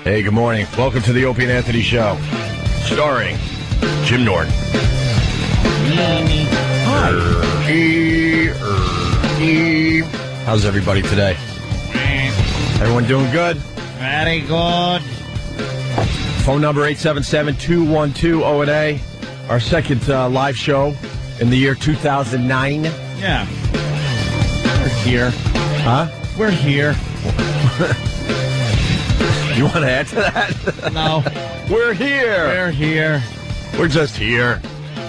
Hey, good morning. Welcome to the Opie and Anthony Show, starring Jim Norton. Hi. How's everybody today? Everyone doing good? Very good. Phone number 877-212-0&A. Our second live show in the year 2009. Yeah. We're here. Huh? We're here. You want to add to that? No. We're here. We're here. We're just here.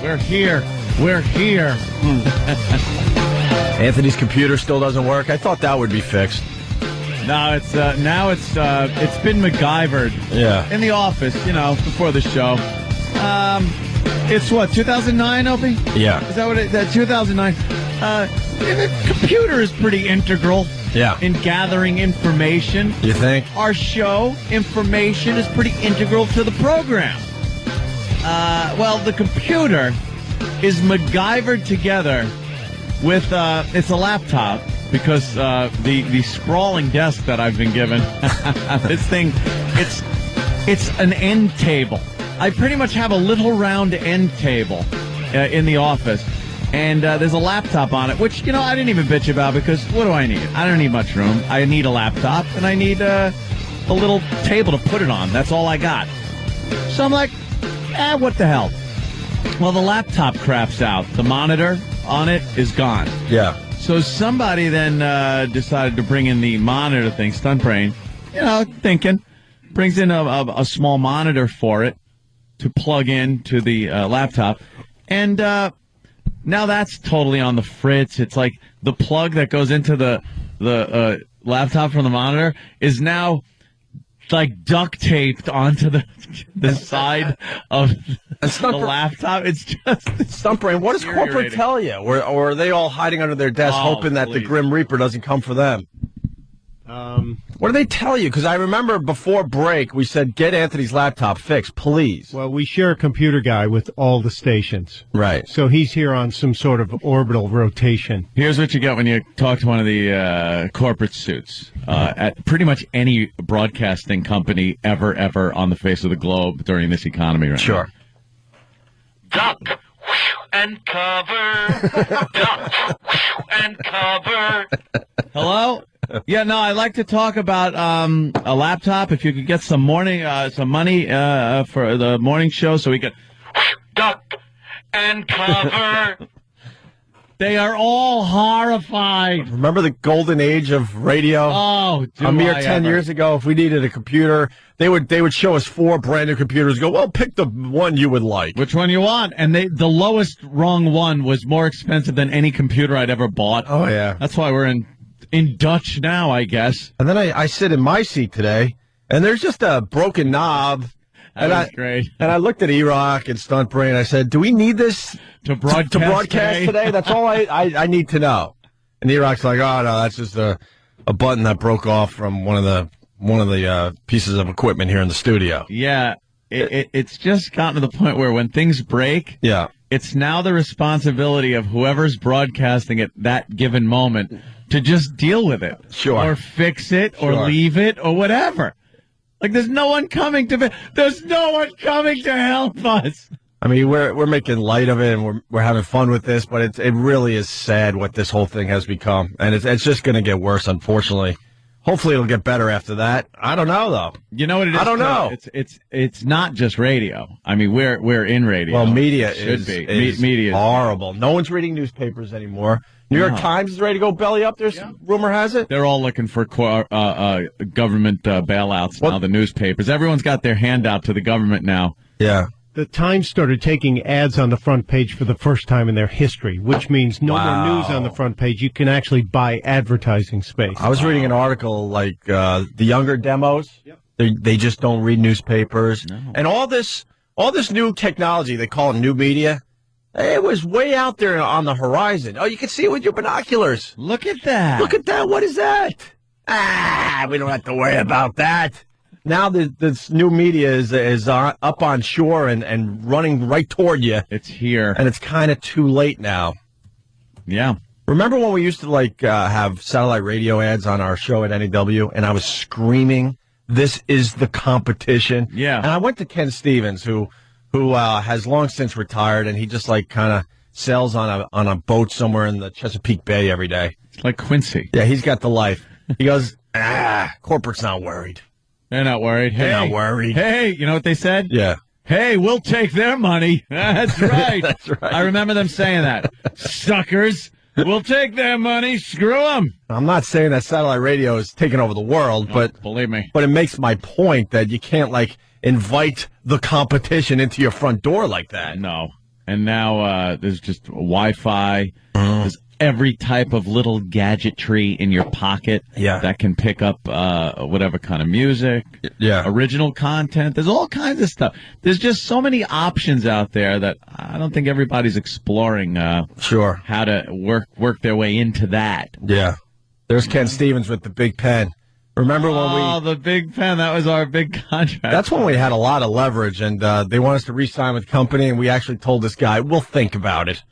We're here. We're here. Anthony's computer still doesn't work. I thought that would be fixed. No, it's been MacGyvered. Yeah. In the office, before the show. It's what, 2009, Opie? Yeah. Is that what it is? 2009. The computer is pretty integral. Yeah. In gathering information. You think? Our show, information, is pretty integral to the program. Well, the computer is MacGyvered together with, it's a laptop, because the sprawling desk that I've been given, this thing, it's an end table. I pretty much have a little round end table in the office. And there's a laptop on it, which, I didn't even bitch about, because what do I need? I don't need much room. I need a laptop, and I need a little table to put it on. That's all I got. So I'm like, what the hell? Well, the laptop craps out. The monitor on it is gone. Yeah. So somebody then decided to bring in the monitor thing, stunt brain, thinking, brings in a small monitor for it to plug in to the laptop. And now that's totally on the fritz. It's like the plug that goes into the laptop from the monitor is now like duct taped onto the side of the laptop. It's just Stumpbrain, what does corporate tell you? Or are they all hiding under their desk hoping that the Grim Reaper doesn't come for them? What do they tell you? Because I remember before break, we said, get Anthony's laptop fixed, please. Well, we share a computer guy with all the stations. Right. So he's here on some sort of orbital rotation. Here's what you get when you talk to one of the corporate suits at pretty much any broadcasting company ever on the face of the globe during this economy right Sure. now. Duck and cover. Duck and cover. Hello? Yeah, no, I'd like to talk about a laptop. If you could get some money for the morning show so we could duck and cover. They are all horrified. Remember the golden age of radio? Oh, a mere 10 years ago, if we needed a computer, they would show us 4 brand new computers. Go, well, pick the one you would like. Which one you want? And the lowest rung one was more expensive than any computer I'd ever bought. Oh yeah, that's why we're in Dutch now, I guess. And then I sit in my seat today, and there's just a broken knob. That was great. And I looked at E-Rock and Stunt Brain. I said, "Do we need this to broadcast today? That's all I need to know." And E-Rock's like, "Oh no, that's just a button that broke off from one of the pieces of equipment here in the studio." Yeah, it's just gotten to the point where when things break, yeah, it's now the responsibility of whoever's broadcasting at that given moment to just deal with it, sure, or fix it, or leave it, or whatever. Like, there's no one coming to help us. I mean, we're making light of it, and we're having fun with this, but it really is sad what this whole thing has become, and it's just going to get worse, unfortunately. Hopefully, it'll get better after that. I don't know, though. You know what it is? I don't know. It's not just radio. I mean, we're in radio. Well, media is media horrible. No one's reading newspapers anymore. New York Times is ready to go belly up. There's rumor has it they're all looking for government bailouts now. The newspapers, everyone's got their hand out to the government now. Yeah. The Times started taking ads on the front page for the first time in their history, which means no more news on the front page. You can actually buy advertising space. I was reading an article like the younger demos. Yep. They just don't read newspapers. No. And all this new technology, they call it new media. It was way out there on the horizon. Oh, you can see it with your binoculars. Look at that. Look at that. What is that? We don't have to worry about that. Now this new media is up on shore and running right toward you. It's here. And it's kind of too late now. Yeah. Remember when we used to have satellite radio ads on our show at NEW, and I was screaming this is the competition. Yeah. And I went to Ken Stevens, who has long since retired, and he just like kind of sails on a boat somewhere in the Chesapeake Bay every day. It's like Quincy. Yeah, he's got the life. He goes, corporate's not worried. They're not worried. They're not worried. Hey, you know what they said? Yeah. Hey, we'll take their money. That's right. That's right. I remember them saying that. Suckers. We'll take their money. Screw them. I'm not saying that satellite radio is taking over the world, but believe me. But it makes my point that you can't like invite the competition into your front door like that. No. And now there's just Wi-Fi. There's every type of little gadgetry in your pocket that can pick up whatever kind of music, original content. There's all kinds of stuff. There's just so many options out there that I don't think everybody's exploring how to work their way into that. Yeah. There's Ken Stevens with the big pen. Remember when Oh, the big pen. That was our big contract. That's when we had a lot of leverage, and they want us to re-sign with the company, and we actually told this guy, we'll think about it.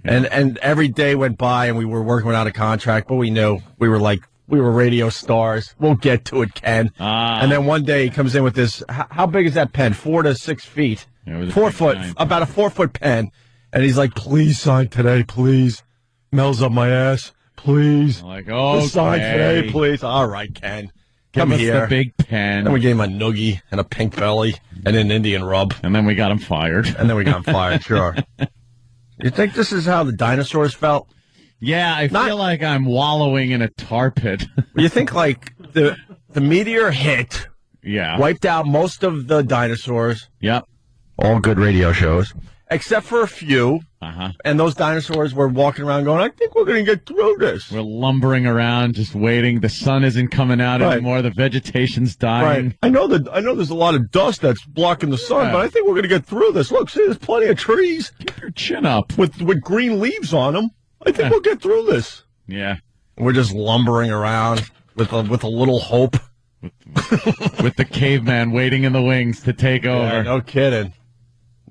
And every day went by, and we were working without a contract, but we knew we were radio stars. We'll get to it, Ken. And then one day he comes in with this. How big is that pen? 4 to 6 feet. Yeah, 4 foot, about a 4-foot pen. And he's like, "Please sign today, please. Mel's up my ass, please. I'm like, okay. Sign today, please. All right, Ken. Come Give us here. the big pen. Then we gave him a noogie and a pink belly and an Indian rub. And then we got him fired. Sure. You think this is how the dinosaurs felt? Yeah, I feel like I'm wallowing in a tar pit. You think like the meteor hit, wiped out most of the dinosaurs. Yep. All good radio shows, except for a few. And those dinosaurs were walking around going, I think we're going to get through this. We're lumbering around, just waiting. The sun isn't coming out anymore. The vegetation's dying. Right. I know there's a lot of dust that's blocking the sun, but I think we're going to get through this. Look, see, there's plenty of trees. Keep your chin up. With green leaves on them. I think we'll get through this. Yeah. We're just lumbering around with a little hope. With the caveman waiting in the wings to take over. Yeah, no kidding.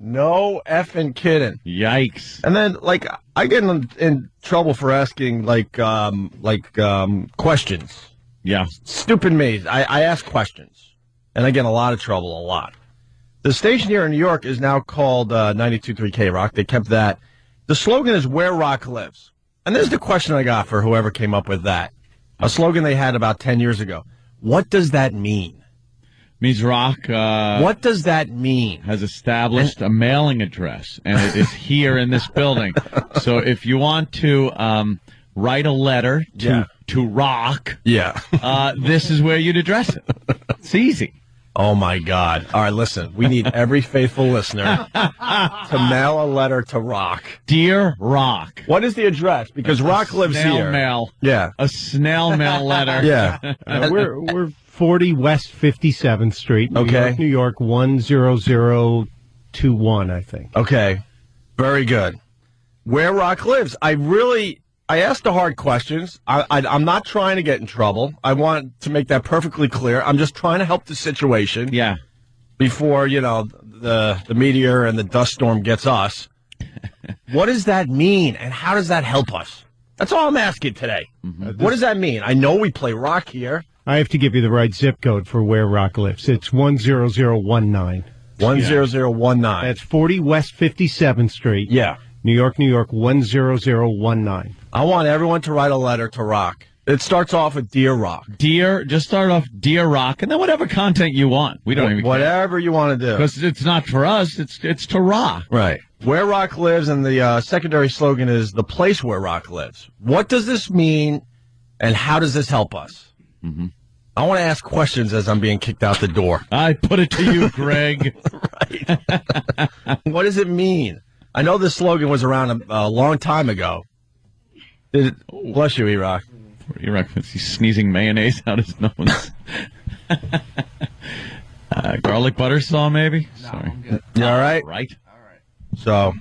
No effing kidding. Yikes. And then, like, I get in trouble for asking, questions. Yeah. Stupid me. I ask questions. And I get in a lot of trouble, a lot. The station here in New York is now called 92.3 K-Rock. They kept that. The slogan is Where Rock Lives. And this is the question I got for whoever came up with that. A slogan they had about 10 years ago. What does that mean? Means rock. What does that mean? Has established a mailing address, and it is here in this building. So if you want to write a letter to rock, this is where you'd address it. It's easy. Oh, my God. All right, listen. We need every faithful listener to mail a letter to Rock. Dear Rock. What is the address? Because Rock lives here. Snail mail. Yeah. A snail mail letter. Yeah. We're 40 West 57th Street, New York 10021, I think. Okay. Very good. Where Rock lives. I asked the hard questions. I'm not trying to get in trouble. I want to make that perfectly clear. I'm just trying to help the situation. Yeah. Before, the meteor and the dust storm gets us. What does that mean, and how does that help us? That's all I'm asking today. What does that mean? I know we play rock here. I have to give you the right zip code for where Rock lives. It's 10019. 10019. That's 40 West 57th Street. Yeah. New York, 10019. I want everyone to write a letter to Rock. It starts off with Dear Rock. Just start off Dear Rock, and then whatever content you want. We don't even whatever you want to do. Because it's not for us, it's to Rock. Right. Where Rock lives, and the secondary slogan is the place where Rock lives. What does this mean, and how does this help us? I want to ask questions as I'm being kicked out the door. I put it to you, Greg. Right. What does it mean? I know this slogan was around a long time ago. Bless you, E-Rock. E-Rock, he's sneezing mayonnaise out his nose. Garlic butter saw, maybe? No, Sorry. I'm good. You all right? Right. All right. So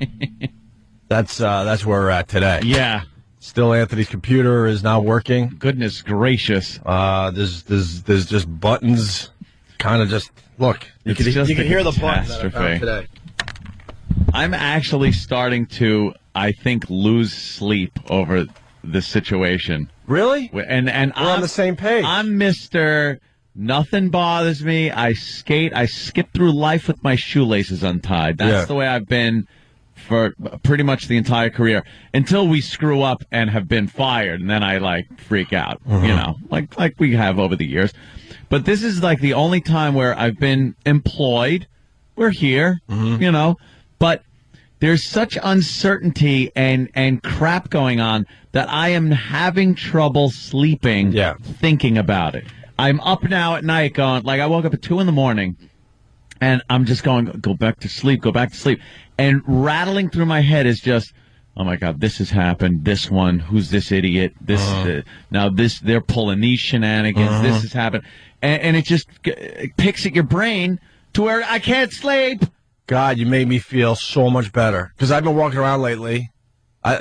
that's where we're at today. Yeah. Still, Anthony's computer is not working. Goodness gracious. There's just buttons. Kind of just look. You can hear the buttons that I found today. I'm actually starting to, I think, lose sleep over this situation. Really? And we're on the same page. I'm Mr. Nothing bothers me. I skate. I skip through life with my shoelaces untied. That's the way I've been for pretty much the entire career until we screw up and have been fired, and then I freak out. Like we have over the years. But this is like the only time where I've been employed. We're here, but there's such uncertainty and crap going on that I am having trouble sleeping thinking about it. I'm up now at night going, I woke up at 2 a.m, and I'm just going, go back to sleep. And rattling through my head is just, oh my God, this has happened. This one, who's this idiot? They're pulling these shenanigans. This has happened. And it just picks at your brain to where I can't sleep. God, you made me feel so much better. Because I've been walking around lately.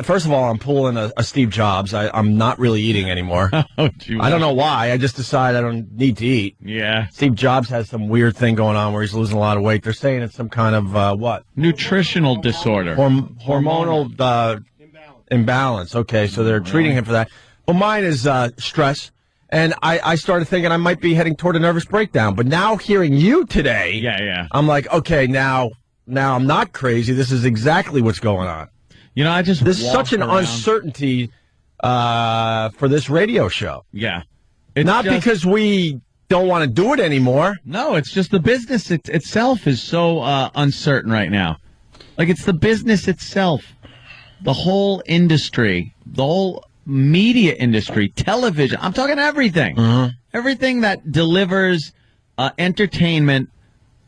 First of all, I'm pulling a Steve Jobs. I'm not really eating anymore. I don't know why. I just decided I don't need to eat. Yeah. Steve Jobs has some weird thing going on where he's losing a lot of weight. They're saying it's some kind of, what? Nutritional disorder. Hormonal imbalance. Okay, so they're treating him for that. Well, mine is stress. And I started thinking I might be heading toward a nervous breakdown. But now hearing you today, I'm like, okay, now I'm not crazy. This is exactly what's going on. There's such an uncertainty for this radio show. Yeah. Not because we don't want to do it anymore. No, it's just the business itself is so uncertain right now. It's the business itself. The whole industry, the whole media industry, television. I'm talking everything. Everything that delivers entertainment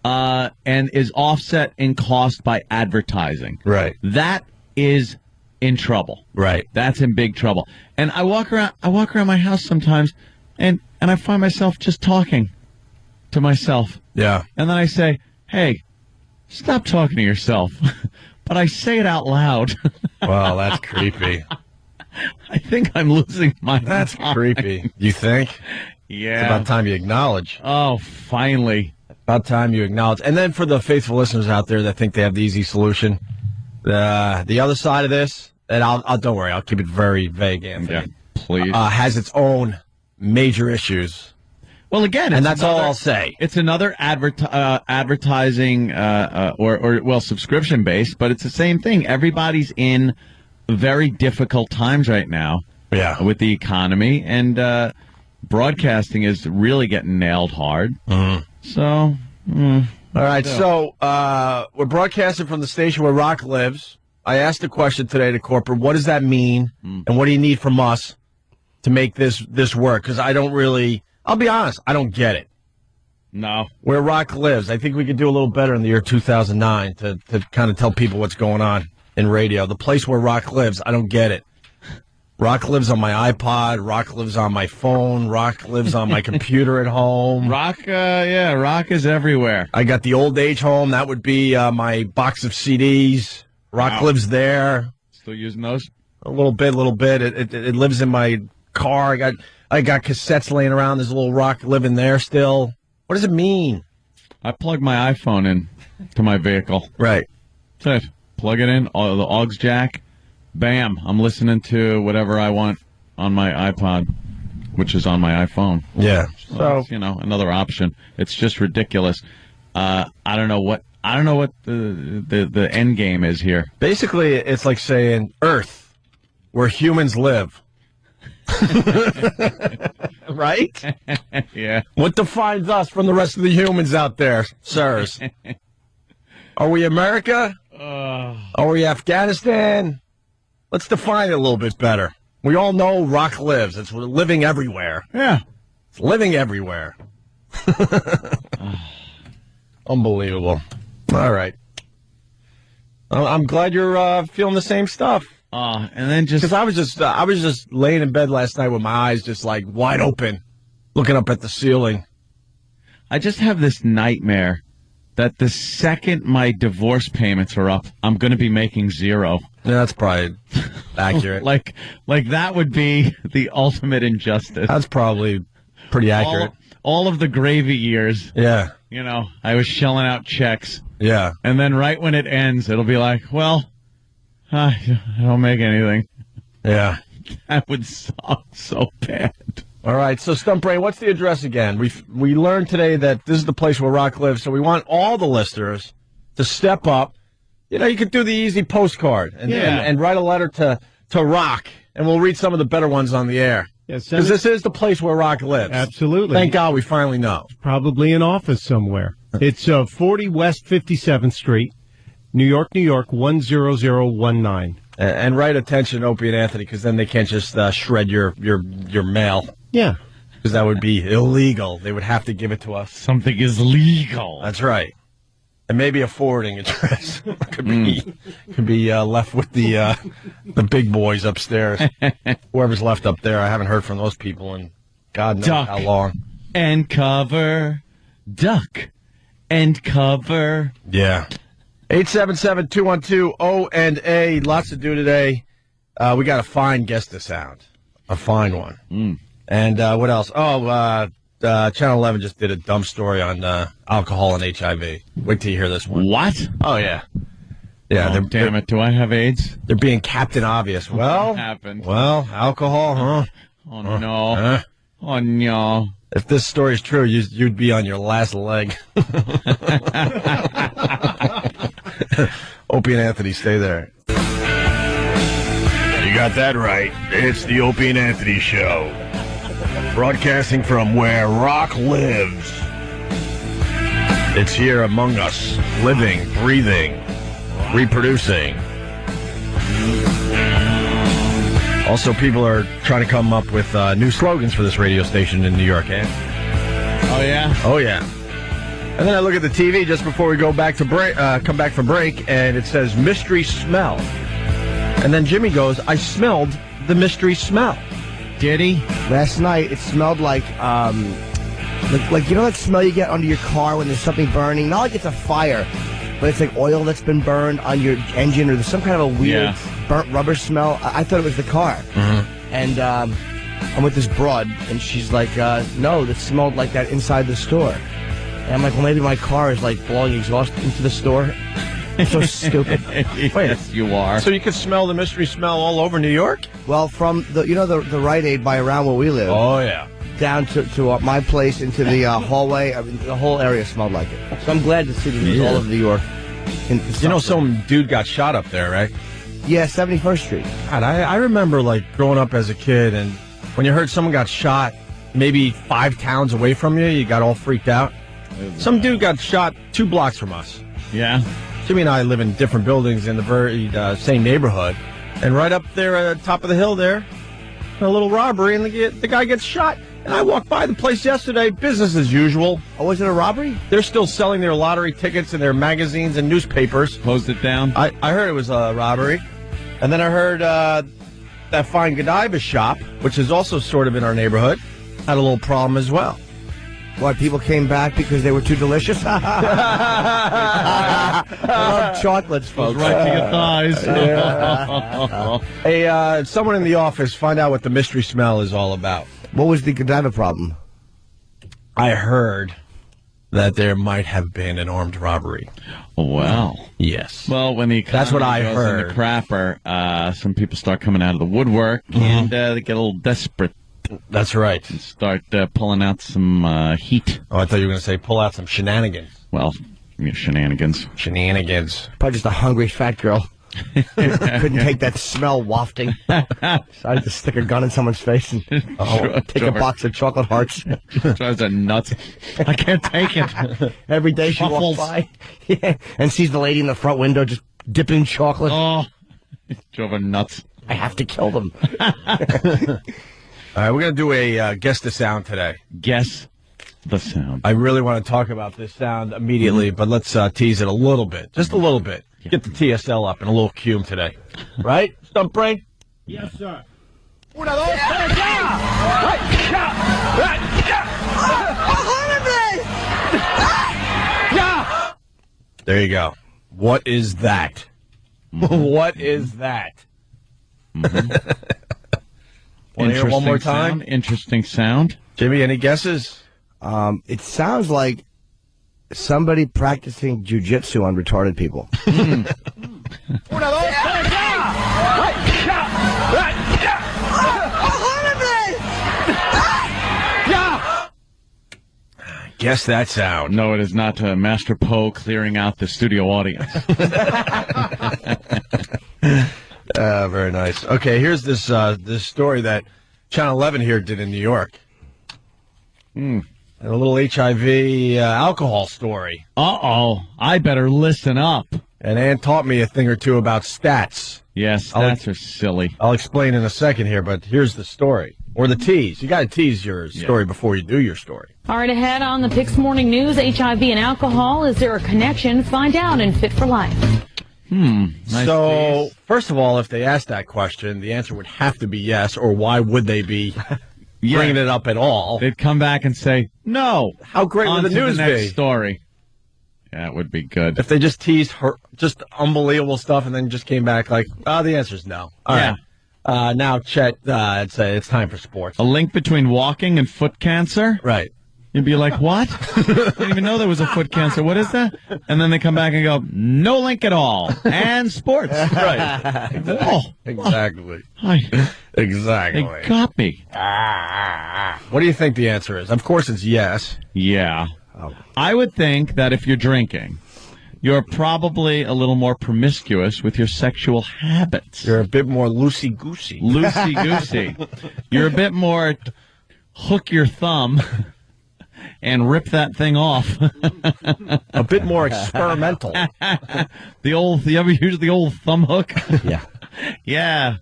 and is offset in cost by advertising. Right. That is in trouble. Right. That's in big trouble. And I walk around my house sometimes and I find myself just talking to myself. Yeah. And then I say, hey, stop talking to yourself. But I say it out loud. Wow, that's creepy. I think I'm losing my mind. That's creepy. You think? Yeah. It's about time you acknowledge. Oh, finally. About time you acknowledge. And then for the faithful listeners out there that think they have the easy solution, the other side of this, and I'll don't worry, I'll keep it very vague, Anthony. Yeah, please. Has its own major issues. Well, again, and that's all I'll say. It's another advertising or subscription based, but it's the same thing. Everybody's in very difficult times right now. Yeah. With the economy, and broadcasting is really getting nailed hard. So. All right, so we're broadcasting from the station where Rock lives. I asked a question today to corporate. What does that mean, and what do you need from us to make this work? Because I don't really, I'll be honest, I don't get it. No. Where Rock lives, I think we could do a little better in the year 2009 to kind of tell people what's going on in radio. The place where Rock lives, I don't get it. Rock lives on my iPod. Rock lives on my phone. Rock lives on my computer at home. Rock is everywhere. I got the old age home. That would be my box of CDs. Rock lives there. Still using those? A little bit. It lives in my car. I got cassettes laying around. There's a little Rock living there still. What does it mean? I plug my iPhone in to my vehicle. Right. That's it. Plug it in. The aux jack. Bam, I'm listening to whatever I want on my iPod, which is on my iPhone. Yeah. So another option. It's just ridiculous. I don't know what the end game is here. Basically, it's like saying Earth, where humans live. Right? Yeah. What defines us from the rest of the humans out there, sirs? Are we America? Are we Afghanistan? Let's define it a little bit better. We all know Rock lives. It's living everywhere. Yeah. It's living everywhere. Unbelievable. All right. I'm glad you're feeling the same stuff. And then because I was just laying in bed last night with my eyes just like wide open, looking up at the ceiling. I just have this nightmare that the second my divorce payments are up, I'm going to be making zero. Yeah, that's probably accurate. like that would be the ultimate injustice. That's probably pretty accurate. All of the gravy years. Yeah. I was shelling out checks. Yeah. And then right when it ends, it'll be like, well, I don't make anything. Yeah. That would suck so bad. All right, so Stump Brain, what's the address again? We learned today that this is the place where Rock lives, so we want all the listeners to step up. You know, you could do the easy postcard and write a letter to Rock, and we'll read some of the better ones on the air. Because this is the place where Rock lives. Absolutely. Thank God we finally know. Probably an office somewhere. It's 40 West 57th Street, New York, 10019. And write attention, Opie and Anthony, because then they can't just shred your mail. Yeah. Because that would be illegal. They would have to give it to us. Something is legal. That's right. And maybe a forwarding address could be left with the big boys upstairs. Whoever's left up there, I haven't heard from those people in God knows how long. And cover, duck, and cover. Yeah. 877-212-O&A. Lots to do today. We got a fine guest to sound. A fine one. And what else? Channel 11 just did a dumb story on alcohol and HIV. Wait till you hear this one. What? Oh, yeah. Yeah. Damn it. Do I have AIDS? They're being Captain Obvious. Well, what happened? Well, alcohol, huh? Oh, no. Oh, no. If this story is true, you'd be on your last leg. Opie and Anthony, stay there. You got that right. It's the Opie and Anthony Show. Broadcasting from where Rock lives. It's here among us, living, breathing, reproducing. Also, people are trying to come up with new slogans for this radio station in New York, eh? Oh, yeah? Oh, yeah. And then I look at the TV just before we go back to come back from break, and it says mystery smell. And then Jimmy goes, I smelled the mystery smell. Did he? Last night, it smelled like you know that smell you get under your car when there's something burning? Not like it's a fire, but it's like oil that's been burned on your engine, or there's some kind of a weird burnt rubber smell. I thought it was the car. Mm-hmm. And I'm with this broad, and she's like, no, that smelled like that inside the store. And I'm like, well, maybe my car is like blowing exhaust into the store. So stupid. Yes, you are. So you can smell the mystery smell all over New York? Well, from the Rite Aid by around where we live. Oh, yeah. Down to my place into the hallway. I mean, the whole area smelled like it. So I'm glad to see that it was all over New York. You know, some dude got shot up there, right? Yeah, 71st Street. God, I remember, like, growing up as a kid, and when you heard someone got shot maybe 5 towns away from you, you got all freaked out. Some dude got shot 2 blocks from us. Yeah? Jimmy and I live in different buildings in the very same neighborhood. And right up there at the top of the hill there, a little robbery, and the guy gets shot. And I walked by the place yesterday, business as usual. Oh, was it a robbery? They're still selling their lottery tickets and their magazines and newspapers. Closed it down? I heard it was a robbery. And then I heard that fine Godiva shop, which is also sort of in our neighborhood, had a little problem as well. What, people came back because they were too delicious? I love chocolates, folks. Right to your thighs. Hey, someone in the office, find out what the mystery smell is all about. What was the Godiva problem? I heard that there might have been an armed robbery. Well. Yes. Well, when the economy That's what I goes heard. in the crapper, some people start coming out of the woodwork, and they get a little desperate. That's right. And start pulling out some heat. Oh, I thought you were going to say pull out some shenanigans. Well, shenanigans. Shenanigans. Probably just a hungry fat girl. Couldn't take that smell wafting. Decided to stick a gun in someone's face and take a box of chocolate hearts. Drives her nuts. I can't take it. Every day she walks by and sees the lady in the front window just dipping chocolate. Oh, drove her nuts. I have to kill them. All right, we're going to do a Guess the Sound today. Guess the sound. I really want to talk about this sound immediately, but let's tease it a little bit. Just a little bit. Yeah. Get the TSL up and a little cume today. Right? Stump Brain? Yes, sir. Una, dos, tres, ya! There you go. What is that? What is that? Want to hear it one more time? Sound. Interesting sound. Jimmy, any guesses? It sounds like somebody practicing jujitsu on retarded people. Una, dos, tres, ya! guess that sound. No, it is not Master Poe clearing out the studio audience. Very nice. Okay, here's this story that Channel 11 here did in New York. And a little HIV alcohol story. Uh-oh. I better listen up. And Ann taught me a thing or two about stats. Yes, stats are silly. I'll explain in a second here, but here's the story. Or the tease. You got to tease your story before you do your story. All right, ahead on the Pix Morning News, HIV and alcohol. Is there a connection? Find out in Fit for Life. Nice So, tease. first of all, if they asked that question, the answer would have to be yes, or why would they be bringing it up at all? They'd come back and say, no. How great would the news next be? Story. Yeah, it would be good. If they just teased her, just unbelievable stuff, and then just came back like, oh, the answer's no. All right. Now, Chet, it's time for sports. A link between walking and foot cancer? Right. You'd be like, what? I didn't even know there was a foot cancer. What is that? And then they come back and go, no link at all. And sports. Right. Exactly. Exactly. They got me. What do you think the answer is? Of course it's yes. Yeah. I would think that if you're drinking, you're probably a little more promiscuous with your sexual habits. You're a bit more loosey-goosey. Loosey-goosey. You're a bit more hook your thumb and rip that thing off. A bit more experimental. You ever use the old thumb hook? Yeah. Yeah.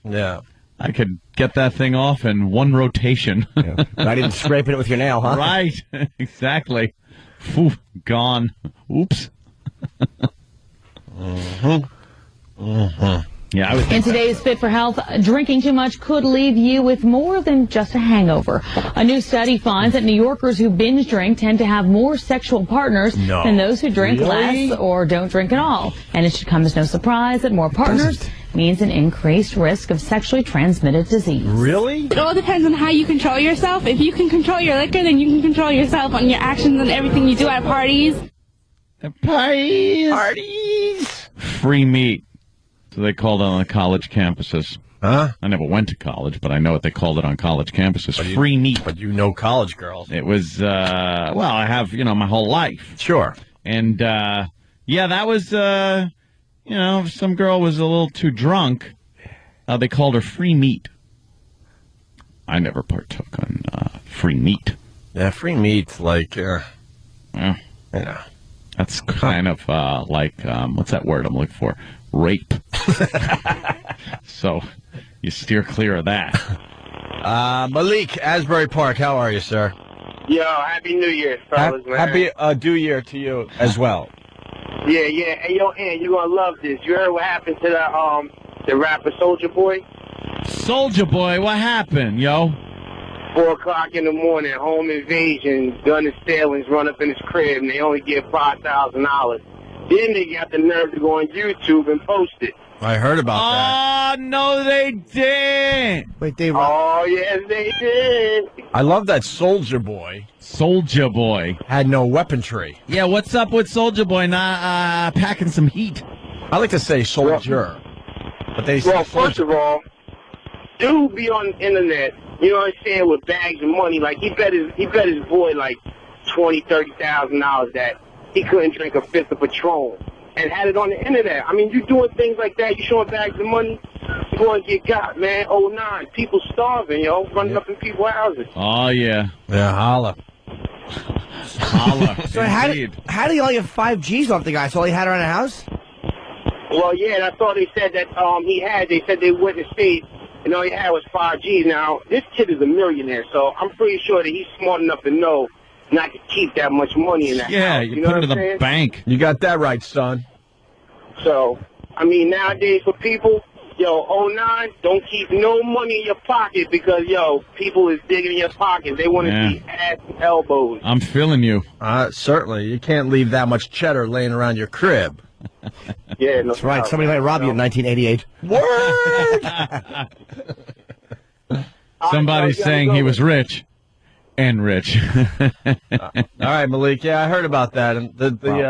Yeah. I could get that thing off in one rotation. Yeah. Not even scraping it with your nail, huh? Right. Exactly. Phew, gone. Oops. Yeah, I would think In today's Fit for Health, drinking too much could leave you with more than just a hangover. A new study finds that New Yorkers who binge drink tend to have more sexual partners than those who drink less or don't drink at all. And it should come as no surprise that more partners means an increased risk of sexually transmitted disease. Really? It all depends on how you control yourself. If you can control your liquor, then you can control yourself on your actions and everything you do at parties. Parties. Free meat. So they called it on the college campuses. Huh? I never went to college, but I know what they called it on college campuses. Free meat. But you know college girls. It was, I have, my whole life. Sure. And, that was, if some girl was a little too drunk, they called her free meat. I never partook on free meat. Yeah, free meat, like, That's kind of what's that word I'm looking for? Rape. So you steer clear of that. Malik, Asbury Park, how are you, sir? Yo, Happy New Year, fellas, man. Happy New Year to you as well. Yeah. Hey, yo, Ann, you're going to love this. You heard what happened to the rapper Soulja Boy? Soulja Boy, what happened, yo? 4 o'clock in the morning, home invasion, gun and assailants run up in his crib, and they only get $5,000. Then they got the nerve to go on YouTube and post it. I heard about that. Oh, no, they didn't. Wait, they Oh, yes, they did. I love that Soulja Boy Soulja Boy had no weaponry. Yeah, what's up with Soulja Boy not packing some heat? I like to say soldier, but they say first of all, dude be on the internet, you know what I'm saying, with bags of money. Like, he bet his boy like $20,000-$30,000 that he couldn't drink a fifth of Patron, and had it on the internet. I mean, you doing things like that, you showing bags of money, you're going to get got, man. 09, people starving, running up in people's houses. Oh, yeah. Yeah, holla. Holla. So how did he only have 5 G's off the guy? So all he had around the house? Well, yeah, that's all they said that he had. They said they wouldn't see, and all he had was 5 G's. Now, this kid is a millionaire, so I'm pretty sure that he's smart enough to know not to keep that much money in that house. You put it in the bank. You got that right, son. So, I mean, nowadays for people, 09, don't keep no money in your pocket because, people is digging in your pockets. They want to see ass and elbows. I'm feeling you. Certainly. You can't leave that much cheddar laying around your crib. Yeah, no That's right. Somebody might rob you in 1988. Word! Somebody's saying he was rich. And rich. All right, Malik. Yeah, I heard about that. And the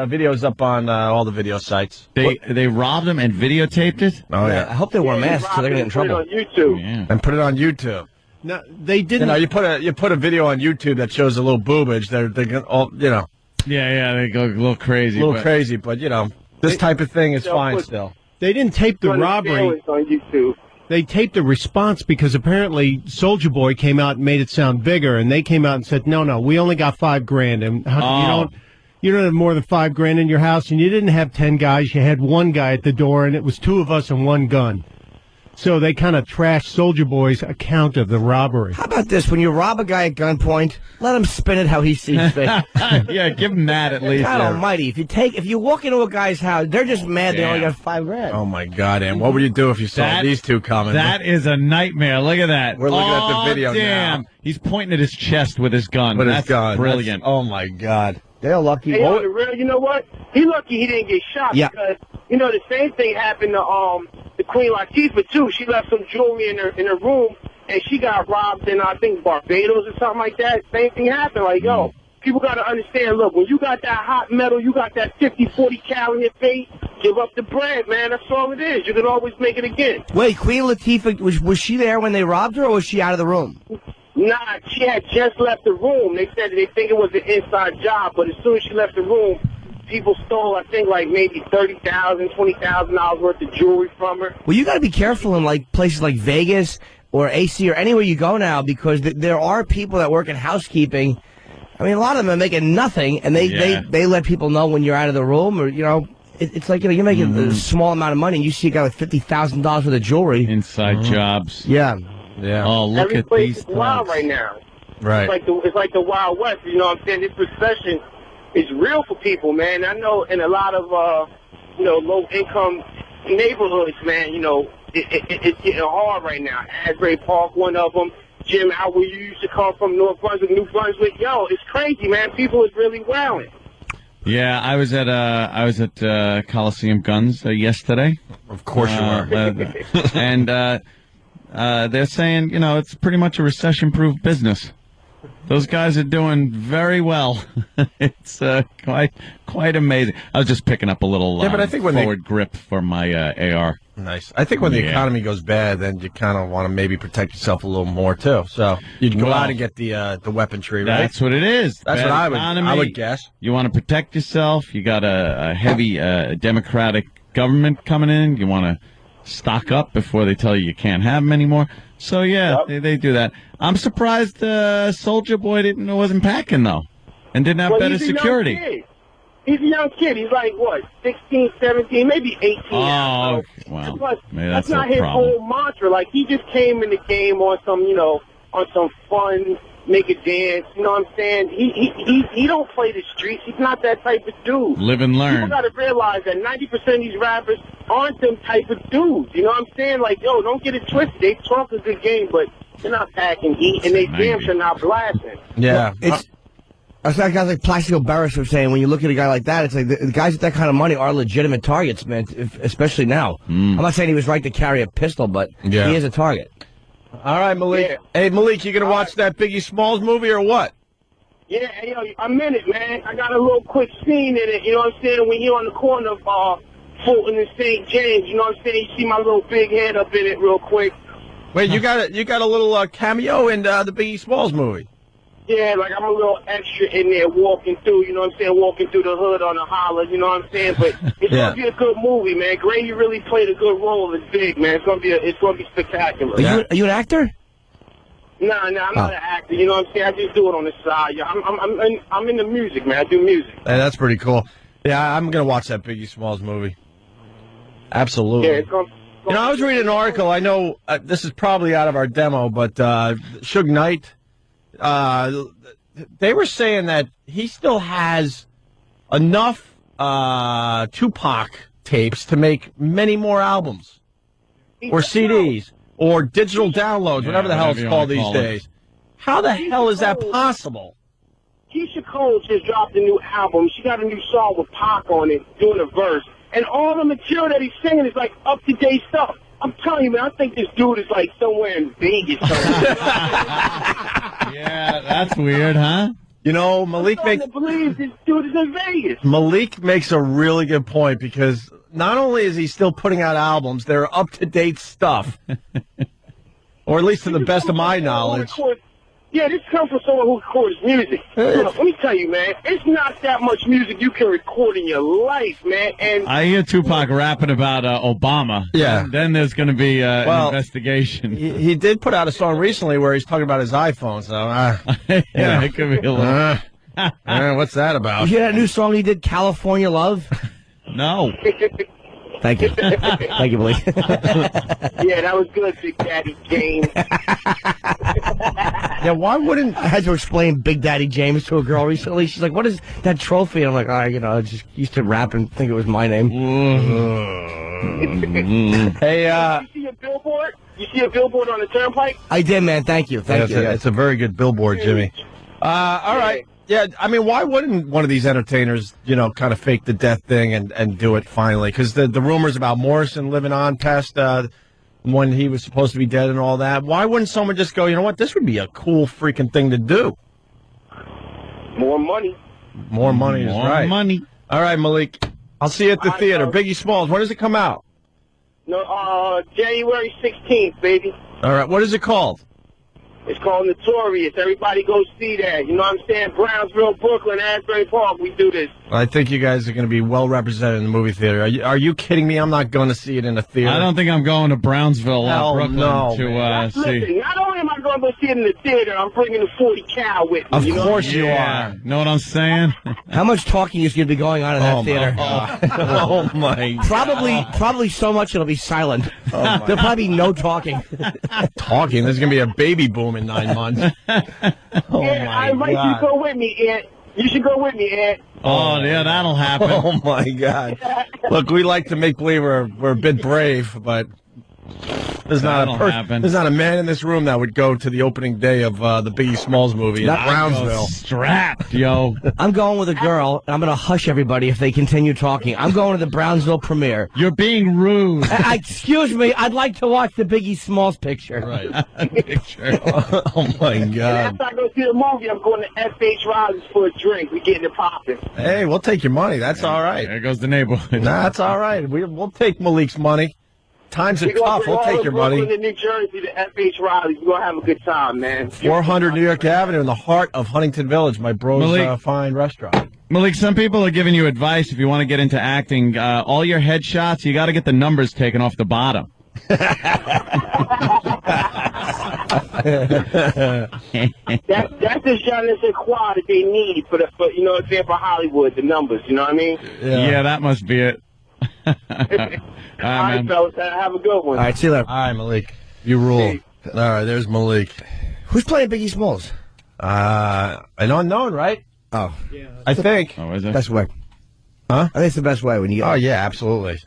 video's up on all the video sites. They robbed him and videotaped it? Oh, yeah. I hope they wore masks so they're going to get in trouble. Put it on YouTube. Yeah. And put it on YouTube. No, they didn't. You know, you put a video on YouTube that shows a little boobage. They're all, you know. Yeah, they go a little crazy. But you know, this type of thing is fine still. They didn't tape the robbery. On YouTube. They taped the response because apparently Soulja Boy came out and made it sound bigger, and they came out and said, "No, we only got $5,000, and you don't have more than $5,000 in your house, and you didn't have 10 guys. You had one guy at the door, and it was 2 of us and 1 gun." So they kind of trashed Soulja Boy's account of the robbery. How about this? When you rob a guy at gunpoint, let him spin it how he sees fit. Yeah, give him that at least. God almighty. If you walk into a guy's house, they're just mad they only got $5,000. Oh, my God, and what would you do if you saw these two coming? That is a nightmare. Look at that. We're looking at the video damn. now. He's pointing at his chest with his gun. With his gun. Brilliant. Oh, my God. They're lucky. Hey, you know what? He lucky he didn't get shot because, you know, the same thing happened to the Queen Latifah, too. She left some jewelry in her room, and she got robbed in, I think, Barbados or something like that. Same thing happened. Like, yo, people got to understand, look, when you got that hot metal, you got that 50, 40 cal in your face, give up the bread, man. That's all it is. You can always make it again. Wait, Queen Latifah, was she there when they robbed her, or was she out of the room? Nah, she had just left the room. They said they think it was an inside job, but as soon as she left the room, people stole, I think, like maybe $30,000, $20,000 worth of jewelry from her. Well, you got to be careful in like places like Vegas or AC or anywhere you go now, because there are people that work in housekeeping. I mean, a lot of them are making nothing, and they let people know when you're out of the room, or, you know, it's like, you know, you're making a small amount of money, and you see a guy with $50,000 worth of jewelry. Inside jobs. Yeah. Yeah. Oh, look Every at place these is wild right now. Right. It's like the Wild West. You know what I'm saying? This recession is real for people, man. I know in a lot of you know, low income neighborhoods, man. You know, it's getting hard right now. Asbury Park, one of them. Jim, out where you used to come from, North Brunswick, New Brunswick. Yo, it's crazy, man. People is really wilding. Yeah, I was at Coliseum Guns yesterday. Of course you were. And they're saying, you know, it's pretty much a recession-proof business. Those guys are doing very well. It's quite amazing. I was just picking up a little but I think when forward grip for my AR. Nice. I think when the economy goes bad, then you kind of want to maybe protect yourself a little more too. So you'd go out and get the weaponry, right? That's what it is. That's what I would guess. You want to protect yourself. You got a heavy Democratic government coming in. You want to stock up before they tell you can't have them anymore. So they do that. I'm surprised Soulja Boy wasn't packing though, and didn't have better security. He's a young kid. He's like, what, 16, 17, maybe 18 now. Oh, wow. Plus, maybe that's not his whole mantra. Like, he just came in the game on some, you know, on some fun, make a dance. You know what I'm saying? He don't play the streets. He's not that type of dude. Live and learn. People got to realize that 90% of these rappers aren't them type of dudes. You know what I'm saying? Like, yo, don't get it twisted. They talk a good game, but they're not packing heat, and they damn sure not blasting. Yeah. It's like guys like Plaxico Barris were saying, when you look at a guy like that, it's like the guys with that kind of money are legitimate targets, man, especially now. I'm not saying he was right to carry a pistol, but he is a target. All right, Malik. Yeah. Hey, Malik, you going to watch that Biggie Smalls movie or what? Yeah, yo, I'm in it, man. I got a little quick scene in it, you know what I'm saying? When you're on the corner of Fulton and St. James, you know what I'm saying? You see my little big head up in it real quick. Wait, you got a little cameo in the Biggie Smalls movie? Yeah, like I'm a little extra in there walking through, you know what I'm saying, walking through the hood on a holler, you know what I'm saying? But it's gonna be a good movie, man. Grady really played a good role as Big, man. It's gonna be spectacular. Are you an actor? Nah, I'm not an actor. You know what I'm saying? I just do it on the side. Yeah, I'm in the music, man. I do music. Hey, that's pretty cool. Yeah, I'm gonna watch that Biggie Smalls movie. Absolutely. Yeah, it's gonna you know, I was reading an article. I know this is probably out of our demo, but Suge Knight. They were saying that he still has enough Tupac tapes to make many more albums or CDs or digital downloads, whatever the hell it's called these days. How the hell is that possible? Keisha Cole just dropped a new album. She got a new song with Pac on it, doing a verse. And all the material that he's singing is like up-to-date stuff. I'm telling you, man, I think this dude is like somewhere in Vegas. Yeah, that's weird, huh? You know, Malik makes... I believe this dude is in Vegas. Malik makes a really good point because not only is he still putting out albums, they're up-to-date stuff. Or at least to the best of my knowledge. Yeah, this comes from someone who records music. Let me tell you, man, it's not that much music you can record in your life, man. And I hear Tupac rapping about Obama. Yeah. Then there's going to be an investigation. He did put out a song recently where he's talking about his iPhone, so... yeah, it could be a little... what's that about? You hear that new song he did, California Love? No. Thank you. Thank you, Blake. Yeah, that was good, Big Daddy James. Yeah, why wouldn't... I had to explain Big Daddy James to a girl recently. She's like, what is that trophy? And I'm like, I just used to rap and think it was my name. Hey, you see a billboard? You see a billboard on the turnpike? I did, man. Thank you. Thank you. It's a very good billboard, Jimmy. All right. Yeah, I mean, why wouldn't one of these entertainers, kind of fake the death thing and do it finally? Because the rumors about Morrison living on past when he was supposed to be dead and all that, why wouldn't someone just go, you know what, this would be a cool freaking thing to do? More money. More money is right. More money. All right, Malik. I'll see you at the theater. Biggie Smalls, when does it come out? No, January 16th, baby. All right, what is it called? It's called Notorious. Everybody go see that. You know what I'm saying? Brownsville, Brooklyn, Asbury Park, we do this. I think you guys are going to be well represented in the movie theater. Are you kidding me? I'm not going to see it in a theater. I don't think I'm going to Brownsville, Brooklyn no, to see. Listen, not only am I going to go see it in the theater, I'm bringing the 40 cal with me. Of course you are. Know what I'm saying? How much talking is going to be going on in that theater? Oh, my God. Probably so much it'll be silent. There'll probably be no talking. Talking? There's going to be a baby boom in 9 months. I invite you to go with me, Ed. You should go with me, Ed. Oh, yeah, that'll happen. Oh, my God. Look, we like to make believe we're a bit brave, but there's not a man in this room that would go to the opening day of the Biggie Smalls movie in Brownsville. Strapped, yo. I'm going with a girl, and I'm going to hush everybody if they continue talking. I'm going to the Brownsville premiere. You're being rude. Excuse me, I'd like to watch the Biggie Smalls picture. Right. Picture. Oh, my God. And after I go see the movie, I'm going to F.H. Riley's for a drink. We getting it popping. Hey, we'll take your money. That's all right. There goes the neighborhood. Nah, that's all right. We'll take Malik's money. Times are tough. We'll take your money. Brooklyn and New Jersey to F.H. Riley's. We're going to have a good time, man. 400 New York Avenue in the heart of Huntington Village, my bro's fine restaurant. Malik, some people are giving you advice if you want to get into acting. All your headshots, you got to get the numbers taken off the bottom. That's the je ne sais quoi that they need for Hollywood, the numbers, you know what I mean? Yeah, that must be it. All right, fellas, have a good one. All right, see you later. All right, Malik. You rule. Hey. All right, there's Malik. Who's playing Biggie Smalls? An unknown, right? Oh. I think. Oh, is it? Best way. Huh? I think it's the best way when you get... Oh, yeah, absolutely.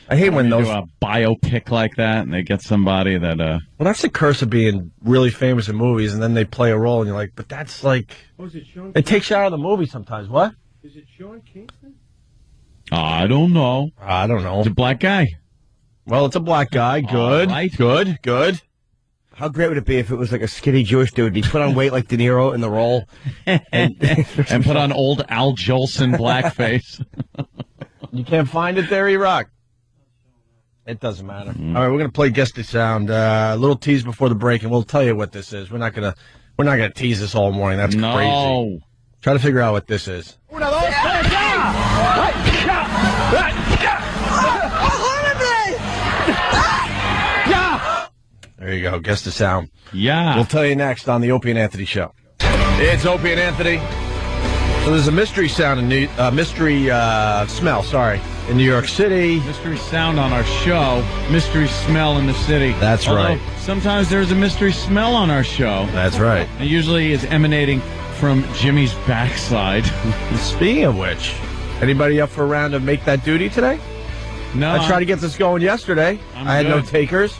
I hate when those... do a biopic like that and they get somebody that... Well, that's the curse of being really famous in movies, and then they play a role, and you're like, but that's like... Was it Sean? It takes you out of the movie sometimes. What? Is it Sean Kingston? I don't know. I don't know. It's a black guy. Well, it's a black guy. Good. All right. Good. How great would it be if it was like a skinny Jewish dude? He put on weight like De Niro in the role. And put on old Al Jolson blackface. You can't find it there, E-Rock? It doesn't matter. All right, we're going to play Guess the Sound. A little tease before the break, and we'll tell you what this is. We're not gonna tease this all morning. That's crazy. Try to figure out what this is. There you go. Guess the sound. Yeah. We'll tell you next on the Opie and Anthony Show. It's Opie and Anthony. So there's a mystery sound in smell, in New York City. Mystery sound on our show. Mystery smell in the city. That's right. Sometimes there's a mystery smell on our show. That's right. It usually is emanating from Jimmy's backside. Speaking of which, anybody up for a round of Make That Duty today? No. I tried to get this going yesterday. I had no takers.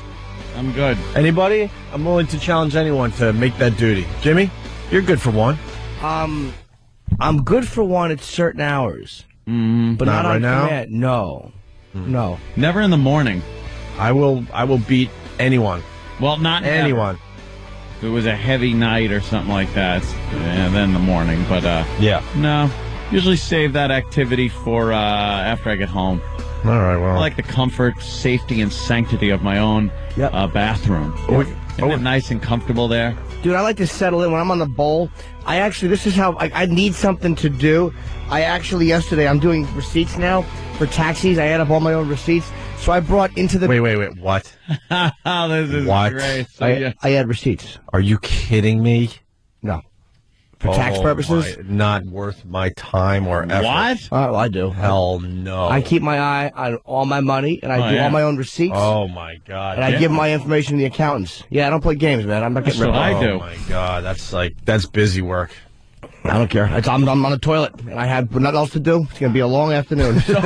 I'm good. Anybody? I'm willing to challenge anyone to make that duty. Jimmy, you're good for one. I'm good for one at certain hours. But not right on now? command. No. Never in the morning. I will beat anyone. Well, not anyone. If it was a heavy night or something like that, then in the morning. But no. Usually save that activity for after I get home. All right, well. I like the comfort, safety, and sanctity of my own bathroom. Isn't it nice and comfortable there? Dude, I like to settle in when I'm on the bowl. This is how I need something to do. Yesterday, I'm doing receipts now for taxis. I add up all my own receipts. So I brought into the... Wait, what? This is What? great. So, I add receipts. Are you kidding me? No. For tax purposes? Not worth my time or effort. What? Well, I do. Hell no. I keep my eye on all my money, and I do all my own receipts. Oh, my God. And I give my information to the accountants. Yeah, I don't play games, man. I'm not getting rid of it. I do. Oh, my God. That's busy work. I don't care. I'm on the toilet, and I have nothing else to do. It's going to be a long afternoon. So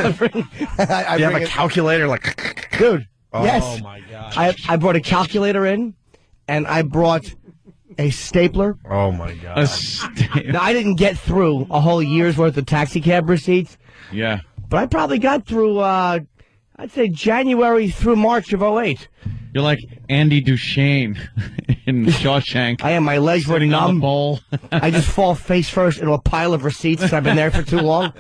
I You have a calculator? Dude, yes. Oh, my God. I brought a calculator in, and I brought a stapler. Oh, my God. Now, I didn't get through a whole year's worth of taxi cab receipts. Yeah. But I probably got through, I'd say January through March of 08. You're like Andy Duchesne in Shawshank. I am. My legs were Sitting on numb. the bowl. I just fall face first into a pile of receipts because I've been there for too long.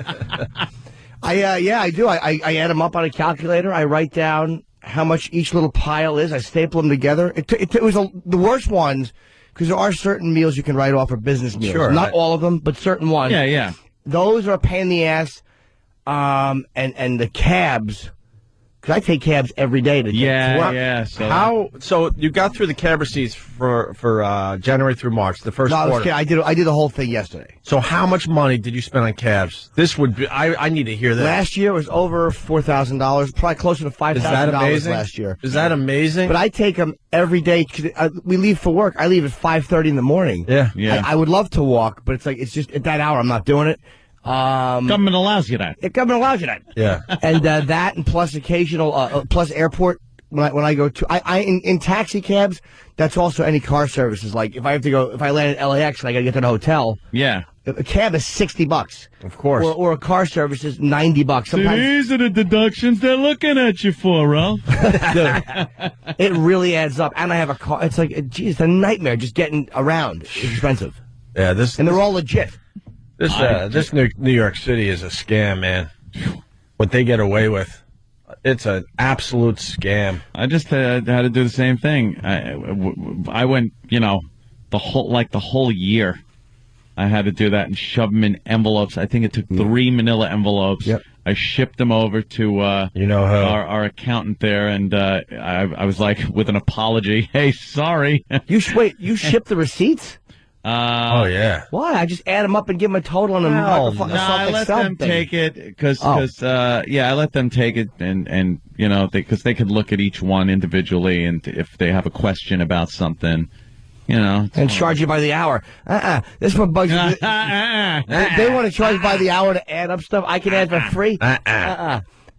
I do. I add them up on a calculator. I write down how much each little pile is. I staple them together. It was the worst ones because there are certain meals you can write off for business meals. Sure. Not all of them, but certain ones. Yeah. Those are a pain in the ass. And the cabs, because I take cabs every day to work. Yeah. So you got through the cab receipts for January through March, the first quarter. I did the whole thing yesterday. So how much money did you spend on cabs? This would be. I need to hear this. Last year was over $4,000, probably closer to $5,000 last year. Is that amazing? But I take them every day. We leave for work. I leave at 5:30 in the morning. Yeah. I would love to walk, but it's just at that hour I'm not doing it. Government allows you that. Government allows you that. Yeah. And that, and plus occasional, plus airport. When I go to, in taxi cabs, that's also any car services. Like if I land at LAX and I got to get to the hotel. Yeah. A cab is $60. Of course. Or a car service is $90. Sometimes These are the deductions they're looking at you for, Ralph. Dude, it really adds up. And I have a car. It's like, geez, it's a nightmare just getting around. It's expensive. Yeah. And they're all legit. This New York City is a scam, man. What they get away with, it's an absolute scam. I just had to do the same thing. I went, the whole year. I had to do that and shove them in envelopes. I think it took 3 manila envelopes. Yep. I shipped them over to our accountant there, and I was like, with an apology, hey, sorry. You ship the receipts? Oh, yeah. Why? I just add them up and give them a total on a microphone. I let them take it because I let them take it and because they could look at each one individually, and if they have a question about something, and charge you by the hour. This is what bugs me. They want to charge by the hour to add up stuff. I can add for free.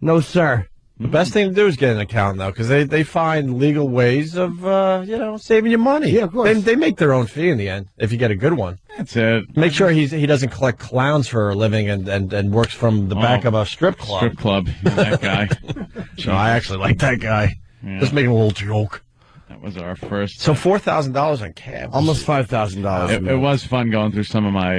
No, sir. The best thing to do is get an accountant, though, because they find legal ways of, saving you money. Yeah, of course. They make their own fee in the end, if you get a good one. That's it. Make sure he doesn't collect clowns for a living and works from the back of a strip club. Strip club, that guy. No, I actually like that guy. Yeah. Just making a little joke. That was our first. So $4,000 on cabs. Almost $5,000. It was fun going through some of my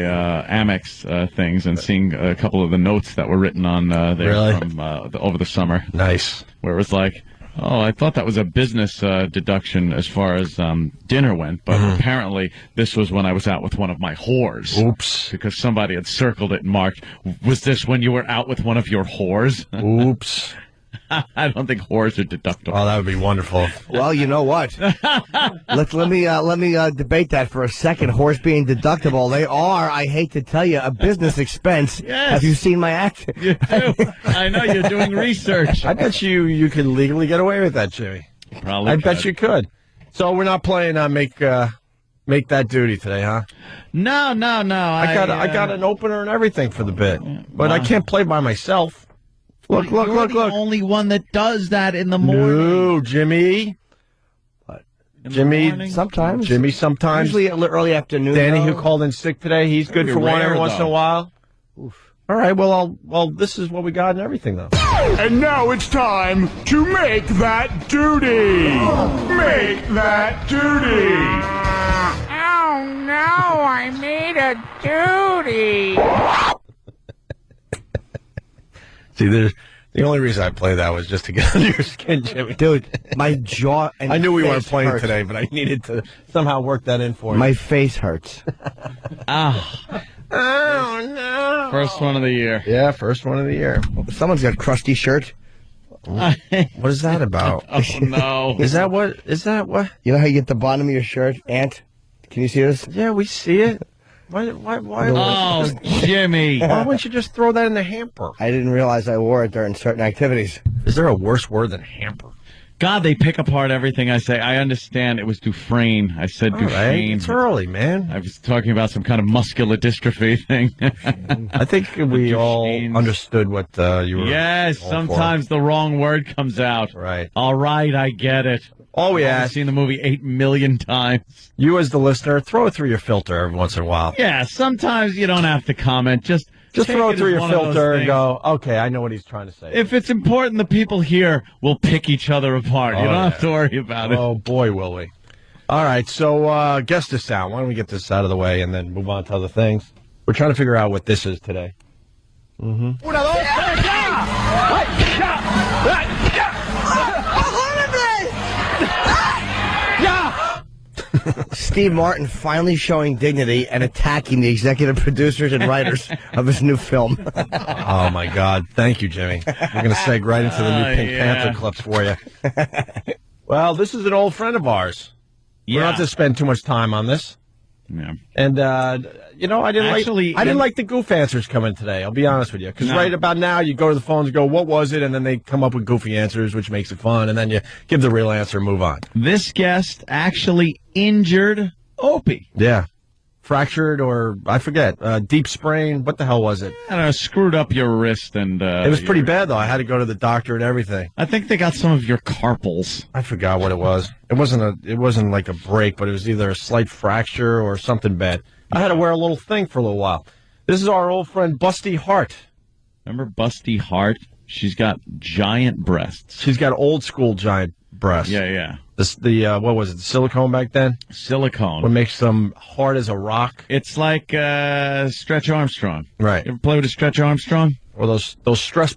Amex things and seeing a couple of the notes that were written on there from over the summer. Nice. Where it was like, oh, I thought that was a business deduction as far as dinner went, but apparently this was when I was out with one of my whores. Oops. Because somebody had circled it and marked, was this when you were out with one of your whores? Oops. I don't think whores are deductible. Oh, that would be wonderful. Well, you know what? let me debate that for a second. Horse being deductible, they are, I hate to tell you, a business expense. Yes. Have you seen my act? You do. I know you're doing research. I bet you could legally get away with that, Jimmy. Probably. I bet you could. So we're not playing make that duty today, huh? No. I got an opener and everything for the bit, but I can't play by myself. Look! You're the only one that does that in the morning. No, Jimmy. Jimmy, sometimes. Jimmy, sometimes. Usually early afternoon. Danny, who called in sick today, he's good for one every once in a while. Oof. All right, well, this is what we got and everything, though. And now it's time to make that duty. Make that duty. Oh, no, I made a duty. See, The only reason I play that was just to get under your skin, Jimmy. Dude, my jaw and I knew we weren't face playing hurts. today, but I needed to somehow work that in for you. My face hurts. Ah, Oh, no. first one of the year. Yeah, first one of the year. Someone's got a crusty shirt. What is that about? Oh, no. Is that what? You know how you get the bottom of your shirt, Ant? Can you see this? Yeah, we see it. Why? Oh, Jimmy. Why wouldn't you just throw that in the hamper? I didn't realize I wore it during certain activities. Is there a worse word than hamper? God, they pick apart everything I say. I understand it was Dufresne. I said All right, Dufresne. it's early, man. I was talking about some kind of muscular dystrophy thing. I think we all Dufresne's. understood what you were. Yes, going sometimes the wrong word comes out. for. Right. All right, I get it. All we I've ask, seen the movie 8 million times. you as the listener, throw it through your filter every once in a while. Yeah, sometimes you don't have to comment. Just take throw it through as your one of those filter and things. go, okay, I know what he's trying to say. If it's important, the people here will pick each other apart. You Oh, don't yeah. have to worry about it. Oh, boy, will we. All right, so guess this sound. Why don't we get this out of the way and then move on to other things? We're trying to figure out what this is today. Steve Martin finally showing dignity and attacking the executive producers and writers of his new film. Oh, my God. Thank you, Jimmy. We're going to seg right into the new Pink yeah. Panther clips for you. Well, this is an old friend of ours. We don't have to spend too much time on this. Yeah. And, I didn't Actually, like the goof answers coming today. I'll be honest with you. Because No. right about now, you go to the phones and go, what was it? And then they come up with goofy answers, which makes it fun. And then you give the real answer and move on. This guest actually injured Opie. Yeah. Fractured or, I forget, deep sprain. What the hell was it? I don't know, screwed up your wrist and... It was pretty bad, though. I had to go to the doctor and everything. I think they got some of your carpals. I forgot what it was. It wasn't like a break, but it was either a slight fracture or something bad. I had to wear a little thing for a little while. This is our old friend Busty Hart. Remember Busty Hart? She's got giant breasts. She's got old school giant breasts. Yeah. What was it? The silicone back then? Silicone. What makes them hard as a rock? It's like Stretch Armstrong. Right. You ever play with a Stretch Armstrong? Or those stress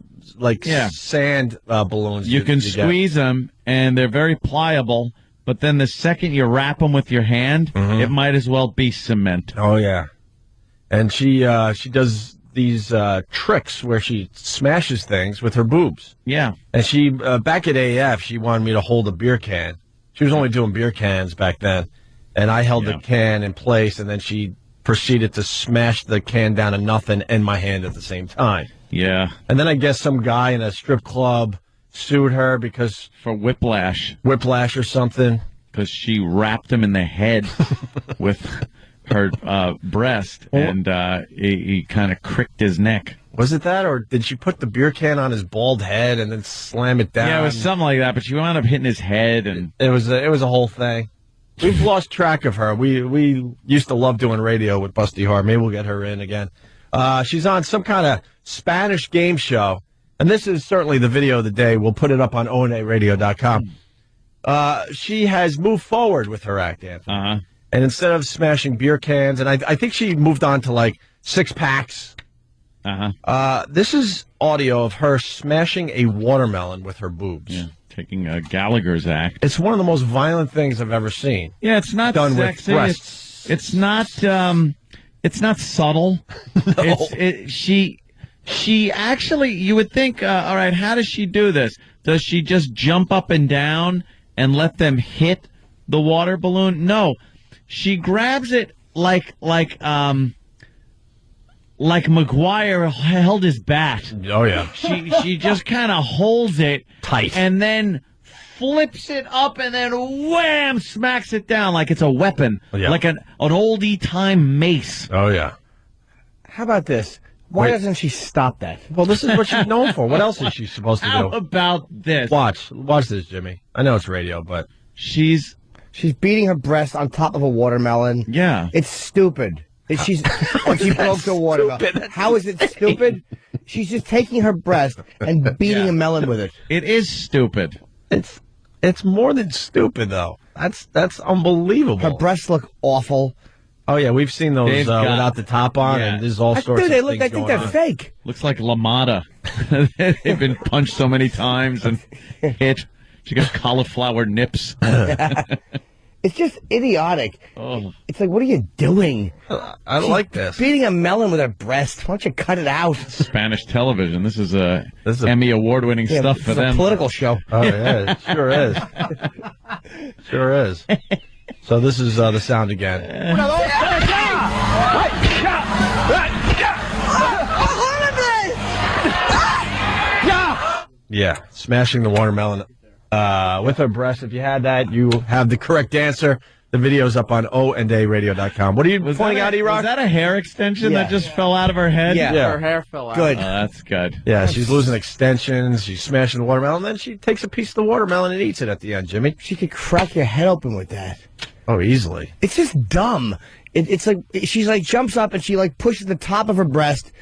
sand balloons. You can get. squeeze them, and they're very pliable. But then the second you wrap them with your hand, it might as well be cement. Oh yeah, and she does these tricks where she smashes things with her boobs. Yeah. And she back at AF, she wanted me to hold a beer can. She was only doing beer cans back then, and I held the can in place, and then she proceeded to smash the can down to nothing in my hand at the same time. Yeah. And then I guess some guy in a strip club sued her because For whiplash. or something. Because she wrapped him in the head with her breast, and he kind of cricked his neck. Was it that, or did she put the beer can on his bald head and then slam it down? Yeah, it was something like that, but she wound up hitting his head, and It was a whole thing. We've lost track of her. We used to love doing radio with Busty Hart. Maybe we'll get her in again. She's on some kind of Spanish game show, and this is certainly the video of the day. We'll put it up on onaradio.com. She has moved forward with her act, Anthony. And instead of smashing beer cans, and I think she moved on to like 6-packs. This is audio of her smashing a watermelon with her boobs. taking Gallagher's act. It's one of the most violent things I've ever seen. Yeah, it's not done sexy. with breasts. It's not subtle. No. She actually, you would think, all right, how does she do this? Does she just jump up and down and let them hit the water balloon? No. She grabs it like McGuire held his bat. Oh, yeah. She just kind of holds it tight and then flips it up and then wham, smacks it down like it's a weapon, like an oldie time mace. Oh, yeah. How about this? Why doesn't she stop that? Well, this is what she's known for. What else is she supposed to do? How about this? Watch this, Jimmy. I know it's radio, but she's beating her breast on top of a watermelon. Yeah, it's stupid. And she broke the watermelon. How is it stupid? She's just taking her breast and beating a melon with it. It is stupid. It's more than stupid though. That's unbelievable. Her breasts look awful. Oh yeah, we've seen those without the top on, and there's all sorts. Dude, of I think they're fake. Looks like LaMotta. They've been punched so many times and hit. She got cauliflower nips. It's just idiotic. Oh. It's like, what are you doing? I don't like this. Beating a melon with her breast. Why don't you cut it out? Spanish television. This is Emmy award-winning stuff for them. It's a political show. Oh yeah, it sure is. Sure is. So this is the sound again. Yeah, smashing the watermelon with her breast. If you had that, you have the correct answer. The video's up on oandaradio.com. What are you pointing out, E-Rock? Was that a hair extension that just fell out of her head? Yeah. Her hair fell out. Good. That's good. Yeah, she's losing extensions. She's smashing the watermelon. And then she takes a piece of the watermelon and eats it at the end, Jimmy. She could crack your head open with that. Oh, easily. It's just dumb. It's like she's like jumps up and she like pushes the top of her breast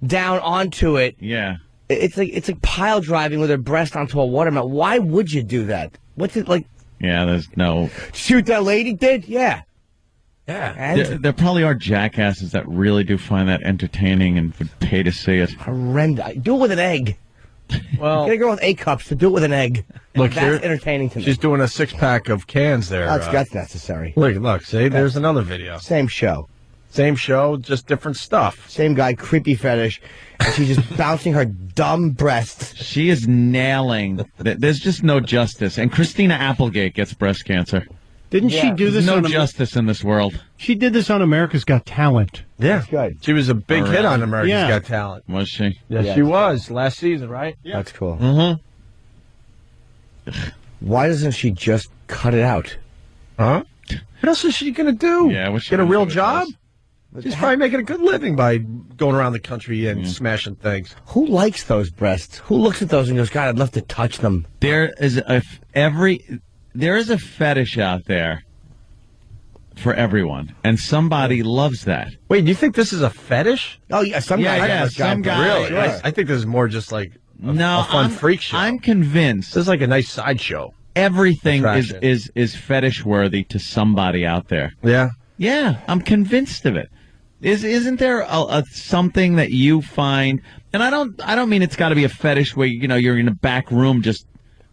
down onto it. Yeah. It's like pile driving with her breast onto a watermelon. Why would you do that? What's it like? Yeah, there's no... Shoot, that lady did? Yeah. Yeah. And There probably are jackasses that really do find that entertaining and would pay to see it. horrendous. Do it with an egg. Well, Get a girl with 8 cups to do it with an egg. Look, that's entertaining to me. she's doing a 6-pack of cans there. That's necessary. Look, see, there's another video. Same show. Same show, just different stuff. Same guy, creepy fetish. And she's just bouncing her dumb breasts. She is nailing... There's just no justice. And Christina Applegate gets breast cancer. Didn't she do this There's no on justice in this world. She did this on America's Got Talent. Yeah. That's good. She was a big Oh, hit really? on America's Yeah. Got Talent. Was she? Yes, she was. Last season, right? Yeah. That's cool. Mm-hmm. Why doesn't she just cut it out? Huh? What else is she going to do? Yeah, what's she Get a gonna real do with job? this? She's probably making a good living by going around the country and smashing things. Who likes those breasts? Who looks at those and goes, God, I'd love to touch them? There is a fetish out there for everyone, and somebody loves that. Wait, do you think this is a fetish? Oh, yeah, some Yeah, guy. yeah, some guy. Really? Sure. I think this is more just like a fun freak show. I'm convinced This is like a nice sideshow. everything Attraction. is fetish worthy to somebody out there. Yeah. Yeah, I'm convinced of it. Isn't there a something that you find? And I don't mean it's got to be a fetish where you're in a back room just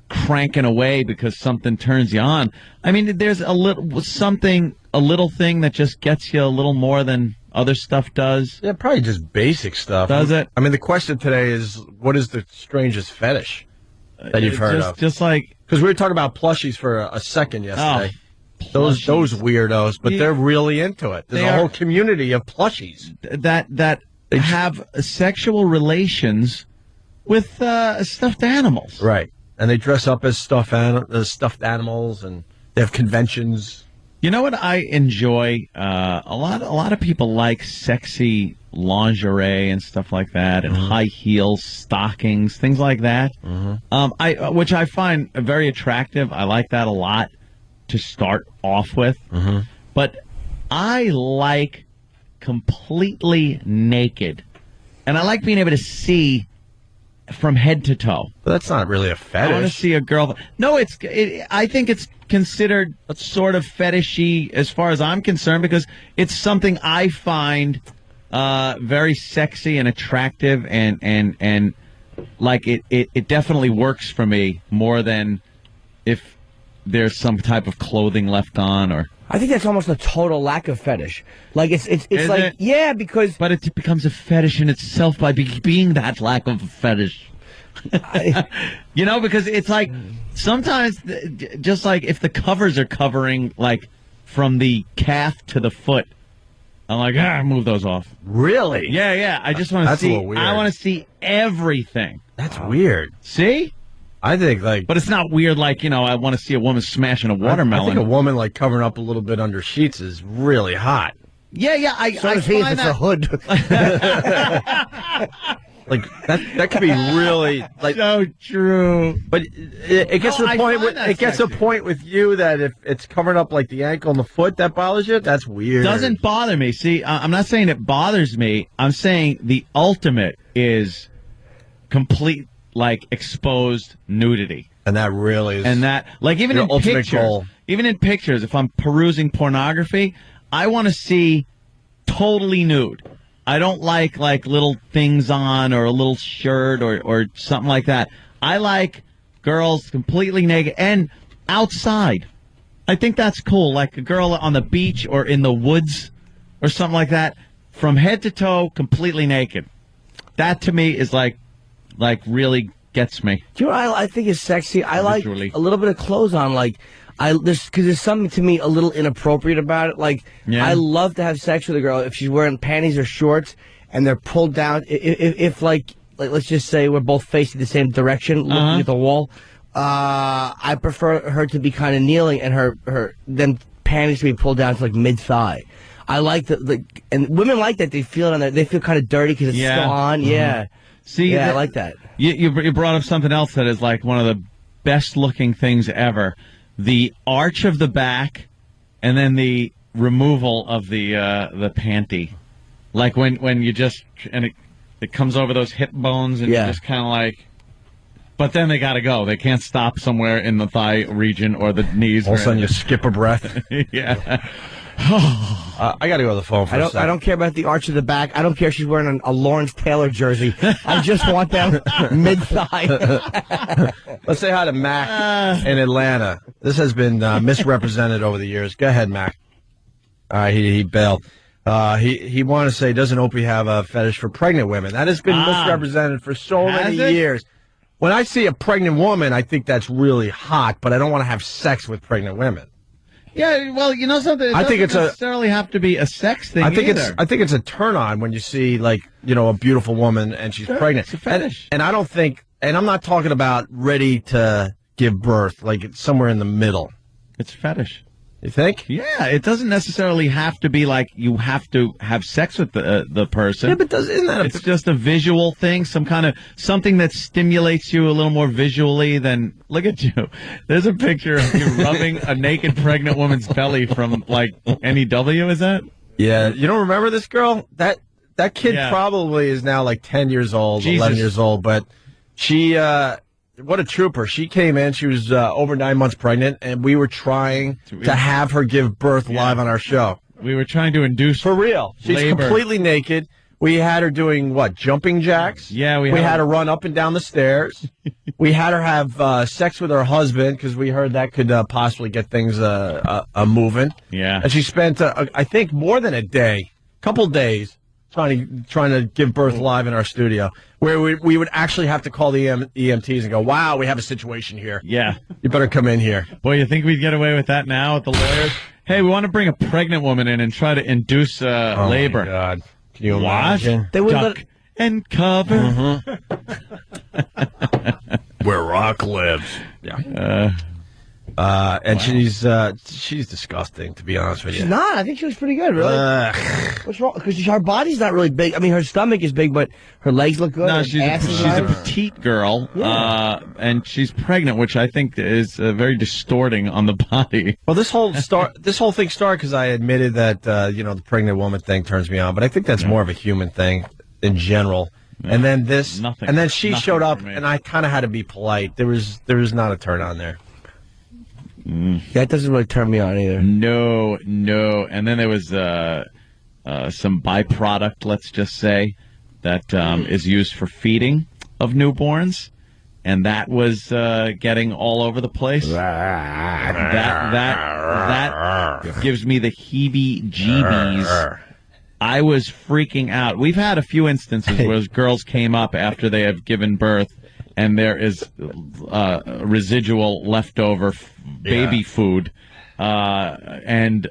cranking away because something turns you on. I mean, there's a little thing that just gets you a little more than other stuff does. Yeah, probably just basic stuff. Does it? I mean, the question today is, what is the strangest fetish that you've heard of? Just like, because we were talking about plushies for a second yesterday. Those weirdos, but they're really into it. There's a whole community of plushies that have sexual relations with stuffed animals. Right. And they dress up as stuffed animals, and they have conventions. You know what I enjoy? A lot of people like sexy lingerie and stuff like that, and high heels, stockings, things like that. Which I find very attractive. I like that a lot to start off with. But I like completely naked, and I like being able to see from head to toe. But that's not really a fetish. I want to see a girl. No, I think it's considered sort of fetishy as far as I'm concerned, because it's something I find very sexy and attractive, and like it definitely works for me more than if there's some type of clothing left on. Or I think that's almost a total lack of fetish. Like it's like, yeah, because... But it becomes a fetish in itself by being that lack of a fetish. Because it's like sometimes just like if the covers are covering like from the calf to the foot, I'm like, move those off. Really? Yeah. I just want to see. A little weird. I want to see everything. That's weird. See? I think but it's not weird like, I want to see a woman smashing a watermelon. I think a woman like covering up a little bit under sheets is really hot. Yeah. So does he if it's a hood. Like that could be really like so true. But it gets to the point. It gets a point with you that if it's covering up like the ankle and the foot, that bothers you. That's weird. Doesn't bother me. See, I'm not saying it bothers me. I'm saying the ultimate is complete like exposed nudity. And that really is. And that, like, even in pictures, if I'm perusing pornography, I want to see totally nude. I don't like little things on or a little shirt or something like that. I like girls completely naked and outside. I think that's cool. Like a girl on the beach or in the woods or something like that, from head to toe, completely naked. That to me is like really gets me. Do you know what I think is sexy? I like Visually. a little bit of clothes on. Like because there's something to me a little inappropriate about it. Like I love to have sex with a girl if she's wearing panties or shorts and they're pulled down. If like let's just say we're both facing the same direction, looking at the wall. I prefer her to be kind of kneeling and her then panties to be pulled down to like mid thigh. I like and women like that. They feel it on there. They feel kind of dirty because it's still on. Yeah. See, I like that. You brought up something else that is like one of the best looking things ever. The arch of the back, and then the removal of the panty. Like when you just and it comes over those hip bones and you're just kind of like. But then they got to go. They can't stop somewhere in the thigh region or the knees. All of a sudden you skip a breath. Yeah. I got to go to the phone for a second. I don't care about the arch of the back. I don't care if she's wearing a Lawrence Taylor jersey. I just want them mid-thigh. Let's say hi to Mac in Atlanta. This has been misrepresented over the years. Go ahead, Mac. All right, he bailed. He wanted to say, doesn't Opie have a fetish for pregnant women? That has been misrepresented for so many years. When I see a pregnant woman, I think that's really hot, but I don't want to have sex with pregnant women. Yeah, well, you know something. It doesn't necessarily have to be a sex thing. I think it's a turn on when you see a beautiful woman and she's pregnant. It's a fetish. And I don't think, and I'm not talking about ready to give birth, like it's somewhere in the middle. It's a fetish. You think? Yeah, it doesn't necessarily have to be like you have to have sex with the person. Yeah, but isn't that it's just a visual thing, something that stimulates you a little more visually than, look at you. There's a picture of you rubbing a naked pregnant woman's belly from NEW, is that? Yeah, you don't remember this girl? That kid probably is now 10 years old, Jesus. 11 years old, but she what a trooper. She came in, she was over 9 months pregnant, and we were trying to have her give birth live on our show. We were trying to induce for real. She's labor. Completely naked. We had her doing, jumping jacks? Yeah, we had her run up and down the stairs. We had her have sex with her husband, because we heard that could possibly get things moving. Yeah. And she spent, I think, more than a couple days, trying to give birth live in our studio, where we would actually have to call the EMTs and go, wow, we have a situation here. Yeah. You better come in here. Boy, you think we'd get away with that now with the lawyers? Hey, we want to bring a pregnant woman in and try to induce labor. Oh, my God. Can you imagine? They would duck and cover. Where Rock lives. Yeah. And she's disgusting, to be honest with you. She's not. I think she was pretty good, really. What's wrong? Because her body's not really big. I mean, her stomach is big, but her legs look good. No, she's a petite girl, and she's pregnant, which I think is very distorting on the body. Well, this whole thing started because I admitted that the pregnant woman thing turns me on, but I think that's more of a human thing in general. Yeah. And then she showed up, and I kind of had to be polite. There was not a turn on there. That doesn't really turn me on either. No. And then there was some byproduct, let's just say, that is used for feeding of newborns, and that was getting all over the place. That gives me the heebie-jeebies. I was freaking out. We've had a few instances where girls came up after they have given birth, and there is residual leftover baby food. And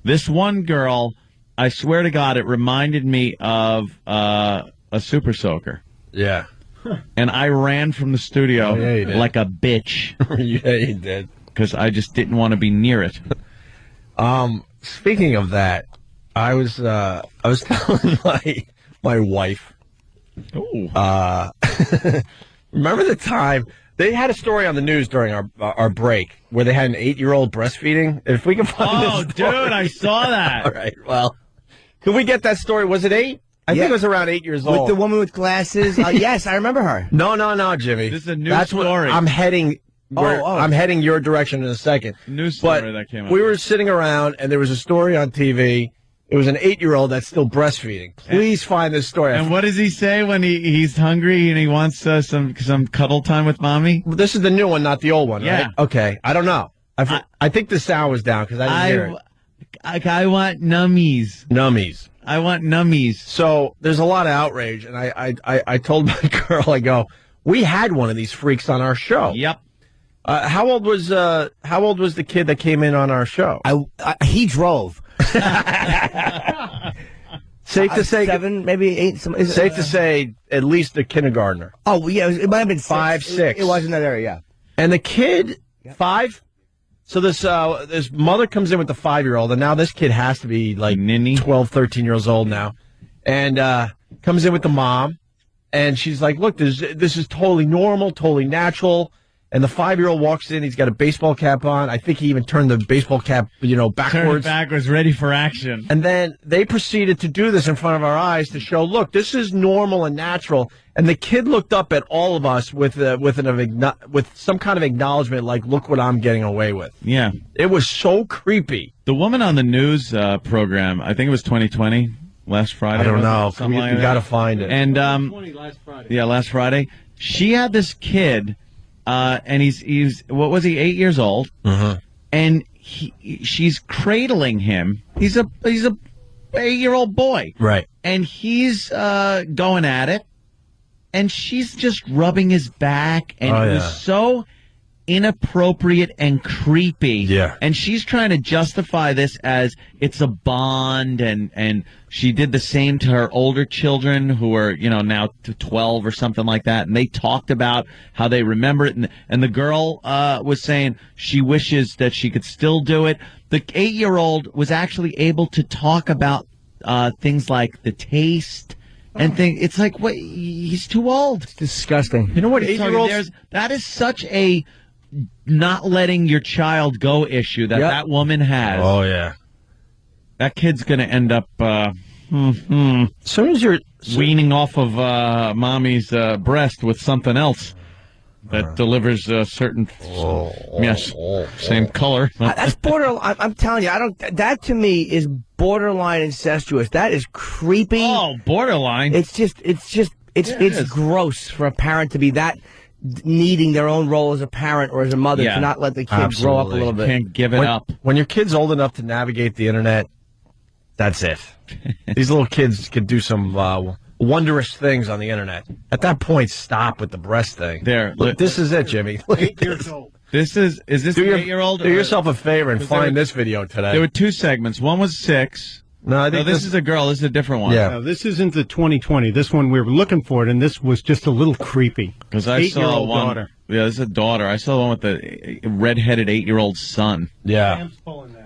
this one girl, I swear to God, it reminded me of a Super Soaker. Yeah. And I ran from the studio like a bitch. Yeah, you did. Because I just didn't want to be near it. Speaking of that, I was telling my wife. Oh. Remember the time they had a story on the news during our break where they had an 8-year-old breastfeeding? If we can find this story. Dude, I saw that. All right, well, can we get that story? Was it 8? I think it was around 8 years old. With the woman with glasses? Yes, I remember her. No, Jimmy. This is a new story. I'm heading I'm heading your direction in a second. News story that came up. We were sitting around, and there was a story on TV. It was an 8-year-old that's still breastfeeding. Please find this story. And what does he say when he's hungry and he wants some cuddle time with mommy? This is the new one, not the old one, right? Okay. I don't know. I think the sound was down because I didn't hear it. I want nummies. Nummies. I want nummies. So there's a lot of outrage, and I told my girl, I go, we had one of these freaks on our show. Yep. How old was the kid that came in on our show? He drove. Safe to say 7, maybe 8. Safe to say at least a kindergartner. Oh yeah, it might have been 5, 6. It was in that area, yeah. And the kid 5. So this mother comes in with the 5-year-old, and now this kid has to be like 12, 13 years old now, and comes in with the mom, and she's like, "Look, this is totally normal, totally natural." And the 5-year-old walks in. He's got a baseball cap on. I think he even turned the baseball cap, backwards. Turned it backwards, ready for action. And then they proceeded to do this in front of our eyes to show, look, this is normal and natural. And the kid looked up at all of us with some kind of acknowledgement, like, look what I'm getting away with. Yeah. It was so creepy. The woman on the news program, I think it was 2020, last Friday. I don't know. You got to find it. And last Friday. Yeah, last Friday. She had this kid. And he's what was he, 8 years old? Uh-huh. And she's cradling him. He's a 8-year-old boy, right? And he's going at it, and she's just rubbing his back, and it was so inappropriate and creepy. Yeah. And she's trying to justify this as it's a bond, and she did the same to her older children who are, now 12 or something like that. And they talked about how they remember it. And the girl was saying she wishes that she could still do it. The 8-year-old was actually able to talk about things like the taste and things. It's like, what? He's too old. It's disgusting. You know what? 8-year-olds. That is such a not letting your child go issue that woman has. Oh, yeah. That kid's going to end up soon as you're weaning off of mommy's breast with something else that delivers a certain same color. That's borderline. I'm telling you, that to me is borderline incestuous. That is creepy. Oh, borderline. It's gross for a parent to be that needing their own role as a parent or as a mother to not let the kid grow up a little bit. Can't give it up. When your kid's old enough to navigate the internet, that's it. These little kids can do some wondrous things on the internet. At that point, stop with the breast thing. Look, this is it, Jimmy. Look at 8 years old. Is this an 8-year-old? Do yourself a favor and find this video today. There were 2 segments. One was 6. No, I think this is a girl. This is a different one. Yeah. No, this isn't the 2020. This one we were looking for it, and this was just a little creepy. Because I saw 8-year-old one. daughter. Yeah, this is a daughter. I saw the one with the redheaded 8-year-old son. Yeah.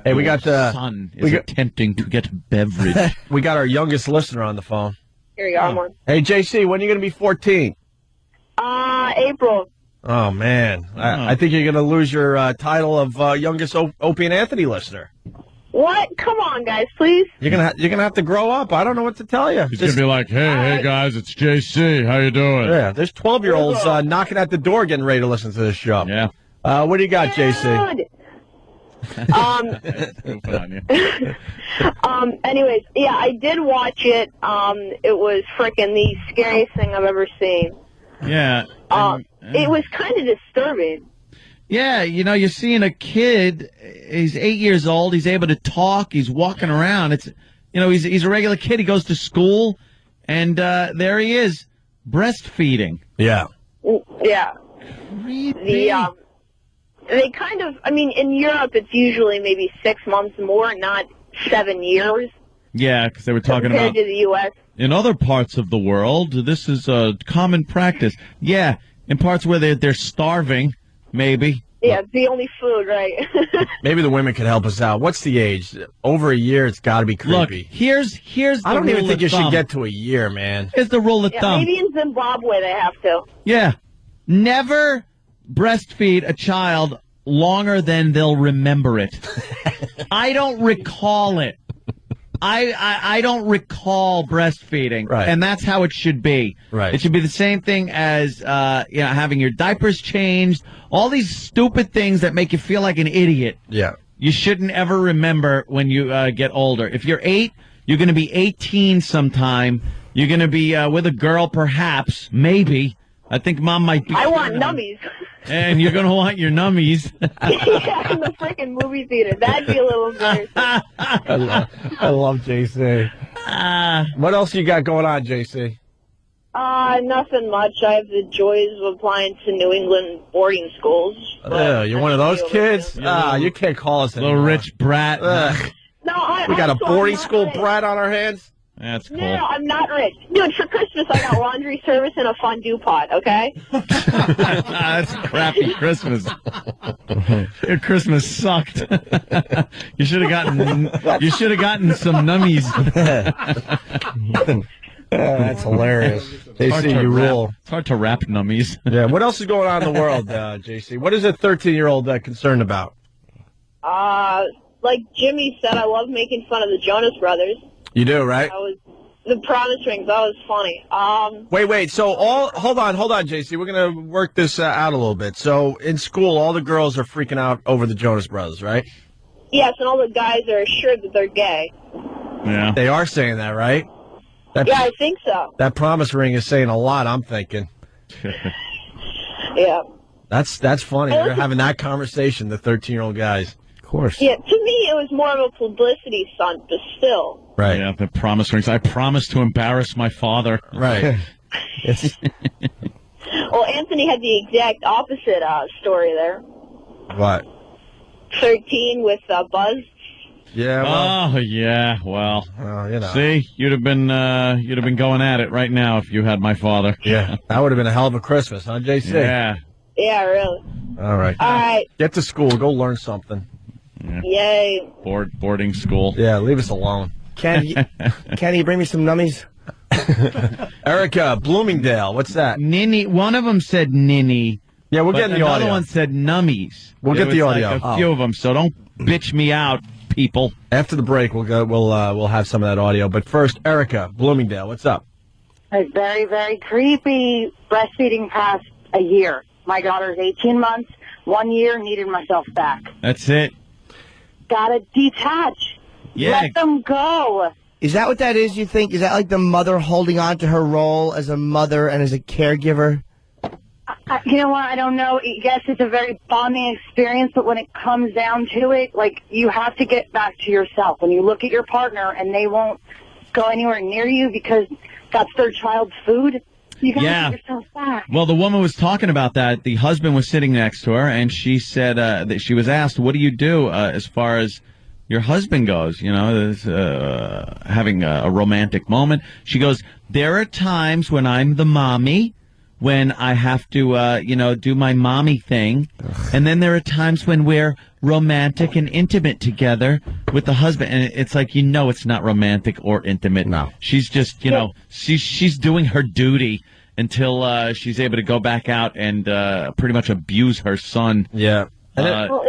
Hey, we got the son is attempting to get beverage. We got our youngest listener on the phone. Here you go, I'm on. Hey, JC, when are you going to be 14? April. Oh, man. I think you're going to lose your title of youngest Opie and Anthony listener. What? Come on, guys, please. You're gonna have to grow up. I don't know what to tell you. He's going to be like, hey, guys, it's JC. How you doing? Yeah, there's 12-year-olds knocking at the door getting ready to listen to this show. Yeah. What do you got, JC? Anyways, yeah, I did watch it. It was frickin' the scariest thing I've ever seen. Yeah. It was kind of disturbing. Yeah, you're seeing a kid. He's 8 years old. He's able to talk. He's walking around. It's, he's a regular kid. He goes to school, and there he is, breastfeeding. Yeah. Yeah. Creepy. They kind of, in Europe, it's usually maybe 6 months more, not 7 years. Yeah, because they were talking compared about to the U.S. In other parts of the world, this is a common practice. Yeah, in parts where they're starving. Maybe. Yeah, it's the only food, right? Maybe the women could help us out. What's the age? Over a year, it's got to be creepy. Look, here's the I don't even think you thumb. should get to a year, man. Here's the rule of thumb. Maybe in Zimbabwe they have to. Yeah. Never breastfeed a child longer than they'll remember it. I don't recall it. I don't recall breastfeeding, Right. and that's how it should be. Right. It should be the same thing as having your diapers changed. All these stupid things that make you feel like an idiot. Yeah. You shouldn't ever remember when you get older. If you're 8, you're going to be 18 sometime. You're going to be with a girl, perhaps, maybe. I think Mom might be. I want nummies. And you're going to want your nummies. Yeah, in the freaking movie theater. That'd be a little embarrassing. I love JC. What else you got going on, JC? Nothing much. I have the joys of applying to New England boarding schools. You're one of those kids? You can't call us Little anymore. rich brat. No, We got a boarding school rich. brat on our hands? That's cool. No, I'm not rich. Dude, for Christmas I got laundry service and a fondue pot, okay? That's a crappy Christmas. Your Christmas sucked. You should have gotten some nummies. That's hilarious. They see you rule. It's hard to wrap nummies. Yeah. What else is going on in the world, JC? What is a 13-year-old concerned about? Like Jimmy said, I love making fun of the Jonas Brothers. You do, right? The Promise Rings, that was funny. Wait. So hold on, JC. We're gonna work this out a little bit. So in school, all the girls are freaking out over the Jonas Brothers, right? Yes, and all the guys are assured that they're gay. Yeah. They are saying that, right? Yeah, I think so. That promise ring is saying a lot, I'm thinking. Yeah. That's funny. They're having that conversation, the 13-year-old guys. Of course. Yeah, to me it was more of a publicity stunt, but still. Right. Yeah, the promise rings. I promised to embarrass my father. Right. Well, Anthony had the exact opposite story there. What? 13 with Buzz. Yeah. Well, Oh yeah. Well, you know. see, you'd have been going at it right now if you had my father. Yeah. That would have been a hell of a Christmas, huh, JC? Yeah. Yeah, really. All right. All right. Get to school. Go learn something. Yeah. Yay. Boarding school. Yeah. Leave us alone. Can you bring me some nummies? Erica, Bloomingdale. What's that? Ninny. One of them said ninny. Yeah, we're but getting the another audio. one said nummies. We'll There get the was audio. Like a few of them. So don't bitch me out, people. After the break, we'll have some of that audio. But first, Erica, Bloomingdale. What's up? It's very, very creepy. Breastfeeding past a year. My daughter's 18 months. 1 year, needed myself back. That's it. Gotta detach. Yeah. Let them go. Is that what that is, you think? Is that like the mother holding on to her role as a mother and as a caregiver? You know what? I don't know. Yes, it's a very bonding experience, but when it comes down to it, like, you have to get back to yourself. When you look at your partner and they won't go anywhere near you because that's their child's food, you gotta get yourself back. Well, the woman was talking about that. The husband was sitting next to her, and she said that she was asked, "What do you do as far as your husband goes? You know, having a romantic moment." She goes, "There are times when I'm the mommy, when I have to, do my mommy thing, and then there are times when we're romantic and intimate together with the husband." And it's like, it's not romantic or intimate. No, she's just, she's doing her duty until she's able to go back out and pretty much abuse her son. Yeah. Well,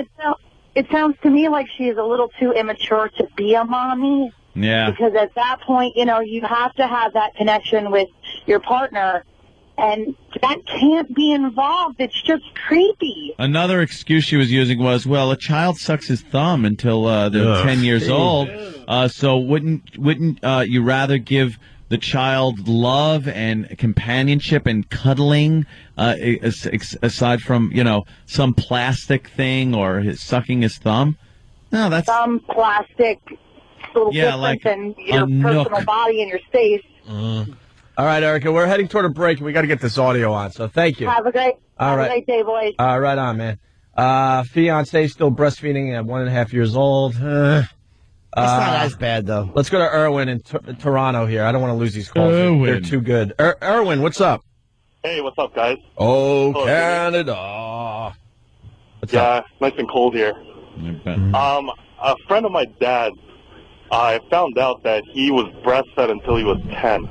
it sounds to me like she's a little too immature to be a mommy. Yeah. Because at that point, you have to have that connection with your partner, and that can't be involved. It's just creepy. Another excuse she was using was, well, a child sucks his thumb until they're 10 years old. So wouldn't you rather give the child love and companionship and cuddling aside from, some plastic thing or sucking his thumb? No, that's some plastic little difference in your personal body and your space. All right, Erica, we're heading toward a break, and we got to get this audio on, so thank you. Have a great day, boys. Right on, man. Fiance still breastfeeding at 1.5 years old. It's not as bad, though. Let's go to Erwin in Toronto here. I don't want to lose these calls. They're too good. Erwin, what's up? Hey, what's up, guys? Oh, Canada. What's up? Nice and cold here. A friend of my dad's, I found out that he was breastfed until he was 10.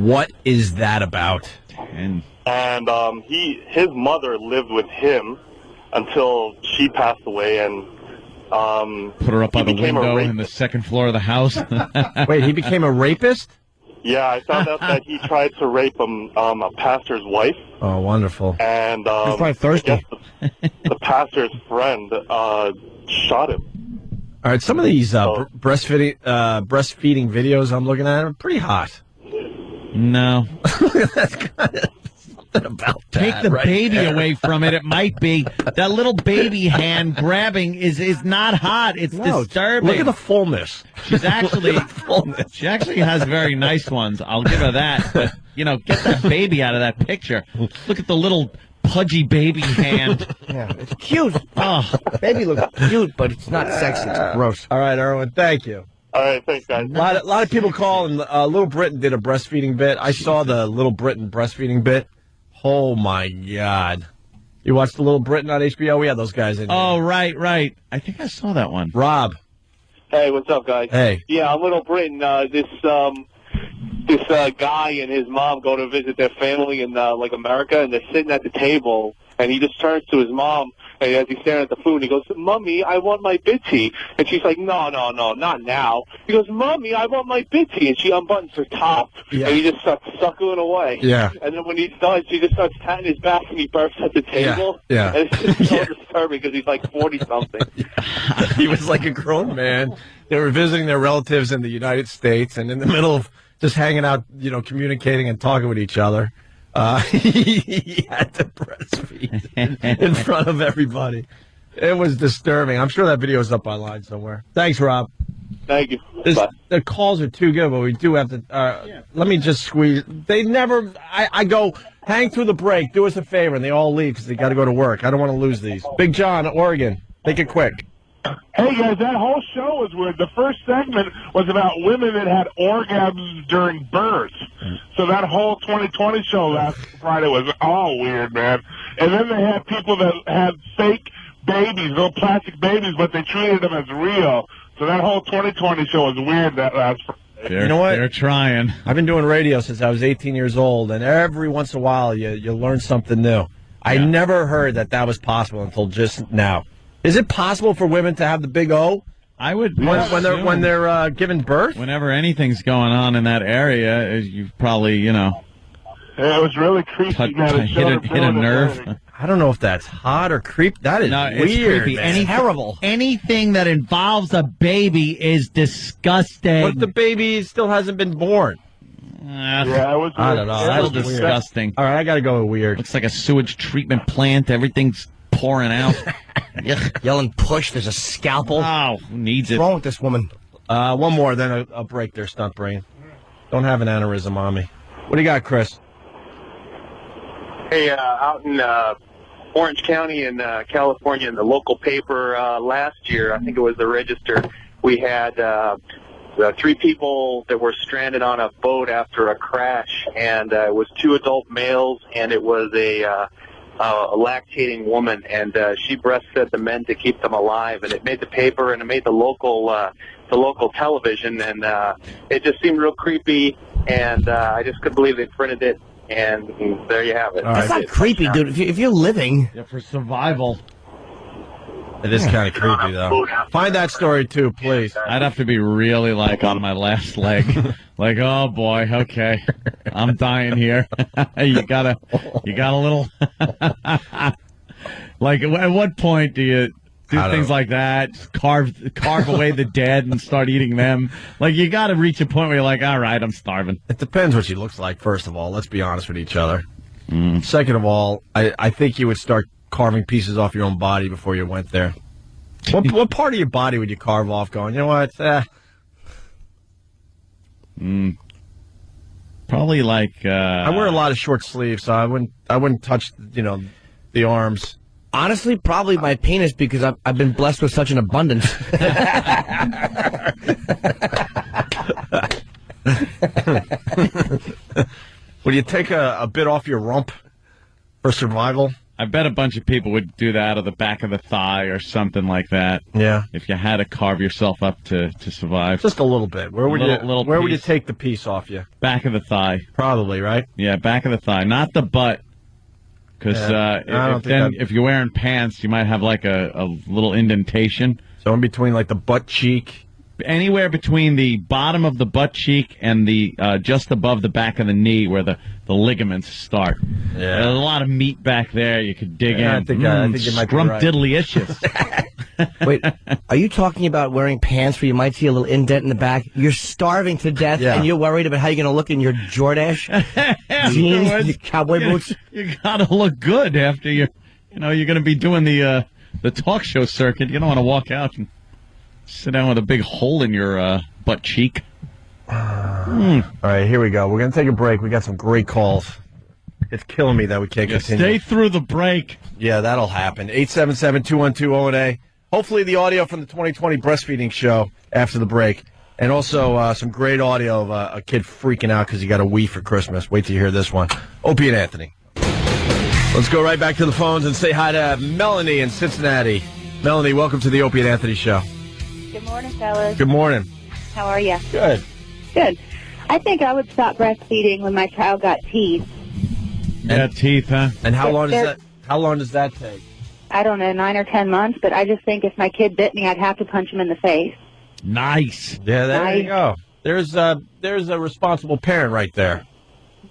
What is that about? 10. And his mother lived with him until she passed away, and Put her up on the window in the second floor of the house. Wait, he became a rapist? Yeah, I found out that he tried to rape a pastor's wife. Oh, wonderful. And He's probably thirsty. The pastor's friend shot him. All right, some of these breastfeeding videos I'm looking at are pretty hot. No. That's kind of something about that. Take the right baby there. away from it. It might be. That little baby hand grabbing is not hot. It's disturbing. Look at the fullness. She's actually she actually has very nice ones. I'll give her that. But get that baby out of that picture. Look at the little pudgy baby hand. Yeah, it's cute. Oh, Baby looks cute, but it's not sexy. It's gross. All right, Erwin, thank you. All right, thanks, guys. A lot of people call, and Little Britain did a breastfeeding bit. I saw the Little Britain breastfeeding bit. Oh, my God. You watched the Little Britain on HBO? We had those guys in here. Oh, right. I think I saw that one. Rob. Hey, what's up, guys? Hey. Yeah, on Little Britain, this guy and his mom go to visit their family in America, and they're sitting at the table, and he just turns to his mom, and as he's staring at the food, he goes, "Mommy, I want my bitsy." And she's like, No, not now. He goes, "Mommy, I want my bitsy." And she unbuttons her top, and he just starts suckling away. Yeah. And then when he's done, she just starts patting his back, and he burps at the table. Yeah. And it's just so disturbing because he's like 40-something. He was like a grown man. They were visiting their relatives in the United States, and in the middle of just hanging out, communicating and talking with each other, he had to breastfeed in front of everybody. It was disturbing. I'm sure that video is up online somewhere. Thanks, Rob. Thank you. The calls are too good, but we do have to. Let me just squeeze. They never. I go hang through the break. Do us a favor, and they all leave because they got to go to work. I don't want to lose these. Big John, Oregon. Make it quick. Hey, guys, that whole show was weird. The first segment was about women that had orgasms during birth. So that whole 2020 show last Friday was all weird, man. And then they had people that had fake babies, little plastic babies, but they treated them as real. So that whole 2020 show was weird that last Friday. You know what? They're trying. I've been doing radio since I was 18 years old, and every once in a while you learn something new. I never heard that was possible until just now. Is it possible for women to have the big O? I would when they're giving birth. Whenever anything's going on in that area, you probably it was really creepy. Hit a nerve. I don't know if that's hot or creepy. That is weird. Creepy. Man. Terrible. Anything that involves a baby is disgusting. What if the baby still hasn't been born? Yeah, it was. I don't know. That's That's disgusting. All right, I got to go with weird. Looks like a sewage treatment plant. Everything's pouring out. Yelling push, there's a scalpel. Oh, who needs it? What's wrong with this woman? One more, then I'll break their stunt brain. Don't have an aneurysm on me. What do you got, Chris? Hey, out in Orange County in California, in the local paper last year, I think it was the Register, we had 3 people that were stranded on a boat after a crash, and it was 2 adult males, and it was a lactating woman, and she breastfed the men to keep them alive, and it made the paper and it made the local television, and it just seemed real creepy, and I just couldn't believe they printed it, and there you have it. That's not creepy, dude. If you're living, for survival. It is kind of creepy, though. Find that story, too, please. I'd have to be really, on my last leg. Oh, boy, okay. I'm dying here. you got a little... at what point do you do things like that? Just carve away the dead and start eating them? You got to reach a point where you're like, all right, I'm starving. It depends what she looks like, first of all. Let's be honest with each other. Second of all, I think you would start carving pieces off your own body before you went there. What part of your body would you carve off going, you know what? Probably I wear a lot of short sleeves, so I wouldn't touch, the arms. honestly, probably my penis because I've been blessed with such an abundance. Would you take a bit off your rump for survival? I bet a bunch of people would do that out of the back of the thigh or something like that. Yeah. If you had to carve yourself up to survive. Just a little bit. Where would you take the piece off you? Back of the thigh. Probably, right? Yeah, back of the thigh. Not the butt. Because if you're wearing pants, you might have like a little indentation. So in between, like, the butt cheek. Anywhere between the bottom of the butt cheek and the just above the back of the knee where the ligaments start. Yeah. There's a lot of meat back there you could dig in. I think you might be right. Scrumptiddlyicious. Wait, are you talking about wearing pants where you might see a little indent in the back? You're starving to death, and you're worried about how you're going to look in your Jordache jeans and your cowboy boots? You got to look good after you're going to be doing the talk show circuit. You don't want to walk out and sit down with a big hole in your butt cheek. All right, here we go. We're going to take a break. We got some great calls. It's killing me that we can't continue. Stay through the break. Yeah, that'll happen. 877-212-0-A. Hopefully the audio from the 2020 breastfeeding show after the break. And also some great audio of a kid freaking out because he got a Wii for Christmas. Wait till you hear this one. Opie and Anthony. Let's go right back to the phones and say hi to Melanie in Cincinnati. Melanie, welcome to the Opie and Anthony show. Good morning, fellas. Good morning. How are you? Good. Good. I think I would stop breastfeeding when my child got teeth. Teeth, huh? And how long does that take? I don't know, 9 or 10 months, but I just think if my kid bit me, I'd have to punch him in the face. Nice. Yeah, there you go. There's a responsible parent right there.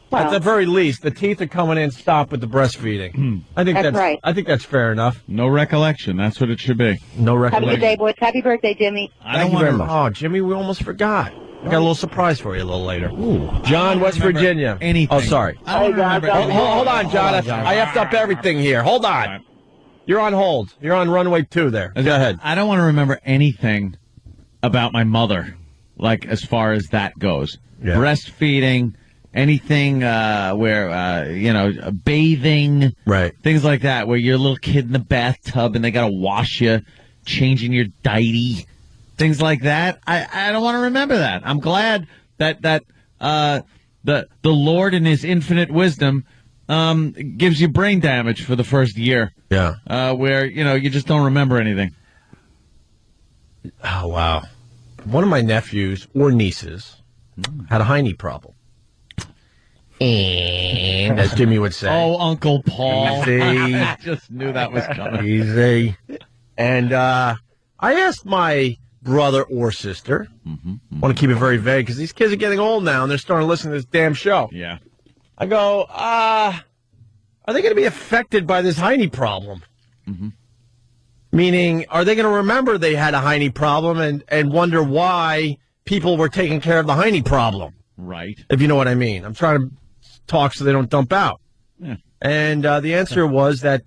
Well, at the very least, the teeth are coming in. Stop with the breastfeeding. I think that's right. I think that's fair enough. No recollection. That's what it should be. No Have a recollection. good day, boys. Happy birthday, Jimmy. Thank you very much. Oh, Jimmy, we almost forgot. I got a little surprise for you a little later. John, West Virginia. Anything. Oh, sorry. I don't remember Hold on, John. I effed up everything here. Hold on. You're on hold. You're on runway 2 there. Go ahead. I don't want to remember anything about my mother, like as far as that goes. Yeah. Breastfeeding, anything where, bathing. Right. Things like that, where you're a little kid in the bathtub and they got to wash you, changing your diaper. Things like that. I don't want to remember that. I'm glad that the Lord in His infinite wisdom gives you brain damage for the first year. Yeah. Where you just don't remember anything. Oh wow. One of my nephews or nieces had a hiney problem. And as Jimmy would say. Oh, Uncle Paul. Easy. I just knew that was coming. Easy. And I asked my brother or sister. I want to keep it very vague because these kids are getting old now and they're starting to listen to this damn show. Yeah. I go, are they going to be affected by this hiney problem? Meaning, are they going to remember they had a hiney problem and wonder why people were taking care of the hiney problem? Right. If you know what I mean. I'm trying to talk so they don't dump out. Yeah. And the answer was that,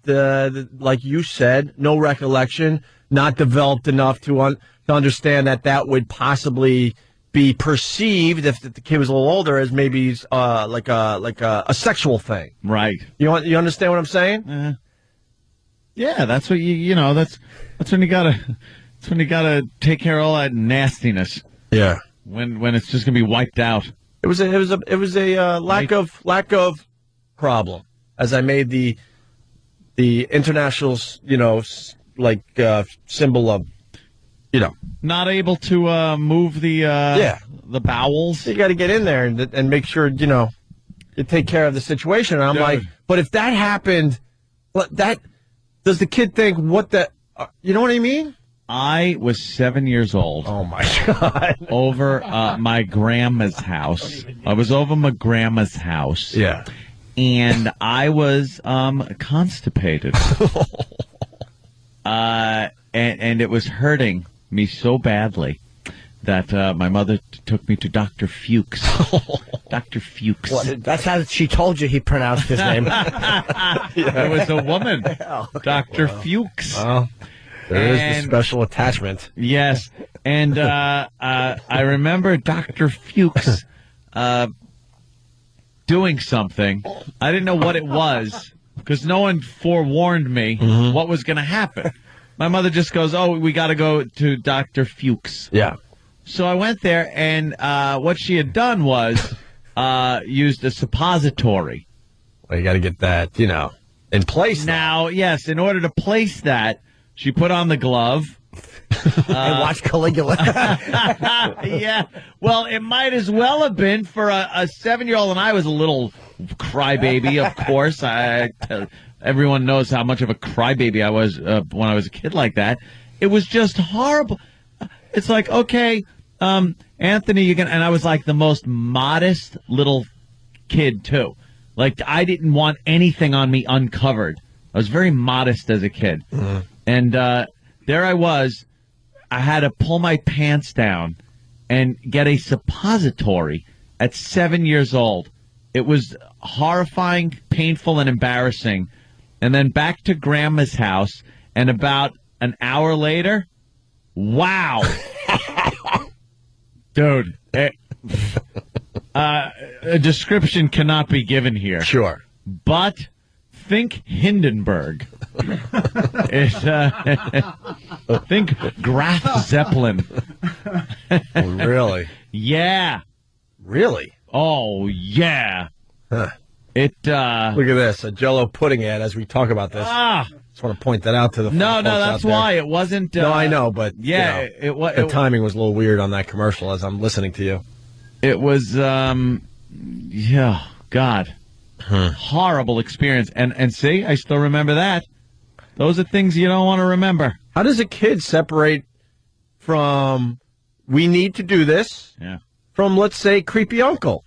like you said, no recollection, not developed enough to understand that would possibly be perceived if the kid was a little older as maybe like a sexual thing. Right. You understand what I'm saying? Yeah, that's what that's when you gotta take care of all that nastiness. Yeah. When it's just gonna be wiped out. It was a lack of problem. As I made the international symbol of not able to move the bowels. You got to get in there and make sure you take care of the situation. And I'm like, but if that happened, does the kid think what the you know what I mean? I was 7 years old. Oh my God! Over my grandma's house. I was over my grandma's house. Yeah. And I was constipated. And it was hurting me so badly that my mother took me to Dr. Fuchs. Dr. Fuchs. What, that's how she told you he pronounced his name. It was a woman. Dr. Fuchs. Well, there is the special attachment. Yes. And I remember Dr. Fuchs doing something. I didn't know what it was because no one forewarned me what was going to happen. My mother just goes, "Oh, we got to go to Dr. Fuchs." Yeah. So I went there, and what she had done was used a suppository. Well, you got to get that, in place. Now, yes, in order to place that, she put on the glove. And watch Caligula. Yeah. Well, it might as well have been for a 7-year-old, and I was a little crybaby, of course. Everyone knows how much of a crybaby I was when I was a kid like that. It was just horrible. It's like, okay, Anthony, you can, and I was like the most modest little kid too. Like I didn't want anything on me uncovered. I was very modest as a kid, and there I was. I had to pull my pants down and get a suppository at 7 years old. It was horrifying, painful, and embarrassing. And then back to Grandma's house, and about an hour later, wow. Dude, a description cannot be given here. Sure. But think Hindenburg. Think Graf Zeppelin. Oh, really? Yeah. Really? Oh, yeah. Huh. Look at this, a Jell-O pudding ad as we talk about this. Just want to point that out to the No, folks that's out there. why it wasn't. No, I know, but yeah, you know, the timing was a little weird on that commercial as I'm listening to you. It was, yeah, God, horrible experience. And see, I still remember that. Those are things you don't want to remember. How does a kid separate from we need to do this from, let's say, creepy uncle?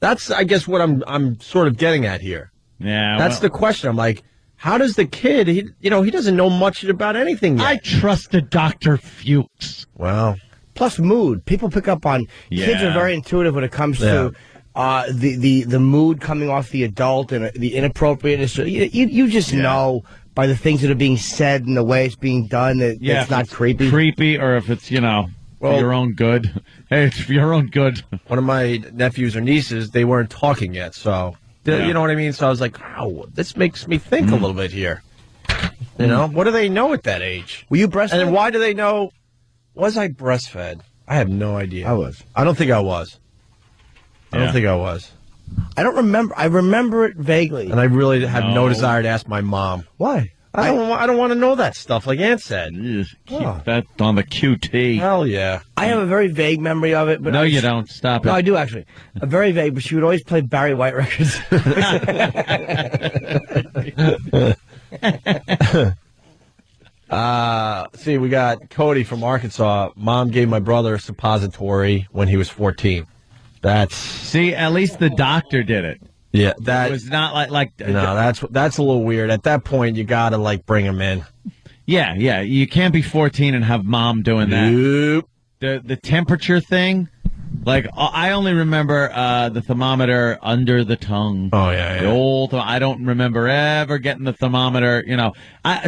That's, I guess, what I'm sort of getting at here. Yeah, that's the question. I'm like, how does the kid? He doesn't know much about anything yet. I trusted Dr. Fuchs. Well, plus mood. People pick up on kids are very intuitive when it comes to the mood coming off the adult and the inappropriateness. You just know by the things that are being said and the way it's being done that it's not creepy. Creepy, or if it's for your own good. Hey, it's for your own good. One of my nephews or nieces, they weren't talking yet, so you know what I mean. So I was like, "Oh, this makes me think a little bit here." You know, what do they know at that age? Were you breastfed? And then why do they know? Was I breastfed? I have no idea. I was. I don't think I was. I don't think I was. I don't remember. I remember it vaguely. And I really have no desire to ask my mom. Why? I don't want to know that stuff, like Aunt said. Keep that on the QT. Hell yeah. I have a very vague memory of it. But no, you don't. Stop it. No, I do, actually. A very vague, but she would always play Barry White records. See, we got Cody from Arkansas. Mom gave my brother a suppository when he was 14. See, at least the doctor did it. Yeah, it was not like no, that's a little weird. At that point, you gotta bring him in. Yeah, you can't be 14 and have mom doing that. Nope. The temperature thing, like I only remember the thermometer under the tongue. Oh yeah. The old. I don't remember ever getting the thermometer.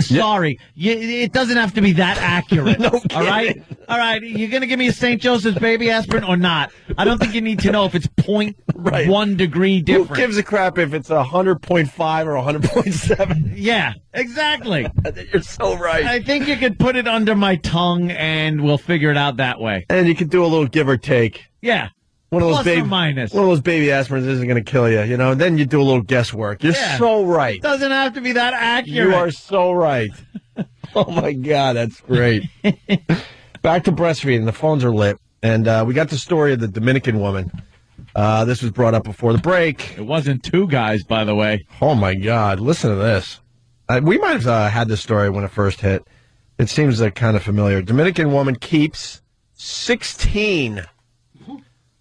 Sorry, it doesn't have to be that accurate. No kidding. All right. You're gonna give me a St. Joseph's baby aspirin or not? I don't think you need to know if it's 0.1 degree different. Who gives a crap if it's 100.5 or 100.7? Yeah, exactly. You're so right. I think you could put it under my tongue and we'll figure it out that way. And you could do a little give or take. Yeah. One of those Plus or minus. One of those baby aspirins isn't going to kill you, Then you do a little guesswork. You're so right. Doesn't have to be that accurate. You are so right. Oh my God, that's great. Back to breastfeeding. The phones are lit, and we got the story of the Dominican woman. This was brought up before the break. It wasn't two guys, by the way. Oh my God, listen to this. We might have had this story when it first hit. It seems kind of familiar. Dominican woman keeps 16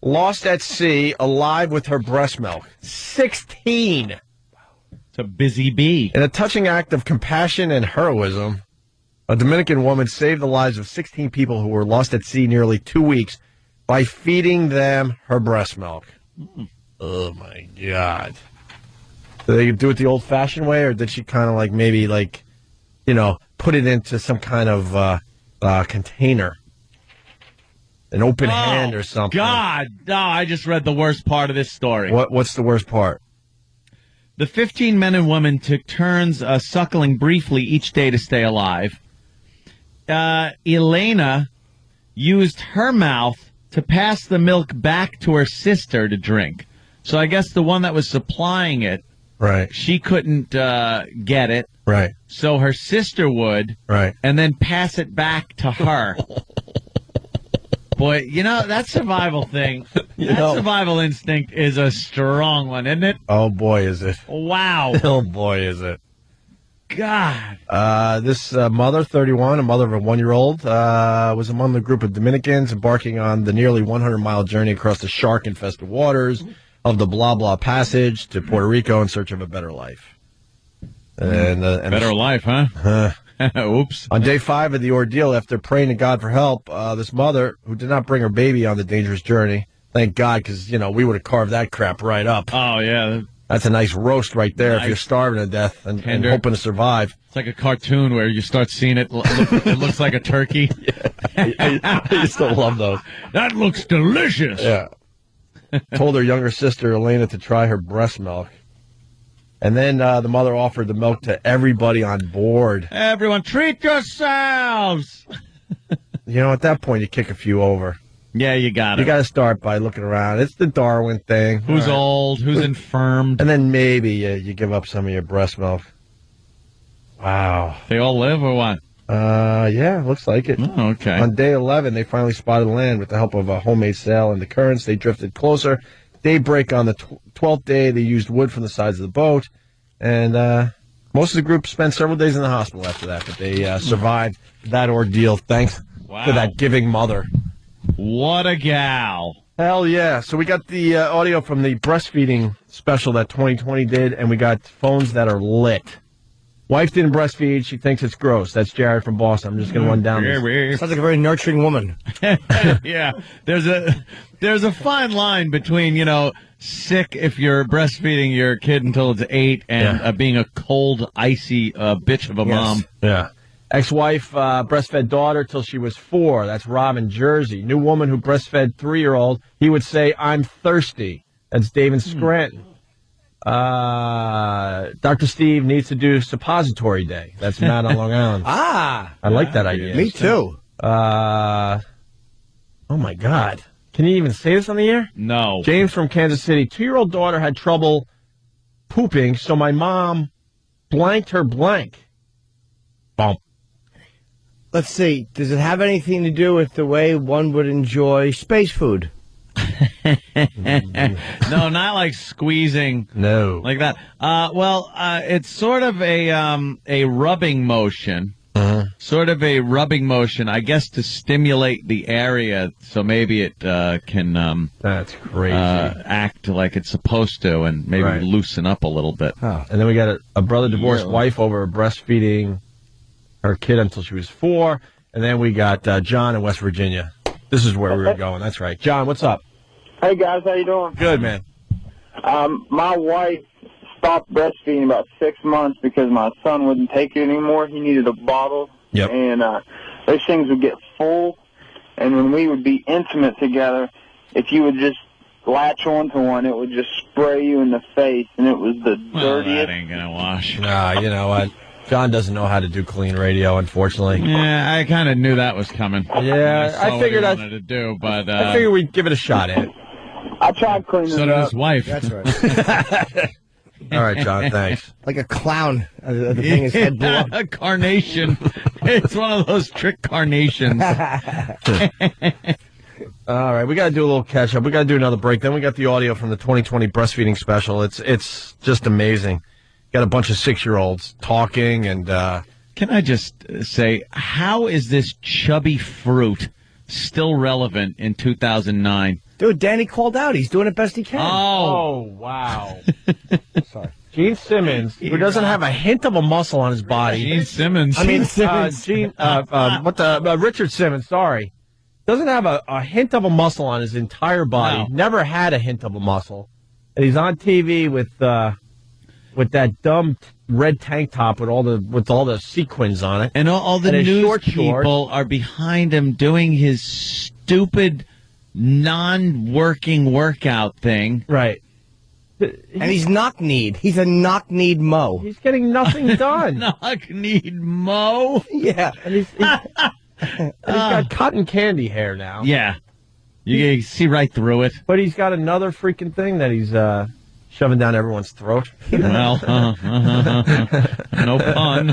lost at sea alive with her breast milk. 16. It's a busy bee. In a touching act of compassion and heroism, a Dominican woman saved the lives of 16 people who were lost at sea nearly 2 weeks by feeding them her breast milk. Oh my God. Did they do it the old-fashioned way, or did she kind of maybe put it into some kind of container? An open hand or something. God, no, I just read the worst part of this story. What's the worst part? The 15 men and women took turns suckling briefly each day to stay alive. Elena used her mouth to pass the milk back to her sister to drink. So I guess the one that was supplying it, right? She couldn't get it, right? So her sister would, right, and then pass it back to her. Boy, that survival thing, survival instinct is a strong one, isn't it? Oh, boy, is it. Wow. Oh, boy, is it. God. This mother, 31, a mother of a 1-year-old, was among the group of Dominicans embarking on the nearly 100-mile journey across the shark-infested waters of the Blah Blah Passage to Puerto Rico in search of a better life. And better life, huh? Oops. On day 5 of the ordeal, after praying to God for help, this mother, who did not bring her baby on the dangerous journey, thank God, because, we would have carved that crap right up. Oh, yeah. That's a nice roast right there if you're starving to death and hoping to survive. It's like a cartoon where you start seeing it. It looks like a turkey. I used to love those. That looks delicious. Yeah. Told her younger sister, Elena, to try her breast milk. And then the mother offered the milk to everybody on board. Everyone, treat yourselves. At that point, you kick a few over. Yeah, you got it. You got to start by looking around. It's the Darwin thing. Who's old? Who's infirmed? And then maybe you give up some of your breast milk. Wow. They all live or what? Yeah, looks like it. Oh, okay. On day 11, they finally spotted land with the help of a homemade sail and the currents. They drifted closer. Daybreak on the 12th day, they used wood from the sides of the boat. And most of the group spent several days in the hospital after that. But they survived that ordeal thanks to that giving mother. What a gal. Hell yeah. So we got the audio from the breastfeeding special that 2020 did, and we got phones that are lit. Wife didn't breastfeed. She thinks it's gross. That's Jared from Boston. I'm just going to run down this. Sounds like a very nurturing woman. Yeah. There's a fine line between, sick if you're breastfeeding your kid until it's 8 and being a cold, icy bitch of a mom. Yeah. Ex-wife breastfed daughter till she was 4. That's Rob in Jersey. New woman who breastfed 3-year-old. He would say, I'm thirsty. That's Dave in Scranton. Dr. Steve needs to do suppository day. That's Matt on Long Island. I like that idea. Me too. Oh, my God. Can you even say this on the air? No. James from Kansas City. 2-year-old daughter had trouble pooping, so my mom blanked her blank. Bump. Let's see. Does it have anything to do with the way one would enjoy space food? No, not like squeezing. No. Like that. It's sort of a rubbing motion. Sort of a rubbing motion, I guess, to stimulate the area so maybe it can that's crazy. Act like it's supposed to and maybe loosen up a little bit. Oh. And then we got a brother divorced wife over breastfeeding her kid until she was 4. And then we got John in West Virginia. This is where we were going. That's right. John, what's up? Hey, guys. How you doing? Good, man. My wife stopped breastfeeding about 6 months because my son wouldn't take it anymore. He needed a bottle. Yep. And those things would get full. And when we would be intimate together, if you would just latch onto one, it would just spray you in the face. And it was the dirtiest. That ain't going to wash. Nah, you know what? John doesn't know how to do clean radio, unfortunately. Yeah, I kind of knew that was coming. Yeah, I figured I wanted to do, but I figured we'd give it a shot at it. I tried cleaning so it did up. his wife. That's right. All right, John, thanks. Like a clown. The thing is head blew up. A carnation. It's one of those trick carnations. All right, we got to do a little catch up. We got to do another break. Then we got the audio from the 2020 breastfeeding special. It's just amazing. Got a bunch of 6-year-olds talking and. Can I just say, how is this chubby fruit still relevant in 2009? Dude, Danny called out. He's doing it best he can. Oh wow. Sorry. Gene Simmons, who doesn't have a hint of a muscle on his body. Gene Simmons. I mean, Richard Simmons, sorry. Doesn't have a hint of a muscle on his entire body. No. Never had a hint of a muscle. And he's on TV with that dumb red tank top with all the sequins on it. And all the and news short people are behind him doing his stupid non-working workout thing. Right. And he's knock-kneed. He's a knock-kneed Mo. He's getting nothing done. Knock-kneed Mo? Yeah. And he's got cotton candy hair now. Yeah. You see right through it. But he's got another freaking thing that he's shoving down everyone's throat. Well, no pun.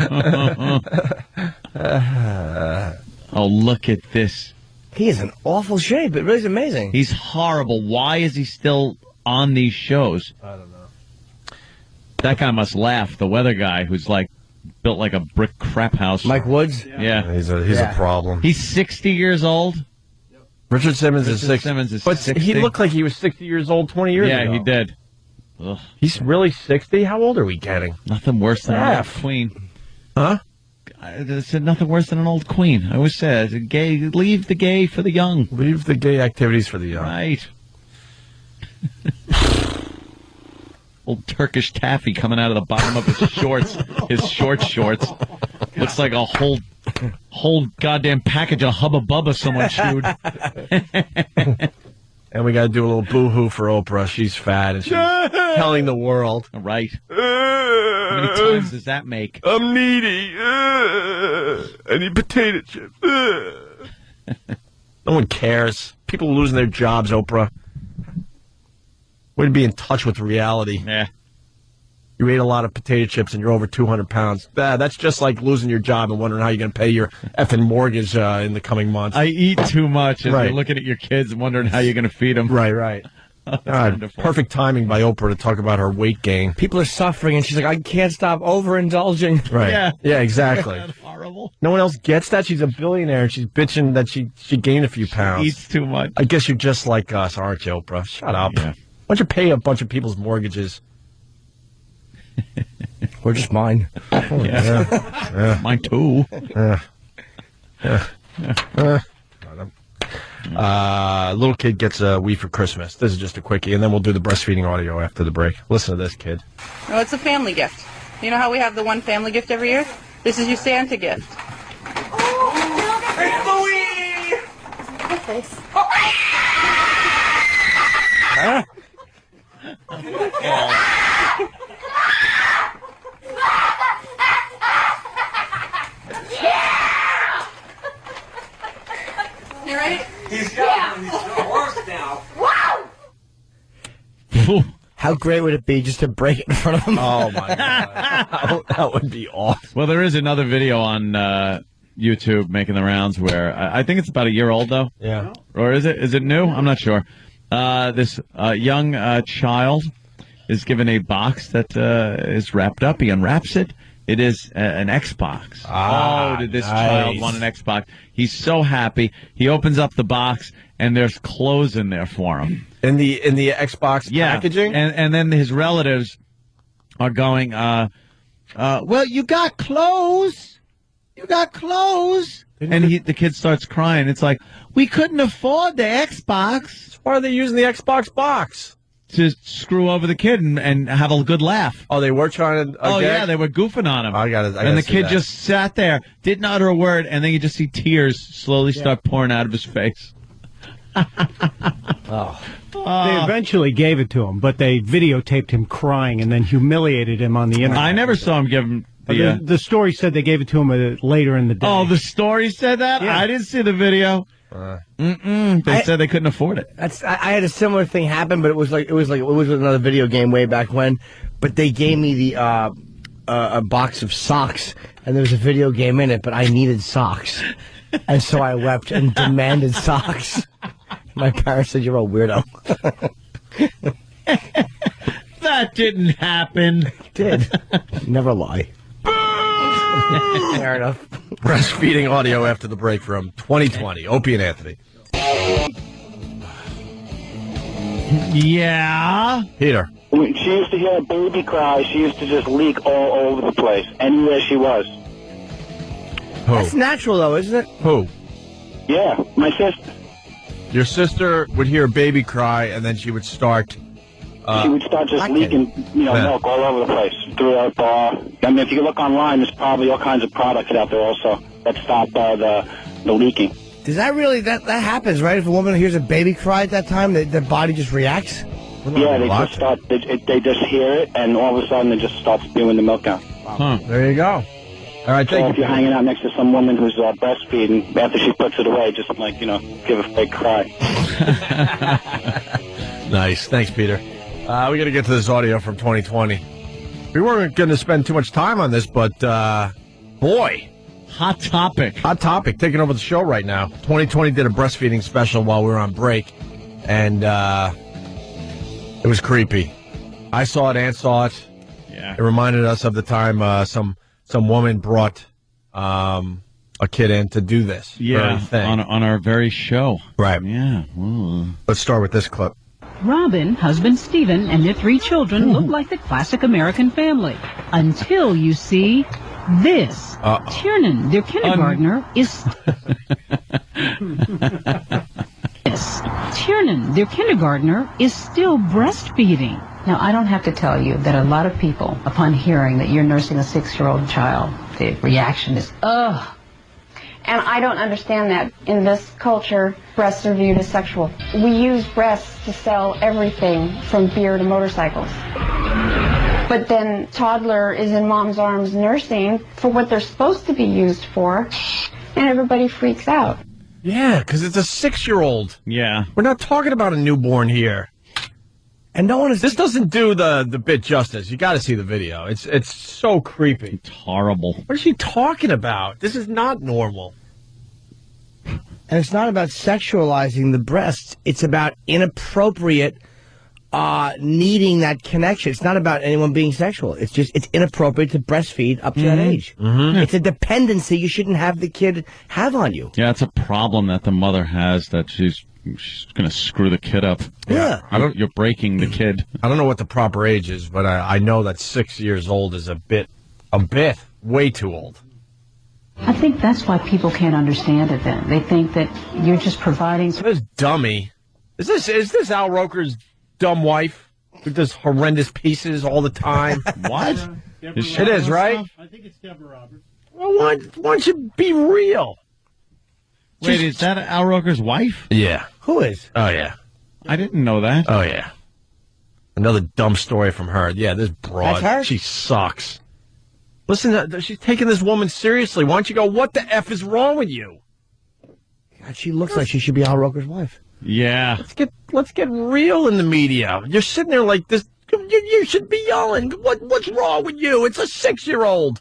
Oh, look at this. He is in awful shape. It really is amazing. He's horrible. Why is he still on these shows? I don't know. That guy must laugh, the weather guy, who's like built like a brick crap house. Mike Woods? Yeah. He's a problem. He's 60 years old. Richard Simmons is 60. But 60. he looked like he was 60 years old 20 years ago. Yeah, he did. Ugh. He's really 60? How old are we getting? Nothing worse than an old queen. Huh? I said nothing worse than an old queen. I always said, leave the gay for the young. Leave the gay activities for the young. Right. Old Turkish taffy coming out of the bottom of his shorts, his shorts. Looks like a whole goddamn package of Hubba Bubba someone chewed. And we got to do a little boo-hoo for Oprah. She's fat and she's telling the world. Right. How many times does that make? I'm needy. I need potato chips. No one cares. People are losing their jobs, Oprah. Way to be in touch with reality. Yeah. You ate a lot of potato chips and you're over 200 pounds. That's just like losing your job and wondering how you're going to pay your effing mortgage in the coming months. I eat too much and Right. you're looking at your kids and wondering how you're going to feed them. Right. God, perfect timing by Oprah to talk about her weight gain. People are suffering, and she's like, I can't stop overindulging. Right. Yeah, exactly. That's horrible. No one else gets that. She's a billionaire, and she's bitching that she gained a few pounds. Eats too much. I guess you're just like us, aren't you, Oprah? Shut up. Yeah. Why don't you pay a bunch of people's mortgages? Or just mine. Yeah. Mine too. Little kid gets a Wii for Christmas. This is just a quickie, and then we'll do the breastfeeding audio after the break. Listen to this, kid. No, it's a family gift. You know how we have the one family gift every year? This is your Santa gift. Hey, Louie! Good face. Huh? You ready? He's got one. He's doing worse now. Wow! How great would it be just to break it in front of him? Oh, my God. That would be awesome. Well, there is another video on YouTube making the rounds where I think it's about a year old, though. Yeah. Or is it new? I'm not sure. This young child is given a box that is wrapped up. He unwraps it. It is an Xbox. Did this child want an Xbox? He's so happy. He opens up the box, and there's clothes in there for him. In the Xbox packaging? And then his relatives are going, well, you got clothes. You got clothes. And the kid starts crying. It's like, we couldn't afford the Xbox. Why are they using the Xbox box? To screw over the kid and have a good laugh. Oh, they were trying to... yeah, they were goofing on him. I got it. And the kid just sat there, didn't utter a word, and then you just see tears slowly start pouring out of his face. They eventually gave it to him, but they videotaped him crying and then humiliated him on the internet. I never saw him give him the story said they gave it to him later in the day. Oh, the story said that? Yeah. I didn't see the video. They said they couldn't afford it. I had a similar thing happen, but it was another video game way back when. But they gave me the a box of socks, and there was a video game in it, but I needed socks, and so I wept and demanded socks. My parents said, "You're a weirdo." That didn't happen. It did. Never lie. Fair enough. Breastfeeding audio after the break from 2020. Opie and Anthony. Yeah. Peter. When she used to hear a baby cry, she used to just leak all over the place, anywhere she was. Who? That's natural, though, isn't it? Who? Yeah, my sister. Your sister would hear a baby cry, and then she would start... she would start just leaking, milk all over the place throughout the bar. I mean, if you look online, there's probably all kinds of products out there also that stop the leaking. Does that really that happens, right? If a woman hears a baby cry at that time, their body just reacts. Yeah, they just start. They just hear it, and all of a sudden, it just starts spewing the milk out. Huh. There you go. All right, so if you're hanging out next to some woman who's breastfeeding, after she puts it away, just give a fake cry. Nice. Thanks, Peter. We got to get to this audio from 2020. We weren't going to spend too much time on this, but boy. Hot topic. Hot topic. Taking over the show right now. 2020 did a breastfeeding special while we were on break, and it was creepy. I saw it, Ant saw it. Yeah. It reminded us of the time some some woman brought a kid in to do this very thing. On our very show. Right. Yeah. Ooh. Let's start with this clip. Robin, husband Stephen, and their 3 children look like the classic American family. Until you see this. Tiernan, their kindergartner, is... Tiernan, their kindergartner, is still breastfeeding. Now, I don't have to tell you that a lot of people, upon hearing that you're nursing a 6-year-old child, the reaction is, ugh. And I don't understand that. In this culture, breasts are viewed as sexual. We use breasts to sell everything from beer to motorcycles. But then toddler is in mom's arms nursing for what they're supposed to be used for, and everybody freaks out. Yeah, because it's a 6-year-old. Yeah. We're not talking about a newborn here. And no one is. This doesn't do the bit justice. You got to see the video. It's so creepy. It's horrible. What is she talking about? This is not normal. And it's not about sexualizing the breasts. It's about inappropriate needing that connection. It's not about anyone being sexual. It's just, it's inappropriate to breastfeed up to that age. Mm-hmm. It's a dependency you shouldn't have the kid have on you. Yeah, it's a problem that the mother has, that she's going to screw the kid up. Yeah. You're breaking the kid. I don't know what the proper age is, but I know that 6 years old is a bit way too old. I think that's why people can't understand it then. They think that you're just providing... This dummy. Is this Al Roker's dumb wife who does horrendous pieces all the time? What? It is, right? I think it's Deborah Roberts. Well, why don't you be real? Wait, is that Al Roker's wife? Yeah. Who is? Oh, yeah. I didn't know that. Oh, yeah. Another dumb story from her. Yeah, this broad. That's her? She sucks. Listen, she's taking this woman seriously. Why don't you go, what the F is wrong with you? God, she looks like she should be Al Roker's wife. Yeah. Let's get real in the media. You're sitting there like this. You should be yelling. What's wrong with you? It's a 6-year-old.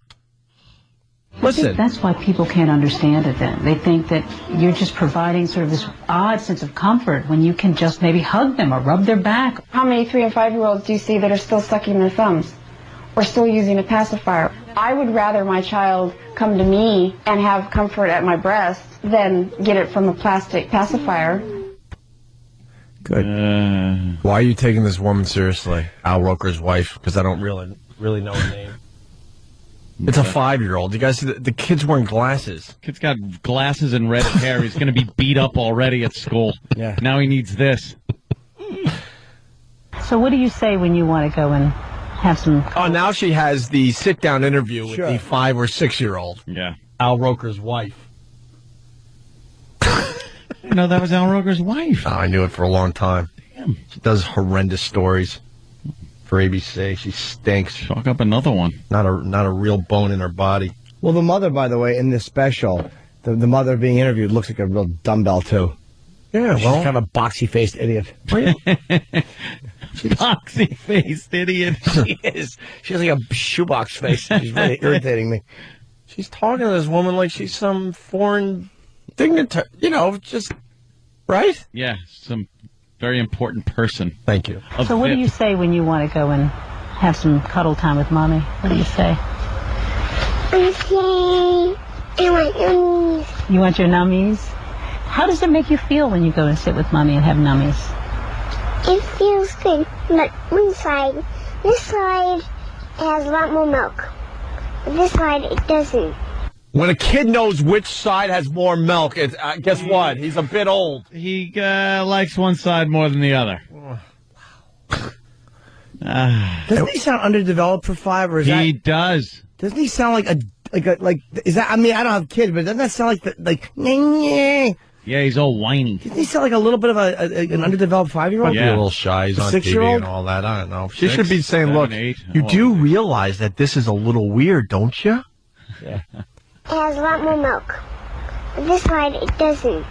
I think that's why people can't understand it then. They think that you're just providing sort of this odd sense of comfort when you can just maybe hug them or rub their back. How many 3- and 5-year-olds do you see that are still sucking their thumbs or still using a pacifier? I would rather my child come to me and have comfort at my breast than get it from a plastic pacifier. Good. Why are you taking this woman seriously? Al Roker's wife, because I don't really know her name. It's a 5-year-old. You guys see the kid's wearing glasses. Kid's got glasses and red hair. He's going to be beat up already at school. Yeah. Now he needs this. So what do you say when you want to go and have some... Oh, now she has the sit-down interview with the 5 or 6-year-old. Yeah. Al Roker's wife. I know that was Al Roker's wife. Oh, I knew it for a long time. Damn. She does horrendous stories for ABC. She stinks. Chalk up another one. Not a real bone in her body. Well, the mother, by the way, in this special, the mother being interviewed looks like a real dumbbell, too. Yeah, She's kind of a boxy-faced idiot. Boxy-faced idiot. She is. She has like a shoebox face. She's really irritating me. She's talking to this woman like she's some foreign dignitary. Just... Right? Yeah, some very important person. Thank you. So what do you say when you want to go and have some cuddle time with Mommy? What do you say? Okay. I want nummies. You want your nummies? How does it make you feel when you go and sit with Mommy and have nummies? It feels good, but this side has a lot more milk. But this side, it doesn't. When a kid knows which side has more milk, guess what? He's a bit old. He likes one side more than the other. Doesn't he sound underdeveloped for 5, or is He does. Doesn't he sound like is that? I mean, I don't have kids, but doesn't that sound like Yeah, he's all whiny. Doesn't he sound like a little bit of an underdeveloped 5-year-old? Might be a little shy. He's on TV 6-year-old? and all that. I don't know. She 6, should be saying, 7, look, 8. you do realize that this is a little weird, don't you? Yeah. It has a lot more milk. But this side, it doesn't.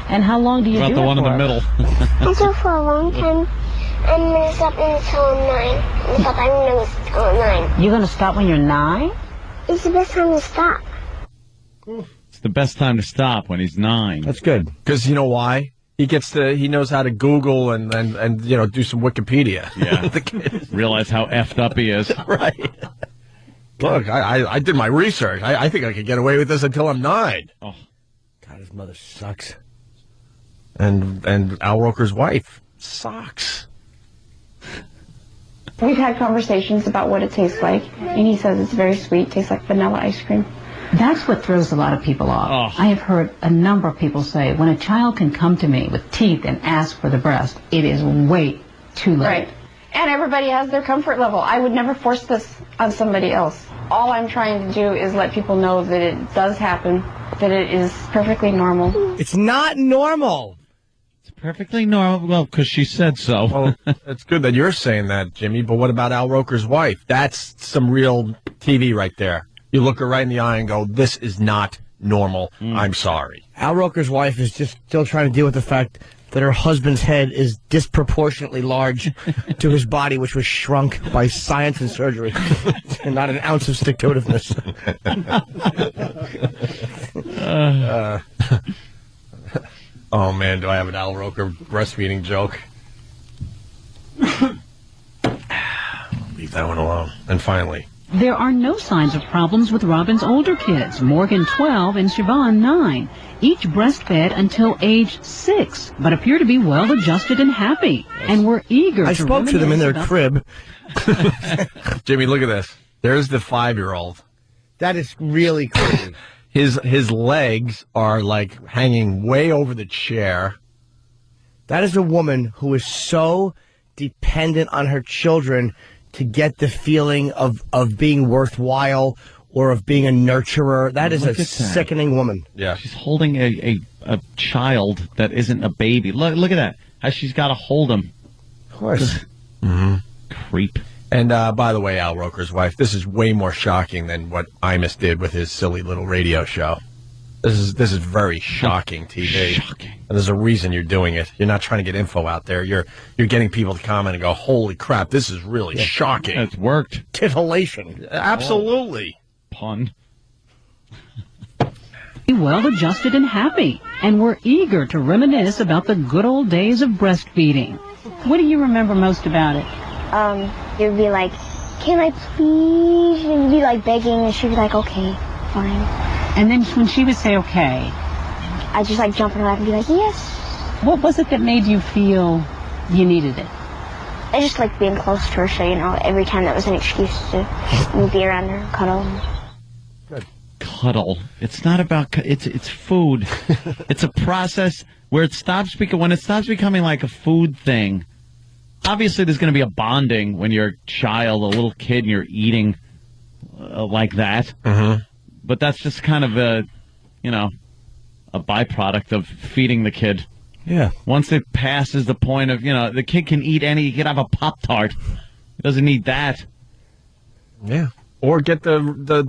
And how long do you About do the it one for? in the middle. I do for a long time. I'm going to stop until I'm 9. You're going to stop when you're 9? It's the best time to stop. It's the best time to stop when he's 9. That's good. Because you know why? He knows how to Google and do some Wikipedia. Yeah. The kid. Realize how effed up he is. Right. Look, I did my research. I think I could get away with this until I'm 9. Oh, God, his mother sucks. And Al Roker's wife sucks. We've had conversations about what it tastes like, and he says it's very sweet, tastes like vanilla ice cream. That's what throws a lot of people off. I have heard a number of people say, when a child can come to me with teeth and ask for the breast, it is way too late. Right. And everybody has their comfort level. I would never force this on somebody else. All I'm trying to do is let people know that it does happen, that it is perfectly normal. It's not normal. Perfectly normal. Well, because she said so. Well, it's good that you're saying that, Jimmy, but what about Al Roker's wife? That's some real TV right there. You look her right in the eye and go, this is not normal. I'm sorry. Al Roker's wife is just still trying to deal with the fact that her husband's head is disproportionately large to his body, which was shrunk by science and surgery, and not an ounce of stick-to-itiveness. Oh, man, do I have an Al Roker breastfeeding joke? Leave that one alone. And finally. There are no signs of problems with Robin's older kids, Morgan 12 and Siobhan 9, each breastfed until age 6, but appear to be well-adjusted and happy, and were eager I spoke to them in their crib. Jimmy, look at this. There's the 5-year-old. That is really crazy. His legs are like hanging way over the chair. That is a woman who is so dependent on her children to get the feeling of being worthwhile or of being a nurturer. That is a sickening woman. Yeah. She's holding a child that isn't a baby. Look at that. How she's got to hold him. Of course. Creep. And by the way, Al Roker's wife, this is way more shocking than what Imus did with his silly little radio show. This is very shocking TV. Shocking. And there's a reason you're doing it. You're not trying to get info out there. You're getting people to comment and go, holy crap, this is really shocking. It's worked. Titillation. Absolutely. Pun. well-adjusted and happy, and were eager to reminisce about the good old days of breastfeeding. What do you remember most about it? You'd be like, can I please? And you'd be like begging, and she'd be like, okay, fine. And then when she would say, okay, I'd just like jump in her lap and be like, yes. What was it that made you feel you needed it? I just like being close to her, so, you know, every time that was an excuse to be around her and cuddle. Good. Cuddle. It's not about, it's food. It's a process where it stops, when it stops becoming like a food thing. Obviously, there's going to be a bonding when you're a child, a little kid, and you're eating like that. Mm-hmm. But that's just kind of a byproduct of feeding the kid. Yeah. Once it passes the point of, the kid can eat he can have a Pop-Tart. He doesn't need that. Yeah. Or get the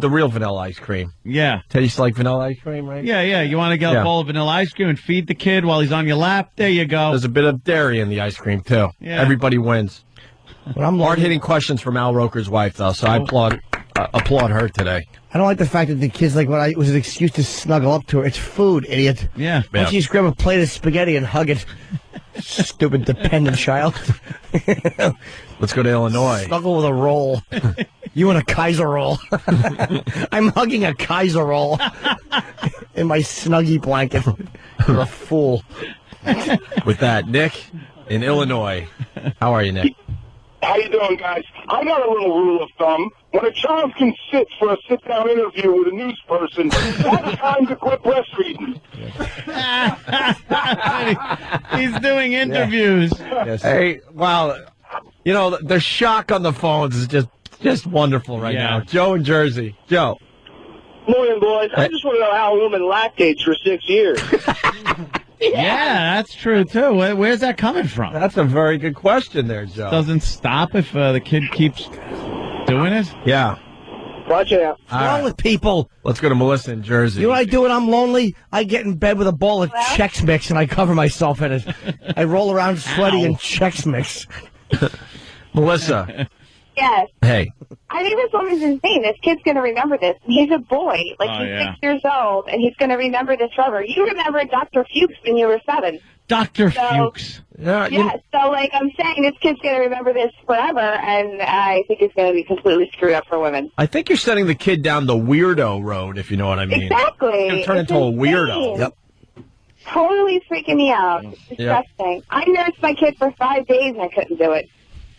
real vanilla ice cream. Yeah. Tastes like vanilla ice cream, right? Yeah. You want to get a bowl of vanilla ice cream and feed the kid while he's on your lap? There you go. There's a bit of dairy in the ice cream, too. Yeah. Everybody wins. Hard-hitting questions from Al Roker's wife, though, so I applaud her today. I don't like the fact that the kid's like, it was an excuse to snuggle up to her. It's food, idiot. Yeah. Why don't you just grab a plate of spaghetti and hug it? Stupid dependent child. Let's go to Illinois. Snuggle with a roll. You and a Kaiser roll. I'm hugging a Kaiser roll in my Snuggie blanket. You're a fool. With that, Nick in Illinois. How are you, Nick? How you doing, guys? I got a little rule of thumb. When a child can sit for a sit-down interview with a news person, that's time to quit breastfeeding. He's doing interviews. Yes. Hey, wow. The shock on the phones is just wonderful right now. Joe in Jersey. Joe. Morning, boys. I just want to know how a woman lactates for 6 years. Yeah, that's true, too. Where's that coming from? That's a very good question there, Joe. Doesn't stop if the kid keeps doing it? Yeah. Watch out. What's wrong with people? Let's go to Melissa in Jersey. You know what I do when I'm lonely? I get in bed with a bowl of Chex Mix and I cover myself in it. I roll around sweaty in Chex Mix. Melissa. Yes. Hey. I think this woman's insane. This kid's going to remember this. He's a boy. He's 6 years old, and he's going to remember this forever. You remember Dr. Fuchs when you were 7. Dr. So, Fuchs. Yeah, so like I'm saying, this kid's going to remember this forever, and I think it's going to be completely screwed up for women. I think you're sending the kid down the weirdo road, if you know what I mean. Exactly. He's going to turn It's into a insane. weirdo. Yep. Totally freaking me out. It's disgusting. I nursed my kid for 5 days, and I couldn't do it.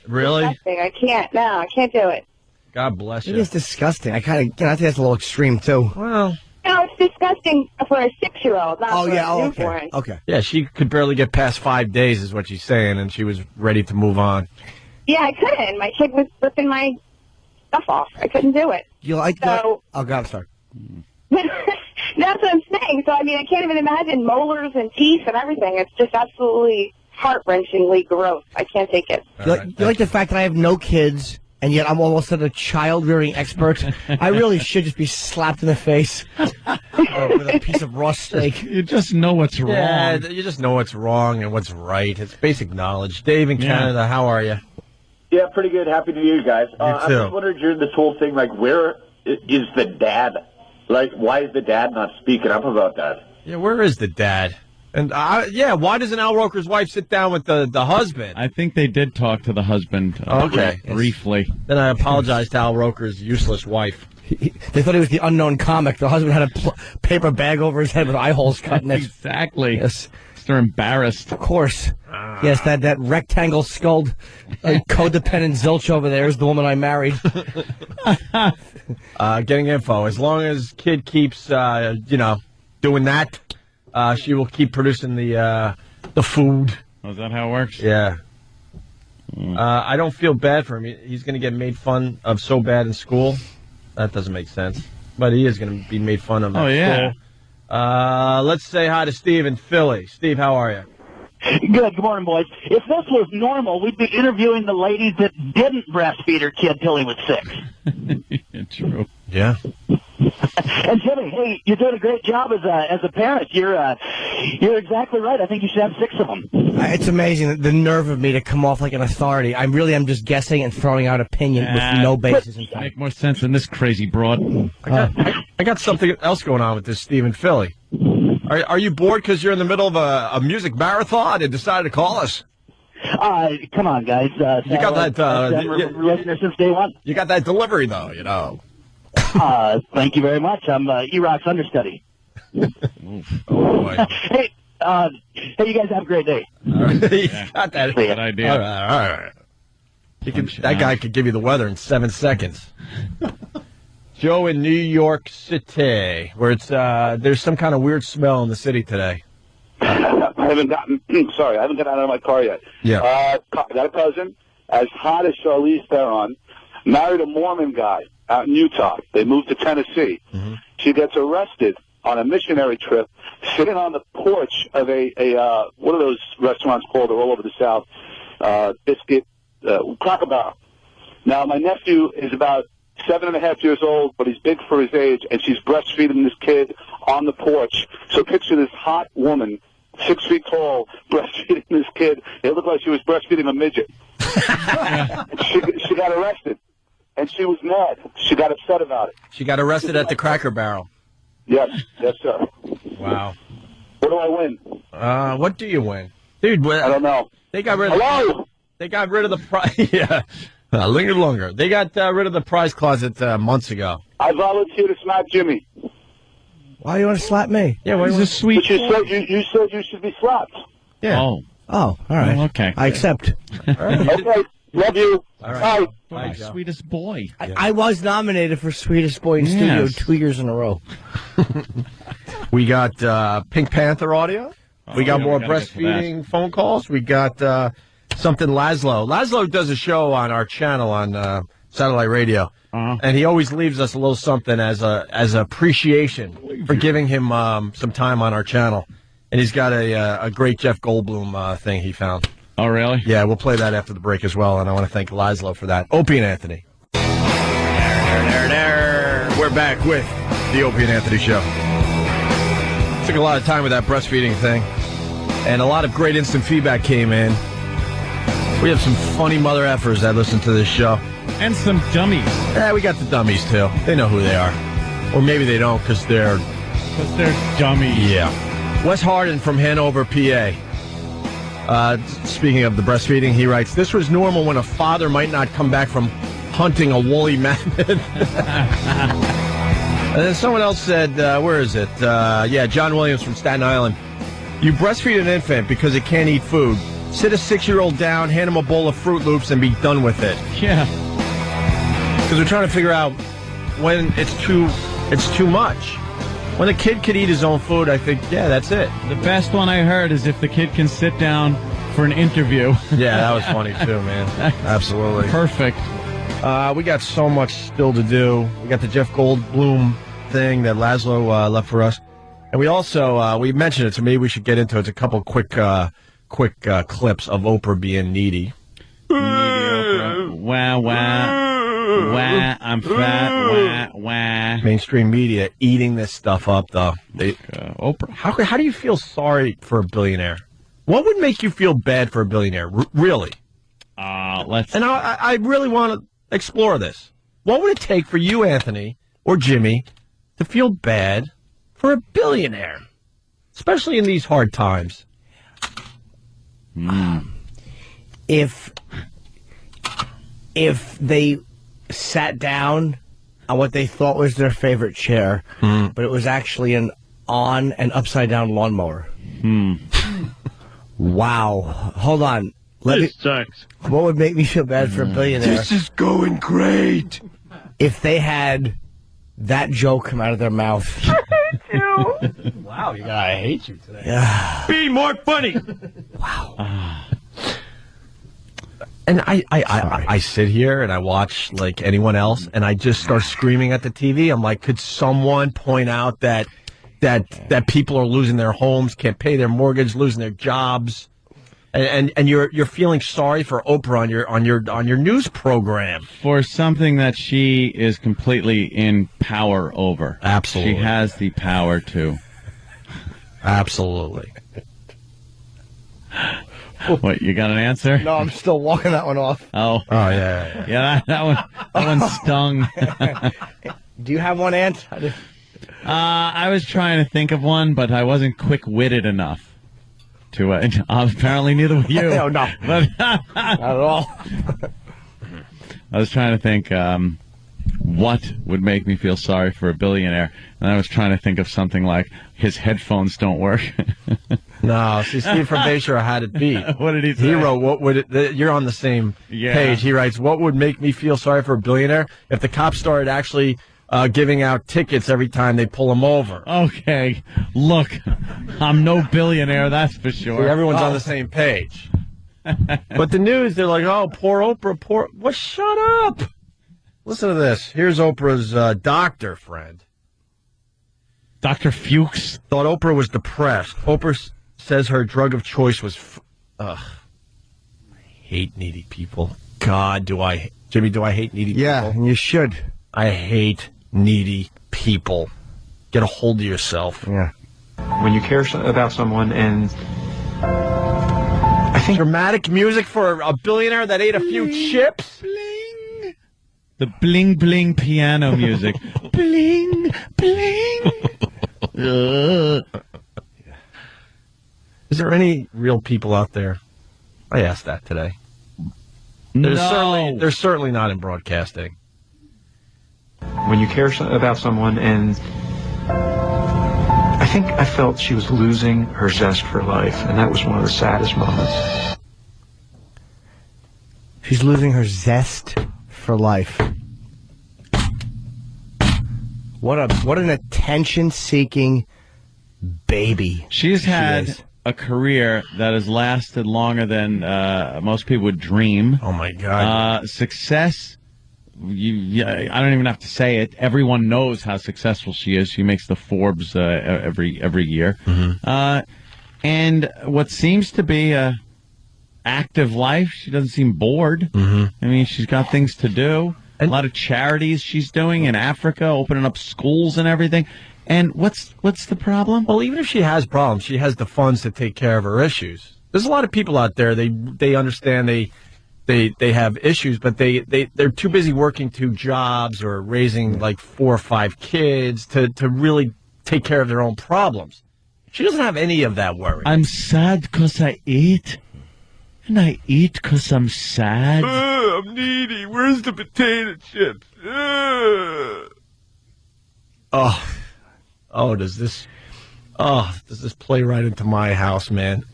Really? Disgusting. I can't. No, I can't do it. God bless It you. is disgusting. I think that's a little extreme too. Well, No, it's disgusting for a 6-year-old, not for a okay. newborn. Okay. Yeah, she could barely get past 5 days, is what she's saying, and she was ready to move on. Yeah, I couldn't. My kid was ripping my stuff off. I couldn't do it. You like So- Oh God, I'm sorry. That's what I'm saying. So, I mean, I can't even imagine molars and teeth and everything. It's just absolutely heart-wrenchingly gross. I can't take it. You like the fact that I have no kids, and yet I'm almost a child-rearing expert? I really should just be slapped in the face with a piece of raw steak. You just know what's wrong. Yeah, you just know what's wrong and what's right. It's basic knowledge. Dave in Canada, how are you? Yeah, pretty good. Happy New Year, guys. I'm too. just wondering during this whole thing, like, where is the dad? Like, why is the dad not speaking up about that? Yeah, where is the dad? And why doesn't Al Roker's wife sit down with the husband? I think they did talk to the husband briefly. Then I apologize to Al Roker's useless wife. They thought he was the unknown comic. The husband had a paper bag over his head with eye holes cut in it. Exactly. Yes. They're embarrassed. Of course. Yes, that rectangle skulled codependent zilch over there is the woman I married. Getting info. As long as kid keeps, doing that, she will keep producing the food. Oh, is that how it works? Yeah. I don't feel bad for him. He's going to get made fun of so bad in school. That doesn't make sense. But he is going to be made fun of at school. Let's say hi to Steve in Philly. Steve, how are you? Good morning, boys. If this was normal, we'd be interviewing the ladies that didn't breastfeed her kid till he was 6. True. Yeah. And Jimmy, hey, you're doing a great job as a parent. You're exactly right. I think you should have 6 of them. It's amazing the nerve of me to come off like an authority. I really am just guessing and throwing out opinion with no basis in fact. Make more sense than this crazy broad. I got something else going on with this Steve in Philly. Are you bored because you're in the middle of a music marathon and decided to call us? Come on, guys. You got that listener since day one. You got that delivery, though, you know. Thank you very much. I'm E-Rock's understudy. Oh, boy. Hey, you guys have a great day. You got that. Good idea. All right. That guy could give you the weather in 7 seconds. Joe in New York City, where it's there's some kind of weird smell in the city today. I haven't gotten out of my car yet. Yeah. I got a cousin, as hot as Charlize Theron, married a Mormon guy out in Utah. They moved to Tennessee. Mm-hmm. She gets arrested on a missionary trip, sitting on the porch of a what are those restaurants called? They're all over the South. Biscuit, Cracker Barrel. Now, my nephew is about 7.5 years old, but he's big for his age, and she's breastfeeding this kid on the porch. So picture this hot woman, 6 feet tall, breastfeeding this kid. It looked like she was breastfeeding a midget. She got arrested, and she was mad. She got upset about it. She got arrested at the Cracker Barrel. Yes, sir. Wow. What do I win? What do you win? Dude, I don't know. They got rid of the prize. Yeah. Linger longer. They got rid of the prize closet months ago. I volunteer to smack Jimmy. Why do you want to slap me? Yeah, well, he's a sweet. But you said you should be slapped. Yeah. Oh, all right. Oh, okay. I accept. Okay, love you. All right. Bye. My sweetest boy. I was nominated for Sweetest Boy in Studio 2 years in a row. We got Pink Panther audio. We got more we gotta get to breastfeeding phone calls. We got something Laszlo. Laszlo does a show on our channel on satellite radio, and he always leaves us a little something as appreciation for giving him some time on our channel. And he's got a great Jeff Goldblum thing he found. Oh, really? Yeah, we'll play that after the break as well, and I want to thank Laszlo for that. Opie and Anthony. We're back with the Opie and Anthony Show. Took a lot of time with that breastfeeding thing, and a lot of great instant feedback came in. We have some funny mother effers that listen to this show. And some dummies. Yeah, we got the dummies, too. They know who they are. Or maybe they don't because they're dummies. Yeah. Wes Harden from Hanover, PA. Speaking of the breastfeeding, he writes, this was normal when a father might not come back from hunting a woolly mammoth. And then someone else said, where is it? John Williams from Staten Island. You breastfeed an infant because it can't eat food. Sit a 6-year-old down, hand him a bowl of Fruit Loops, and be done with it. Yeah. Because we're trying to figure out when it's too much. When a kid could eat his own food, I think, yeah, that's it. The best one I heard is if the kid can sit down for an interview. Yeah, that was funny too, man. Absolutely. Perfect. We got so much still to do. We got the Jeff Goldblum thing that Laszlo left for us. And we also, we mentioned it to me, we should get into it. It's a couple quick clips of Oprah being needy. Needy Oprah. Wah, wah. Wah, I'm fat. Wah, wah. Mainstream media eating this stuff up, though. Oprah. How do you feel sorry for a billionaire? What would make you feel bad for a billionaire? Really? And I really want to explore this. What would it take for you, Anthony, or Jimmy, to feel bad for a billionaire? Especially in these hard times. If they sat down on what they thought was their favorite chair, but it was actually an on and upside down lawnmower. Wow. Hold on. This sucks. What would make me feel bad for a billionaire? This is going great. If they had that joke come out of their mouth. Wow, I hate you today. Yeah. Be more funny. Wow. And I sit here and I watch like anyone else, and I just start screaming at the TV. I'm like, could someone point out that people are losing their homes, can't pay their mortgage, losing their jobs, and you're feeling sorry for Oprah on your news program for something that she is completely in power over. Absolutely, she has the power to. Absolutely. What, you got an answer? No, I'm still walking that one off. Oh yeah. That one stung. Do you have one, Ant? I was trying to think of one, but I wasn't quick-witted enough to. Apparently, neither were you. No, but, not at all. I was trying to think what would make me feel sorry for a billionaire, and I was trying to think of something like his headphones don't work. No, see, Steve from Bayshore had it beat. What did he say? He wrote, "What would it?" You're on the same page. He writes, "What would make me feel sorry for a billionaire if the cops started actually giving out tickets every time they pull him over?" Okay, look, I'm no billionaire, that's for sure. See, everyone's on the same page. But the news, they're like, "Oh, poor Oprah, poor." Well, shut up. Listen to this. Here's Oprah's doctor friend. Dr. Fuchs thought Oprah was depressed. Oprah says her drug of choice was. I hate needy people. God, Jimmy, do I hate needy people? Yeah, and you should. I hate needy people. Get a hold of yourself. Yeah. When you care about someone, and I think dramatic music for a billionaire that ate a few chips. Bling. The bling bling piano music. Bling bling. Is there any real people out there? I asked that today. They're certainly not in broadcasting. When you care about someone, and I think I felt she was losing her zest for life, and that was one of the saddest moments. She's losing her zest for life. What an attention-seeking baby. She's had a career that has lasted longer than most people would dream. Oh my God! Success. I don't even have to say it. Everyone knows how successful she is. She makes the Forbes every year. Mm-hmm. And what seems to be a active life. She doesn't seem bored. Mm-hmm. I mean, she's got things to do. A lot of charities she's doing in Africa, opening up schools and everything. And what's the problem? Well, even if she has problems, she has the funds to take care of her issues. There's a lot of people out there. They understand they have issues, but they're too busy working 2 jobs or raising like 4 or 5 kids to really take care of their own problems. She doesn't have any of that worry. I'm sad because I ate And I eat because I'm sad. I'm needy. Where's the potato chips? Does this play right into my house, man?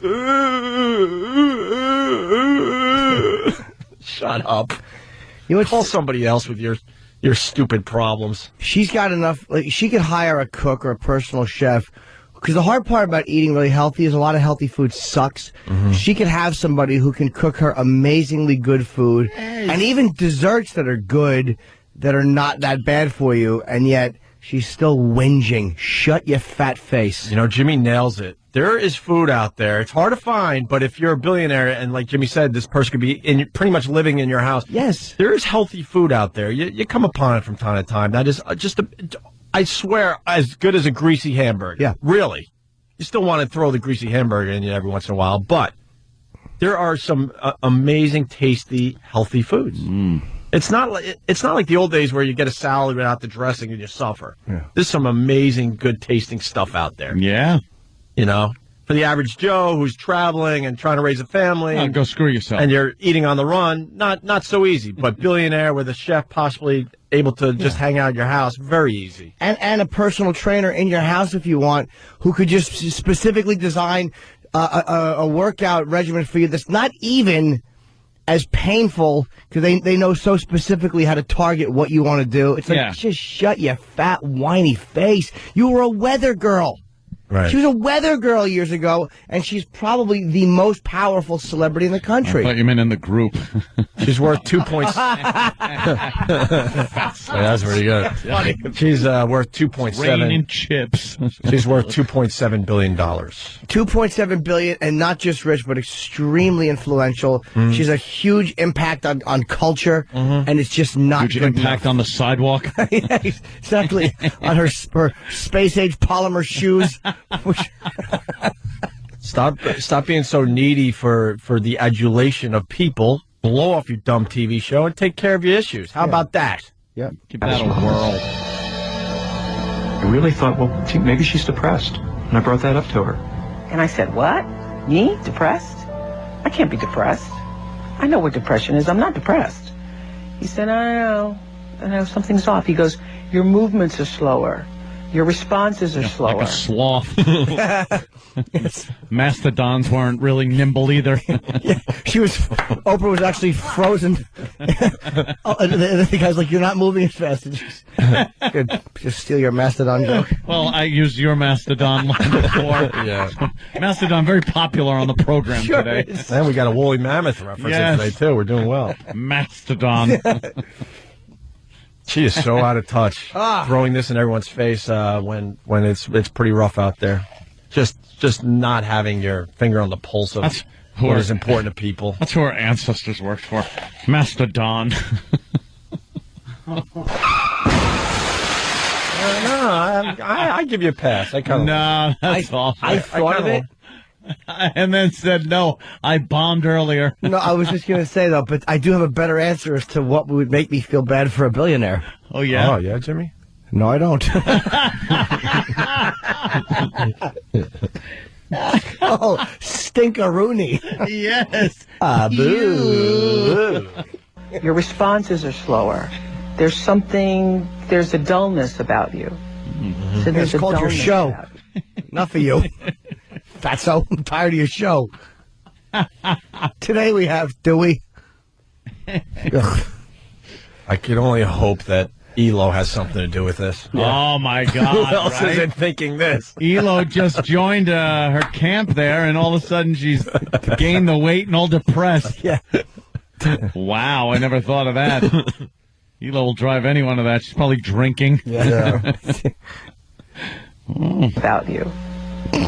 Shut up. You know, call somebody else with your stupid problems. She's got enough. Like, she could hire a cook or a personal chef. Because the hard part about eating really healthy is a lot of healthy food sucks. Mm-hmm. She could have somebody who can cook her amazingly good food, and even desserts that are good, that are not that bad for you, and yet she's still whinging. Shut your fat face. You know, Jimmy nails it. There is food out there. It's hard to find, but if you're a billionaire, and like Jimmy said, this person could be pretty much living in your house. Yes. There is healthy food out there. You come upon it from time to time. That is just I swear, as good as a greasy hamburger. Yeah. Really. You still want to throw the greasy hamburger in you every once in a while, but there are some amazing, tasty, healthy foods. Mm. It's not like the old days where you get a salad without the dressing and you suffer. Yeah. There's some amazing, good tasting stuff out there. Yeah. You know, for the average Joe who's traveling and trying to raise a family. Oh, go screw yourself. And you're eating on the run, not so easy. But billionaire with a chef possibly able to just hang out at your house, very easy. And a personal trainer in your house if you want, who could just specifically design a workout regimen for you that's not even as painful, because they know so specifically how to target what you want to do. It's like, just shut your fat, whiny face. You were a weather girl. Right. She was a weather girl years ago, and she's probably the most powerful celebrity in the country. I thought you meant in the group. She's worth 2 points. That's pretty good. She's worth 2.7. Rain and chips. She's worth $2.7 billion. $2.7 billion, and not just rich, but extremely influential. Mm-hmm. She's a huge impact on culture, and it's just not huge good impact enough. on the sidewalk. Yeah, exactly. On her space-age polymer shoes. Stop being so needy for the adulation of people. Blow off your dumb TV show and take care of your issues. How about that? Yeah. Give that a whirl. I really thought, well, maybe she's depressed. And I brought that up to her. And I said, what? Me? Depressed? I can't be depressed. I know what depression is. I'm not depressed. He said, I know something's off. He goes, your movements are slower. Your responses are slower. Like a sloth. Mastodons weren't really nimble either. Yeah, Oprah was actually frozen. The guy's like, you're not moving as fast. Just steal your Mastodon joke. Well, I used your Mastodon line before. Yeah. Mastodon, very popular on the program today. And we got a woolly mammoth reference today, too. We're doing well. Mastodon. She is so out of touch. Throwing this in everyone's face when it's pretty rough out there. Just not having your finger on the pulse of what is important to people. That's who our ancestors worked for. Mastodon. I give you a pass. No, that's awful. I thought of it. And then said, no, I bombed earlier. No, I was just going to say, though, but I do have a better answer as to what would make me feel bad for a billionaire. Oh, yeah? Oh, yeah, Jimmy? No, I don't. Oh, stinkeroonie. Yes. Boo. Your responses are slower. There's a dullness about you. Mm-hmm. So it's called your show. Not for you. Fatso, I'm tired of your show. Today we have Dewey. I can only hope that Elo has something to do with this. Oh, my God. Who else isn't thinking this? Elo just joined her camp there, and all of a sudden she's gained the weight and all depressed. Yeah. Wow, I never thought of that. Elo will drive anyone to that. She's probably drinking. Yeah. About you.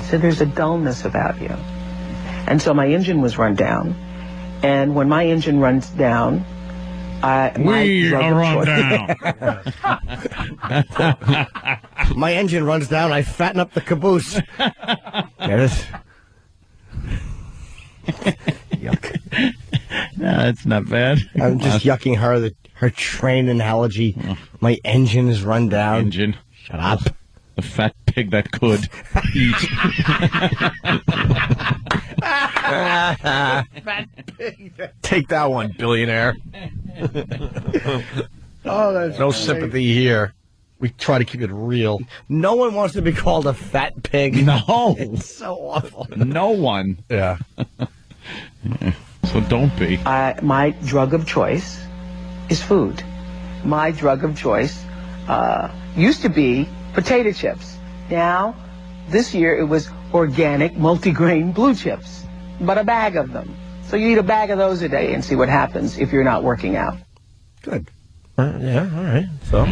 So there's a dullness about you. And so my engine was run down. And when my engine runs down, we are run down. My engine runs down, I fatten up the caboose. Yuck. No, that's not bad. I'm just yucking her train analogy. My engine is run down. Engine. Shut up. The fat pig that could eat. Take that one, billionaire. Oh, that's no great. sympathy here. We try to keep it real. No one wants to be called a fat pig. No. It's so awful. No one. Yeah. So don't be. My drug of choice is food. My drug of choice used to be potato chips. Now, this year it was organic multigrain blue chips, but a bag of them. So you eat a bag of those a day and see what happens if you're not working out. Good. Yeah, all right. So...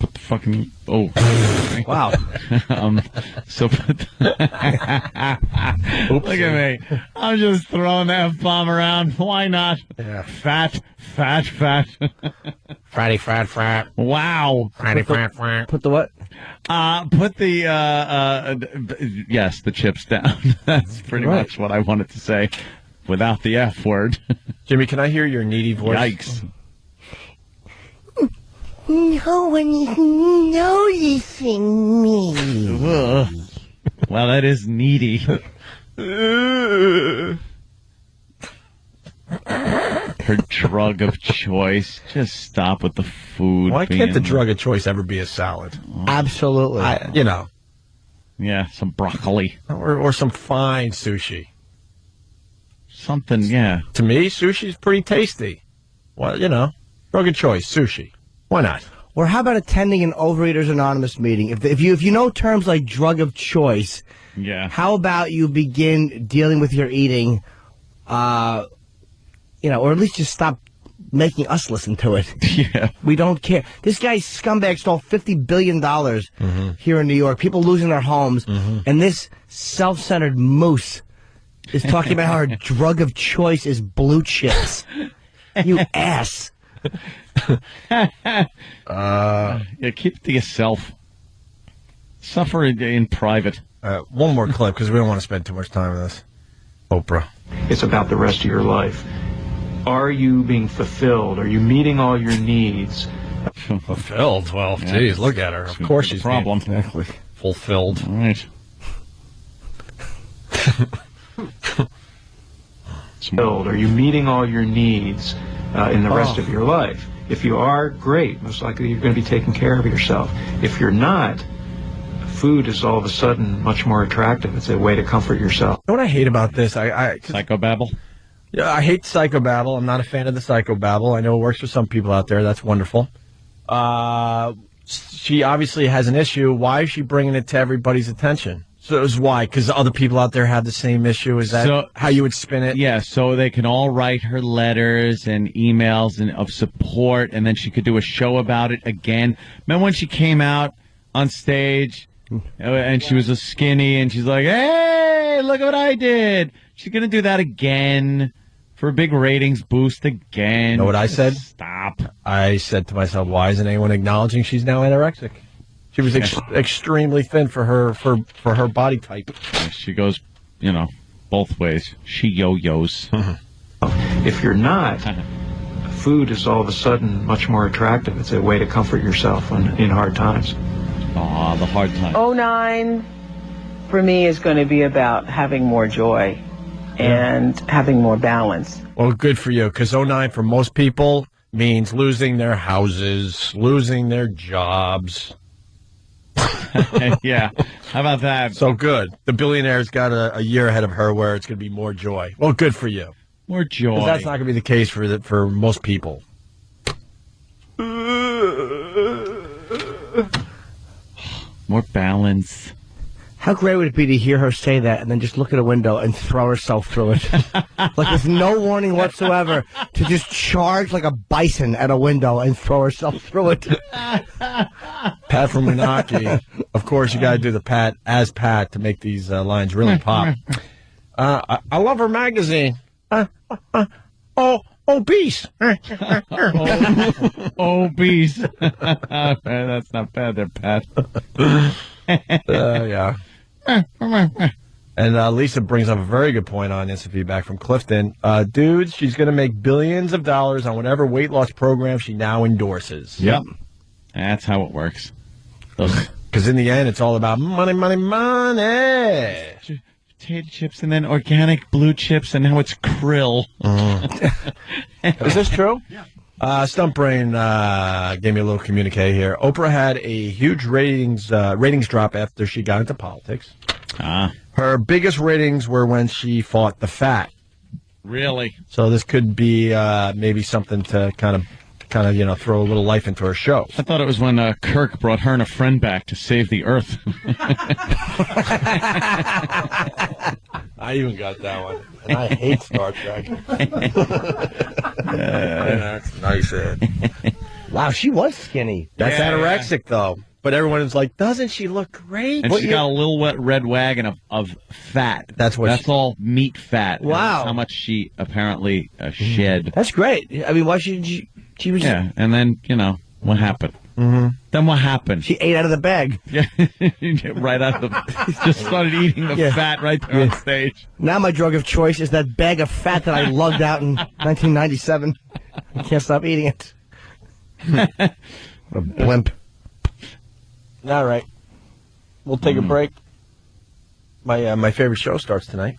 Put the fucking... Oh. Wow. So put... Look at me. I'm just throwing the F-bomb around. Why not? Yeah. Fat. Fatty, fat. Wow. Fatty, fat. Put the what? Put the, yes, the chips down. That's pretty much what I wanted to say without the F word. Jimmy, can I hear your needy voice? Yikes. No one is noticing me. Well, that is needy. Her drug of choice. Just stop with the food. Why can't the drug of choice ever be a salad? Absolutely. Yeah, some broccoli. Or some fine sushi. Something, yeah. To me, sushi's pretty tasty. Well, drug of choice, sushi. Why not? Or how about attending an Overeaters Anonymous meeting? If you know terms like drug of choice, yeah. How about you begin dealing with your eating, or at least just stop making us listen to it. Yeah. We don't care. This guy's scumbag stole $50 billion here in New York. People losing their homes. And this self-centered moose is talking about how her drug of choice is blue chips. You ass. Yeah, keep it to yourself. Suffer in private. One more clip, because we don't want to spend too much time on this. Oprah. It's about the rest of your life. Are you being fulfilled? Are you meeting all your needs? Fulfilled? Well, geez, look at her. Of course she's problem. Exactly. Fulfilled. All right. Fulfilled. Are you meeting all your needs in the rest of your life? If you are, great. Most likely you're going to be taking care of yourself. If you're not, food is all of a sudden much more attractive. It's a way to comfort yourself. You know what I hate about this? Psychobabble? Yeah, I hate psychobabble. I'm not a fan of the psychobabble. I know it works for some people out there. That's wonderful. She obviously has an issue. Why is she bringing it to everybody's attention? So it was why? Because other people out there have the same issue? Is that how you would spin it? Yeah, so they can all write her letters and emails of support, and then she could do a show about it again. Remember when she came out on stage, and she was a skinny, and she's like, hey, look at what I did. She's going to do that again for a big ratings boost again. You know what I said? Stop. I said to myself, why isn't anyone acknowledging she's now anorexic? She was extremely thin for her body type. She goes, both ways. She yo-yos. If you're not, food is all of a sudden much more attractive. It's a way to comfort yourself in hard times. Aw, the hard times. 09 for me is going to be about having more joy and having more balance. Well, good for you, because 09 for most people means losing their houses, losing their jobs. Yeah, how about that? So good. The billionaire's got a year ahead of her where it's going to be more joy. Well, good for you. More joy. 'Cause that's not going to be the case for most people. More balance. How great would it be to hear her say that and then just look at a window and throw herself through it? Like with no warning whatsoever, to just charge like a bison at a window and throw herself through it. Pat from Menaki. Of course, you got to do the Pat as Pat to make these lines really pop. I love her magazine. Obese. Obese. That's not bad there, Pat. Yeah. And Lisa brings up a very good point on instant feedback from Clifton. Dudes, she's going to make billions of dollars on whatever weight loss program she now endorses. Yep. That's how it works. Because in the end, it's all about money, money, money. potato chips and then organic blue chips, and now it's krill. Is this true? Yeah. Stump Brain gave me a little communique here. Oprah had a huge ratings drop after she got into politics. Her biggest ratings were when she fought the fat. Really? So this could be maybe something to kind of throw a little life into her show. I thought it was when Kirk brought her and a friend back to save the Earth. I even got that one. And I hate Star Trek. That's nice, Ed. Wow, she was skinny. That's anorexic, though. But everyone is like, doesn't she look great? And she's got a little red wagon of fat. That's all meat fat. Wow. That's how much she apparently shed. That's great. I mean, why should she was... Yeah, and then, what happened? Mm-hmm. Then what happened? She ate out of the bag. Yeah, right out of the... Just started eating the fat right there on stage. Now my drug of choice is that bag of fat that I lugged out in 1997. I can't stop eating it. What a blimp. All right. We'll take a break. My favorite show starts tonight.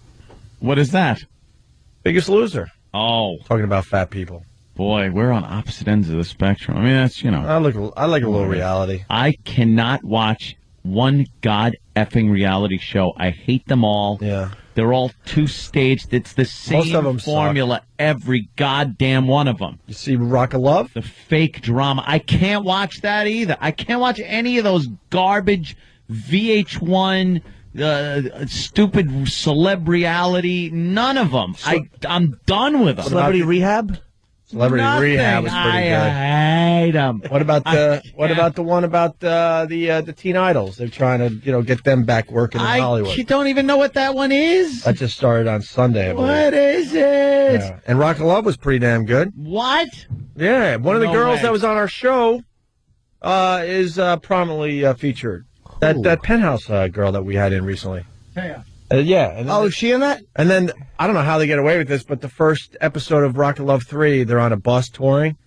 What is that? Biggest Loser. Oh. Talking about fat people. Boy, we're on opposite ends of the spectrum. I mean, that's, I like a little reality. I cannot watch one god-effing reality show. I hate them all. Yeah. They're all too staged. It's the same formula, every goddamn one of them. You see Rock of Love? The fake drama. I can't watch that either. I can't watch any of those garbage VH1, stupid celeb reality. None of them. I'm done with them. Celebrity Rehab? Celebrity Rehab was pretty good. I hate them. What about the one about the teen idols? They're trying to get them back working in Hollywood. I don't even know what that one is. That just started on Sunday. I believe. What is it? Yeah. And Rock of Love was pretty damn good. What? Yeah, one of the girls that was on our show is prominently featured. That Penthouse girl that we had in recently. Yeah. Yeah. Is she in that? And then, I don't know how they get away with this, but the first episode of Rock of Love 3, they're on a bus touring.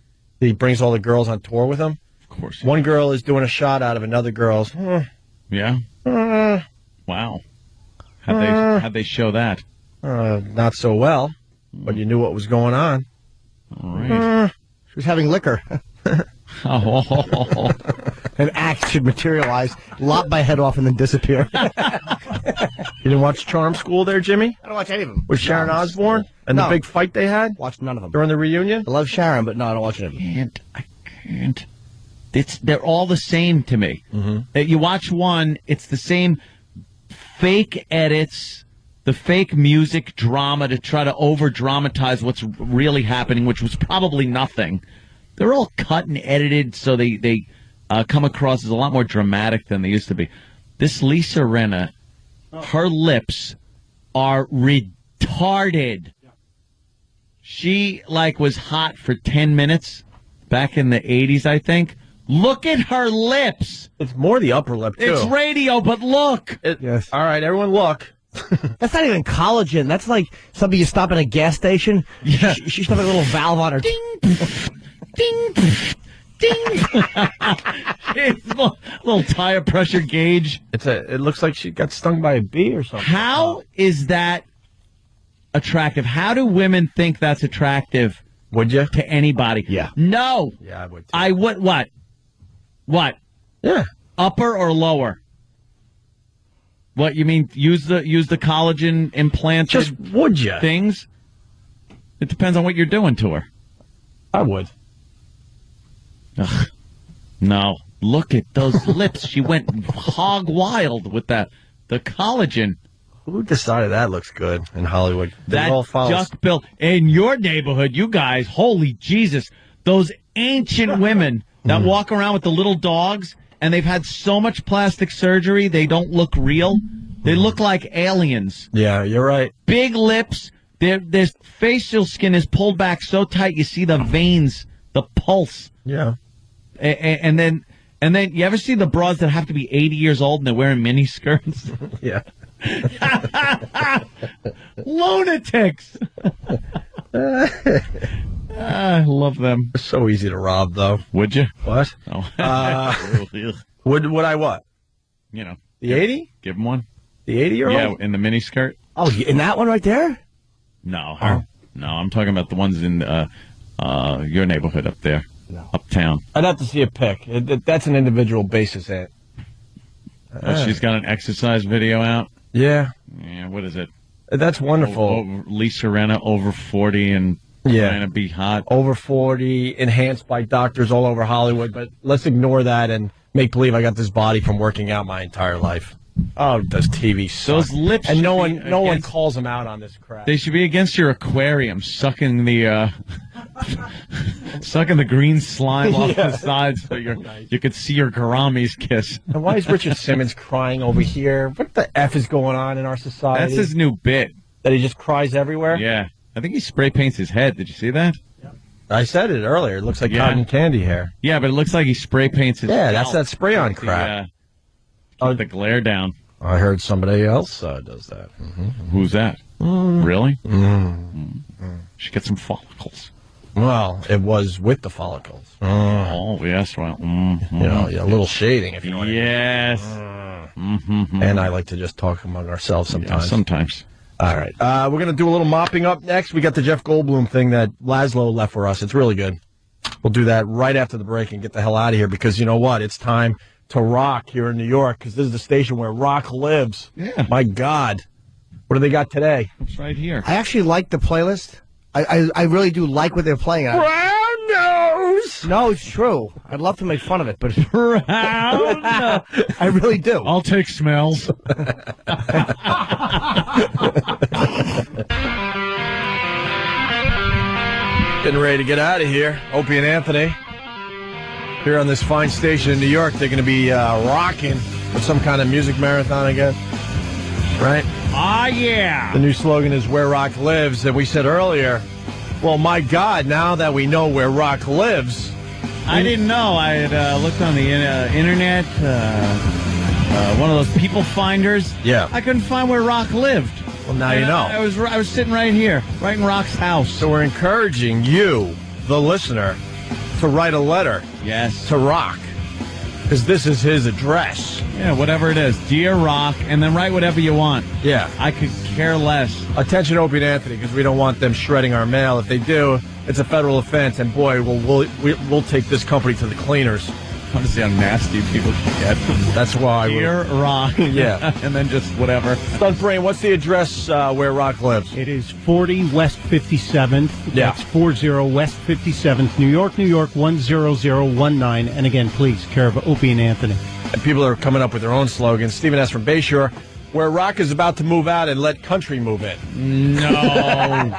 He brings all the girls on tour with him. Of course. One girl is doing a shot out of another girl's. Yeah? Wow. How'd they show that? Not so well, but you knew what was going on. All right. She was having liquor. Oh. An axe should materialize, lop my head off, and then disappear. You didn't watch Charm School there, Jimmy? I don't watch any of them. With Sharon Osbourne? And the big fight they had? Watched none of them. During the reunion? I love Sharon, but no, I don't watch any of them. I can't. They're all the same to me. Mm-hmm. You watch one, it's the same fake edits, the fake music drama to try to over-dramatize what's really happening, which was probably nothing. They're all cut and edited, so they come across as a lot more dramatic than they used to be. This Lisa Rinna, her lips are retarded. She, was hot for 10 minutes back in the 80s, I think. Look at her lips. It's more the upper lip, too. It's radio, but look. Yes. All right, everyone look. That's not even collagen. That's like something you stop at a gas station. Yeah. She stuck a little valve on her. Ding, ding, ding. It's a little tire pressure gauge. It looks like she got stung by a bee or something. How is that attractive? How do women think that's attractive? Would you? To anybody? Yeah. No. Yeah, I would too. I would. What? What? Yeah. Upper or lower? What, you mean use the collagen implanted Just would you? Things? It depends on what you're doing to her. I would. Ugh. No. Look at those lips. She went hog wild with the collagen. Who decided that looks good in Hollywood? That all follows. just built in your neighborhood, you guys. Holy Jesus. Those ancient women that walk around with the little dogs, and they've had so much plastic surgery, they don't look real. They look like aliens. Yeah, you're right. Big lips. Their facial skin is pulled back so tight you see the veins, the pulse. Yeah. And then you ever see the bras that have to be 80 years old and they're wearing mini skirts? Yeah. Lunatics. I love them. They're so easy to rob, though. Would you? What? Oh. Would I what? You know. The 80? Give them one. The 80-year-old? Yeah, in the mini skirt. Oh, in that one right there? No, no, I'm talking about the ones in your neighborhood up there, uptown. I'd have to see a pic. That's an individual basis, Aunt. She's got an exercise video out? Yeah. Yeah, what is it? That's wonderful. Lisa Renna, over 40 and trying to be hot. Over 40, enhanced by doctors all over Hollywood. But let's ignore that and make believe I got this body from working out my entire life. Oh, does TV suck? Those lips, and no one calls them out on this crap. They should be against your aquarium, sucking the green slime off the sides so you could see your Garami's kiss. And why is Richard Simmons crying over here? What the F is going on in our society? That's his new bit. That he just cries everywhere? Yeah. I think he spray paints his head. Did you see that? I said it earlier. It looks like cotton candy hair. Yeah, but it looks like he spray paints his Yeah, that's that spray-on crap. Keep the glare down. I heard somebody else does that. Mm-hmm. Who's that? Really? Should get some follicles. Well, it was with the follicles. Oh, yes. Well, a little shading, if you know what I mean. Yes. And I like to just talk among ourselves sometimes. Yeah, sometimes. All right. We're going to do a little mopping up next. We got the Jeff Goldblum thing that Laszlo left for us. It's really good. We'll do that right after the break and get the hell out of here because you know what? It's time to rock here in New York because this is the station where rock lives. Yeah. My God. What do they got today? It's right here. I actually like the playlist. I really do like what they're playing. Brown nose! No, it's true. I'd love to make fun of it, but brown. I really do. I'll take smells. Getting ready to get out of here. Opie and Anthony. Here on this fine station in New York, they're going to be rocking with some kind of music marathon again. Right? Ah, yeah. The new slogan is Where Rock Lives. And we said earlier, well, my God, now that we know where rock lives. I didn't know. I had looked on the internet, one of those people finders. Yeah. I couldn't find where rock lived. Well, now you know. I was sitting right here, right in Rock's house. So we're encouraging you, the listener, to write a letter. Yes. To Rock. Because this is his address. Yeah, whatever it is. Dear Rock, and then write whatever you want. Yeah. I could care less. Attention, Opie and Anthony, because we don't want them shredding our mail. If they do, it's a federal offense, and boy, we'll take this company to the cleaners. I want to see how nasty people can get. That's why. Dear Rock. Yeah. And then just whatever. Stunt Brain, what's the address where Rock lives? It is 40 West 57th. Yeah. That's 40 West 57th, New York, 10019. And again, please, care of Opie and Anthony. And people are coming up with their own slogans. Stephen S. from Bayshore, where Rock is about to move out and let country move in. No.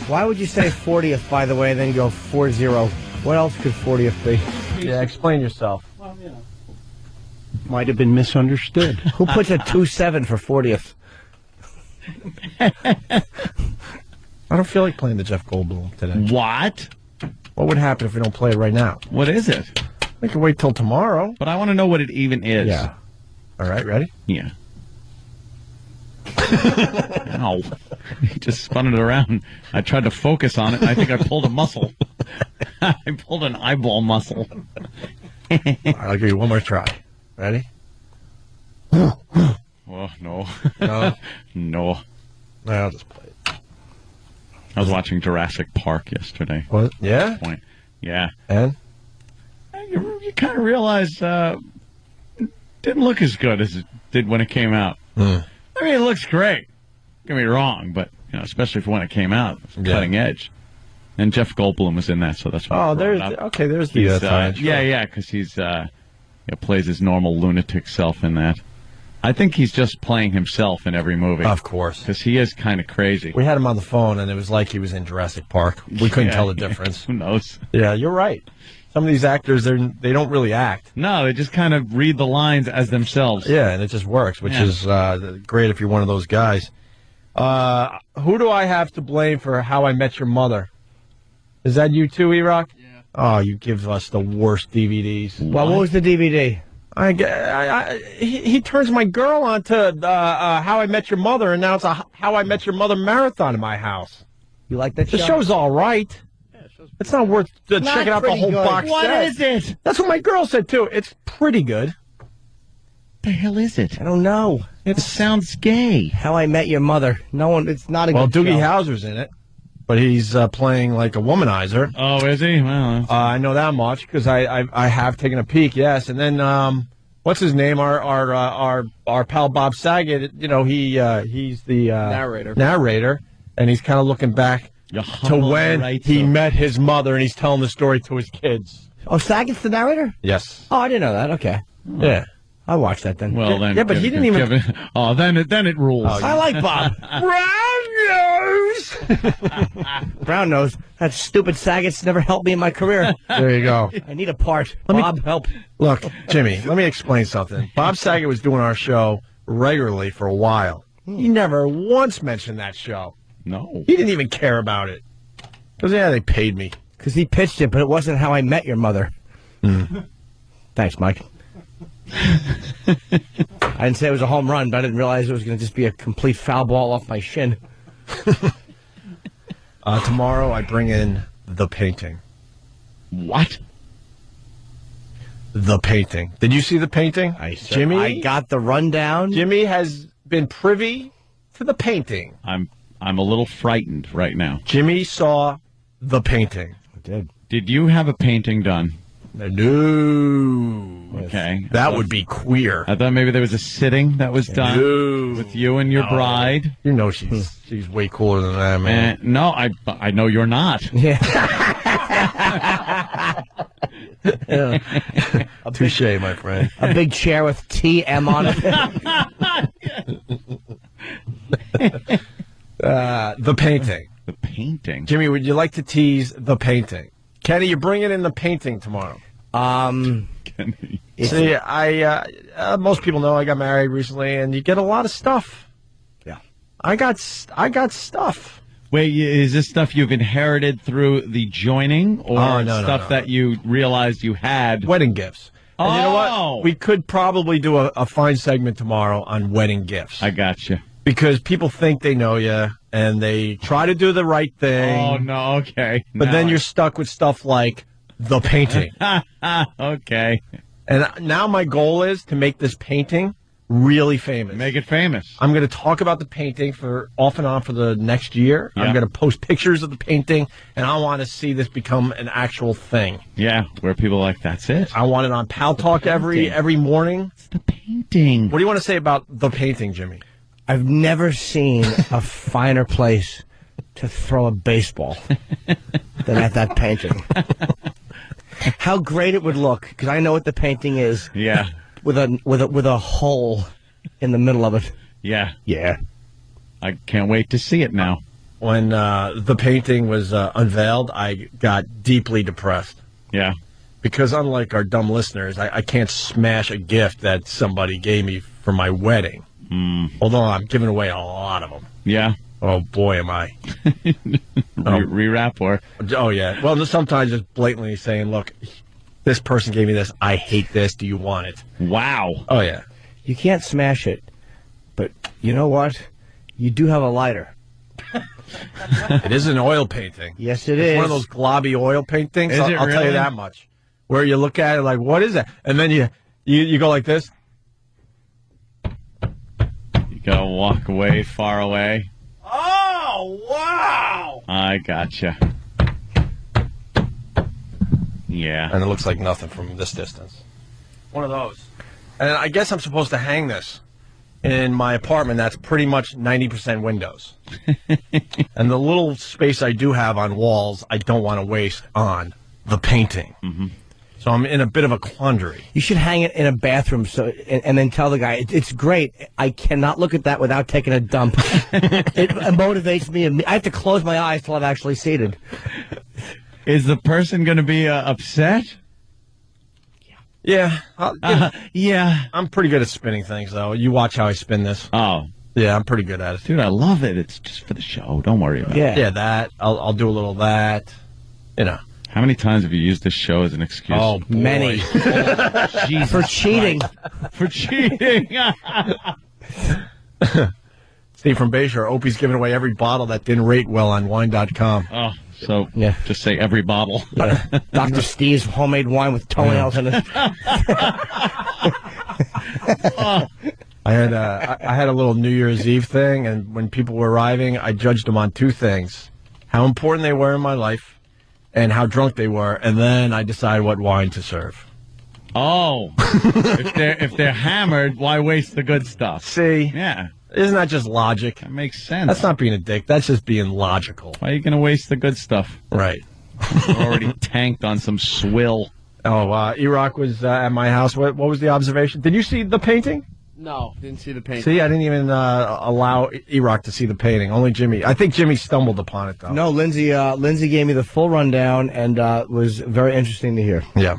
Why would you say 40th, by the way, and then go 40? What else could 40th be? Yeah, explain yourself. Well, might have been misunderstood. Who puts a 27 for 40th? I don't feel like playing the Jeff Goldblum today. What? What would happen if we don't play it right now? What is it? We can wait till tomorrow. But I want to know what it even is. Yeah. All right, ready? Yeah. Ow. He just spun it around. I tried to focus on it, and I think I pulled a muscle. I pulled an eyeball muscle. All right, I'll give you one more try. Ready? Oh, no. No? No. I'll just play it. I was watching Jurassic Park yesterday. What? Yeah? Point. Yeah. And? You kind of realize it didn't look as good as it did when it came out. I mean, it looks great. Don't get me wrong, but especially for when it came out, it was cutting edge. And Jeff Goldblum was in that, so that's why. There's the tie. Sure. Yeah, because he's plays his normal lunatic self in that. I think he's just playing himself in every movie. Of course. Because he is kind of crazy. We had him on the phone, and it was like he was in Jurassic Park. We couldn't tell the difference. Who knows? Yeah, you're right. Some of these actors, they don't really act. No, they just kind of read the lines as themselves. Yeah, and it just works, which is great if you're one of those guys. Who do I have to blame for How I Met Your Mother? Is that you too, E-Rock? Yeah. Oh, you give us the worst DVDs. Well, what was the DVD? He turns my girl onto How I Met Your Mother, and now it's a How I Met Your Mother marathon in my house. You like that show? The show's all right. It's not worth checking out the whole box set. What is it? That's what my girl said, too. It's pretty good. the hell is it? I don't know. It sounds gay. How I Met Your Mother. No one. It's not a Well, good Doogie show. Howser's in it, but he's playing like a womanizer. Oh, is he? Well, I know that much because I have taken a peek. Yes, and then what's his name? Our pal Bob Saget. You know, he's the narrator, and he's kind of looking back to when he met his mother, and he's telling the story to his kids. Oh, Saget's the narrator? Yes. Oh, I didn't know that. Okay. Yeah. I'll watch that then. Well, then. Yeah, but he didn't even. Then it rules. I like Bob. Brown nose. Brown nose. That stupid Saget's never helped me in my career. There you go. I need a part. Bob, help. Look, Jimmy, let me explain something. Bob Saget was doing our show regularly for a while. He never once mentioned that show. No. He didn't even care about it. Because, they paid me. Because he pitched it, but it wasn't How I Met Your Mother. Thanks, Mike. I didn't say it was a home run, but I didn't realize it was going to just be a complete foul ball off my shin. Tomorrow I bring in the painting. What? The painting. Did you see the painting? Jimmy? I got the rundown. Jimmy has been privy to the painting. I'm a little frightened right now. Jimmy saw the painting. I did. Did you have a painting done? No. Okay. That would be queer. I thought maybe there was a sitting that was done with you and your bride. You know she's way cooler than that, man. No, I know you're not. Yeah. Touche, my friend. A big chair with TM on it. The painting. The painting. Jimmy, would you like to tease the painting? Kenny, you're bringing in the painting tomorrow. Kenny. See, most people know I got married recently, and you get a lot of stuff. Yeah. I got stuff. Wait, is this stuff you've inherited through the joining, or stuff that you realized you had? Wedding gifts. And you know what? We could probably do a fine segment tomorrow on wedding gifts. I got you. Because people think they know you, and they try to do the right thing. Oh, no, okay. But then you're stuck with stuff like the painting. Okay. And now my goal is to make this painting really famous. Make it famous. I'm going to talk about the painting for off and on for the next year. Yeah. I'm going to post pictures of the painting, and I want to see this become an actual thing. Yeah, where people are like, that's it. I want it on Pal Talk every morning. It's the painting. What do you want to say about the painting, Jimmy? I've never seen a finer place to throw a baseball than at that painting. How great it would look, because I know what the painting is. Yeah. With a hole in the middle of it. Yeah. Yeah. I can't wait to see it now. When the painting was unveiled, I got deeply depressed. Yeah. Because unlike our dumb listeners, I can't smash a gift that somebody gave me for my wedding. Although I'm giving away a lot of them. Yeah. Oh, boy, am I. Rewrap or? Oh, yeah. Well, sometimes just blatantly saying, look, this person gave me this. I hate this. Do you want it? Wow. Oh, yeah. You can't smash it. But you know what? You do have a lighter. It is an oil painting. Yes, it it's is. One of those globby oil paintings. Is it I'll tell really? you that much. Where you look at it like, what is that? And then you go like this. You gotta walk away, far away. Oh, wow! I gotcha. Yeah. And it looks like nothing from this distance. One of those. And I guess I'm supposed to hang this in my apartment that's pretty much 90% windows. And the little space I do have on walls, I don't want to waste on the painting. Mm-hmm. So I'm in a bit of a quandary. You should hang it in a bathroom and then tell the guy, it's great. I cannot look at that without taking a dump. It motivates me. I have to close my eyes till I've actually seated. Is the person going to be upset? Yeah. Yeah. I'm pretty good at spinning things, though. You watch how I spin this. Oh. Yeah, I'm pretty good at it. Dude, I love it. It's just for the show. Don't worry about it. Yeah, that. I'll do a little of that. You know. How many times have you used this show as an excuse? Oh, boy. Many. Jesus for cheating. For cheating. Steve from Bayshore, Opie's giving away every bottle that didn't rate well on wine.com. Oh, so just say every bottle. Dr. Steve's homemade wine with toenails in it. I had a little New Year's Eve thing, and when people were arriving, I judged them on two things: how important they were in my life, and how drunk they were, and then I decided what wine to serve. Oh, if they're hammered, why waste the good stuff? See, yeah, isn't that just logic? That makes sense. That's not being a dick. That's just being logical. Why are you going to waste the good stuff? Right. You're already tanked on some swill. Oh, E-Rock was at my house. What was the observation? Did you see the painting? No, didn't see the painting. See, I didn't even allow E-Rock to see the painting. Only Jimmy. I think Jimmy stumbled upon it, though. No, Lindsay gave me the full rundown, and was very interesting to hear. Yeah.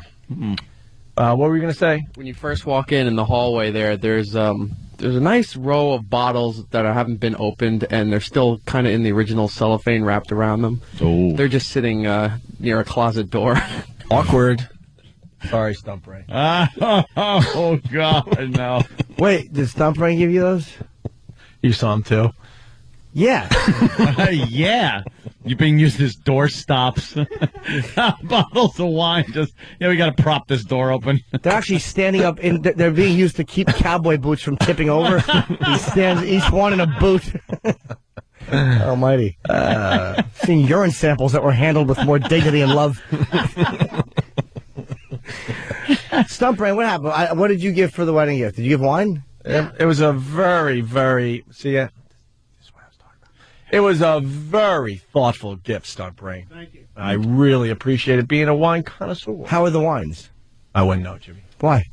What were you going to say? When you first walk in the hallway there's a nice row of bottles that haven't been opened, and they're still kind of in the original cellophane wrapped around them. Oh. They're just sitting near a closet door. Awkward. Sorry, Stump Ray. Oh, God, no. Wait, did Stump Ray give you those? You saw him, too? Yeah. Yeah. You're being used as door stops. Bottles of wine. We got to prop this door open. They're actually standing up. They're being used to keep cowboy boots from tipping over. He stands each one in a boot. Almighty. Seeing urine samples that were handled with more dignity and love. Stump Ray, what happened? What did you give for the wedding gift? Did you give wine? It was a very, very... See, this is what I was talking about. It was a very thoughtful gift, Stump Ray. Thank you. I really appreciate it, being a wine connoisseur. How are the wines? I wouldn't know, Jimmy. Why?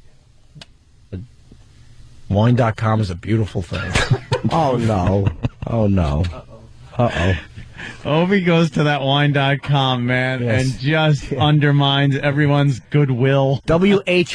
Wine.com is a beautiful thing. Oh, no. Oh, no. Uh-oh. Opie goes to that wine.com, man, Yes. and just undermines everyone's goodwill. WHINE.com.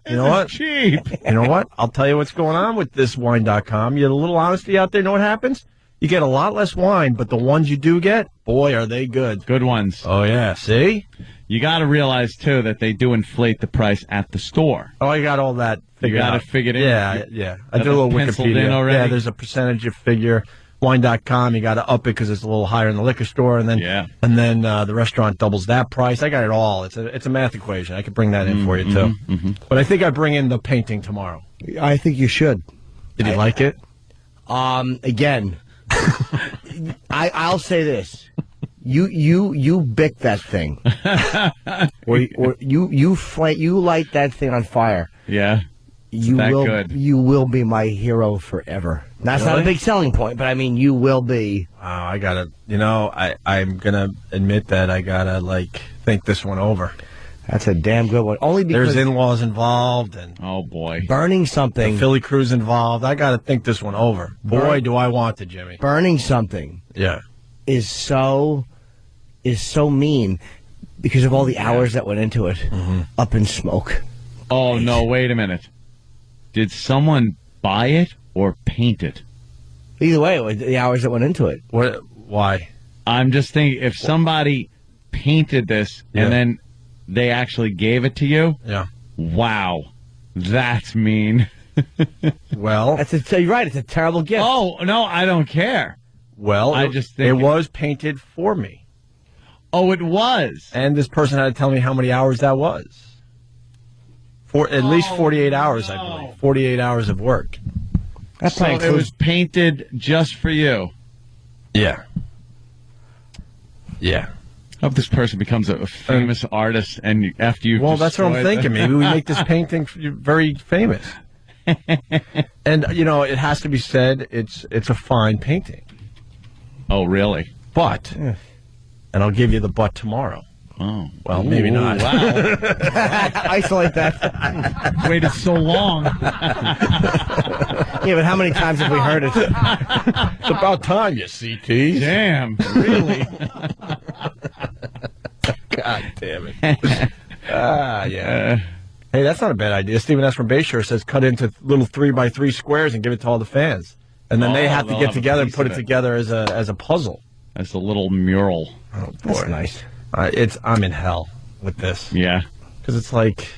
You know what? Cheap. You know what? I'll tell you what's going on with this wine.com. You get a little honesty out there. You know what happens? You get a lot less wine, but the ones you do get, boy, are they good. Good ones. Oh, yeah. See? You got to realize, too, that they do inflate the price at the store. Oh, I got all that figured out. You got it figured in? Yeah. I did a little penciled Wikipedia. in already? Yeah, there's a percentage you figure. Wine.com, you got to up it because it's a little higher in the liquor store, and then the restaurant doubles that price. I got it all. It's a math equation. I could bring that in for you too. But I think I bring in the painting tomorrow. I think you should. Did you like it? Again, I'll say this: you bick that thing, or you light that thing on fire. Yeah. You will be my hero forever. That's not a big selling point, but I mean, you will be. Wow, I gotta, I'm gonna admit that I gotta think this one over. That's a damn good one. Only because there's in-laws involved, and oh boy, burning something. The Philly crew's involved. I gotta think this one over. Boy, do I want to, Jimmy. Burning something. Yeah. Is so mean because of all the hours that went into it. Up in smoke. Oh no! Wait a minute. Did someone buy it or paint it? Either way, it was the hours that went into it. What? Why? I'm just thinking, if somebody painted this and then they actually gave it to you, wow, that's mean. Well, you're right. It's a terrible gift. Oh no, I don't care. Well, I just think it was painted for me. Oh, it was. And this person had to tell me how many hours that was. For at least 48 hours, I believe. 48 hours of work. So it was painted just for you. Yeah. Yeah. I hope this person becomes a famous artist, and after you. Well, that's what I'm thinking. Maybe we make this painting very famous. And it has to be said, it's a fine painting. Oh, really? But, and I'll give you the but tomorrow. Oh. Well, maybe not. Wow. Isolate that. Waited so long. Yeah, but how many times have we heard it? It's about time, you CTs. Damn, really? God damn it. Yeah. Hey, that's not a bad idea. Stephen S. from Bayshore says cut into little 3x3 squares and give it to all the fans. And then they have to get together and put it together as a puzzle. As a little mural. Oh, boy. That's nice. I'm in hell with this. Yeah. Because it's like,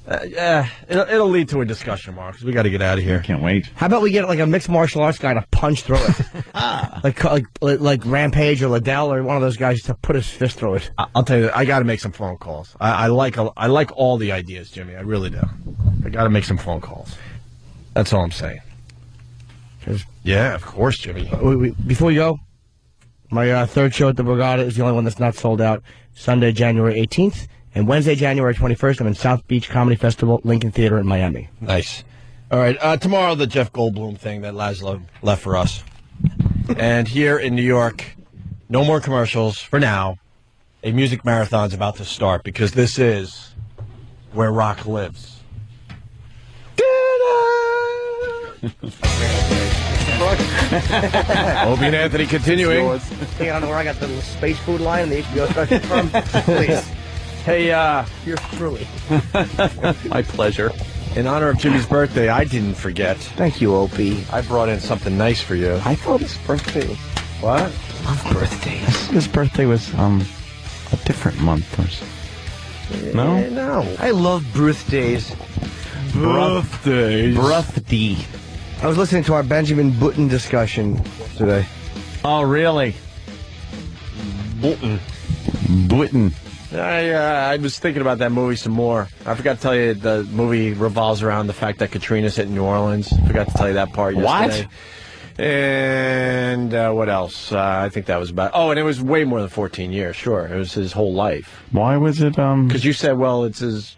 It'll lead to a discussion, Mark, because we got to get out of here. Can't wait. How about we get like a mixed martial arts guy to punch through it? like Rampage or Liddell or one of those guys to put his fist through it. I'll tell you, I got to make some phone calls. I like all the ideas, Jimmy. I really do. I got to make some phone calls. That's all I'm saying. Yeah, of course, Jimmy. Before you go, my third show at the Borgata is the only one that's not sold out. Sunday, January 18th. And Wednesday, January 21st, I'm in South Beach Comedy Festival, Lincoln Theater in Miami. Nice. All right, tomorrow the Jeff Goldblum thing that Laszlo left for us. And here in New York, no more commercials for now. A music marathon's about to start because this is where rock lives. Opie and Anthony continuing. Hey, I don't know where I got the space food line and the HBO special from. Please. Hey, you're truly. My pleasure. In honor of Jimmy's birthday, I didn't forget. Thank you, Opie. I brought in something nice for you. I thought his birthday was... What? Love birthdays. His birthday was, a different month or so. No? No. I love birthdays. Birthdays. Birthday. I was listening to our Benjamin Button discussion today. Oh, really? Button. I was thinking about that movie some more. I forgot to tell you the movie revolves around the fact that Katrina's hit New Orleans. Forgot to tell you that part yesterday. What? And what else? I think that was about... Oh, and it was way more than 14 years, sure. It was his whole life. Why was it, Because you said, well, it's his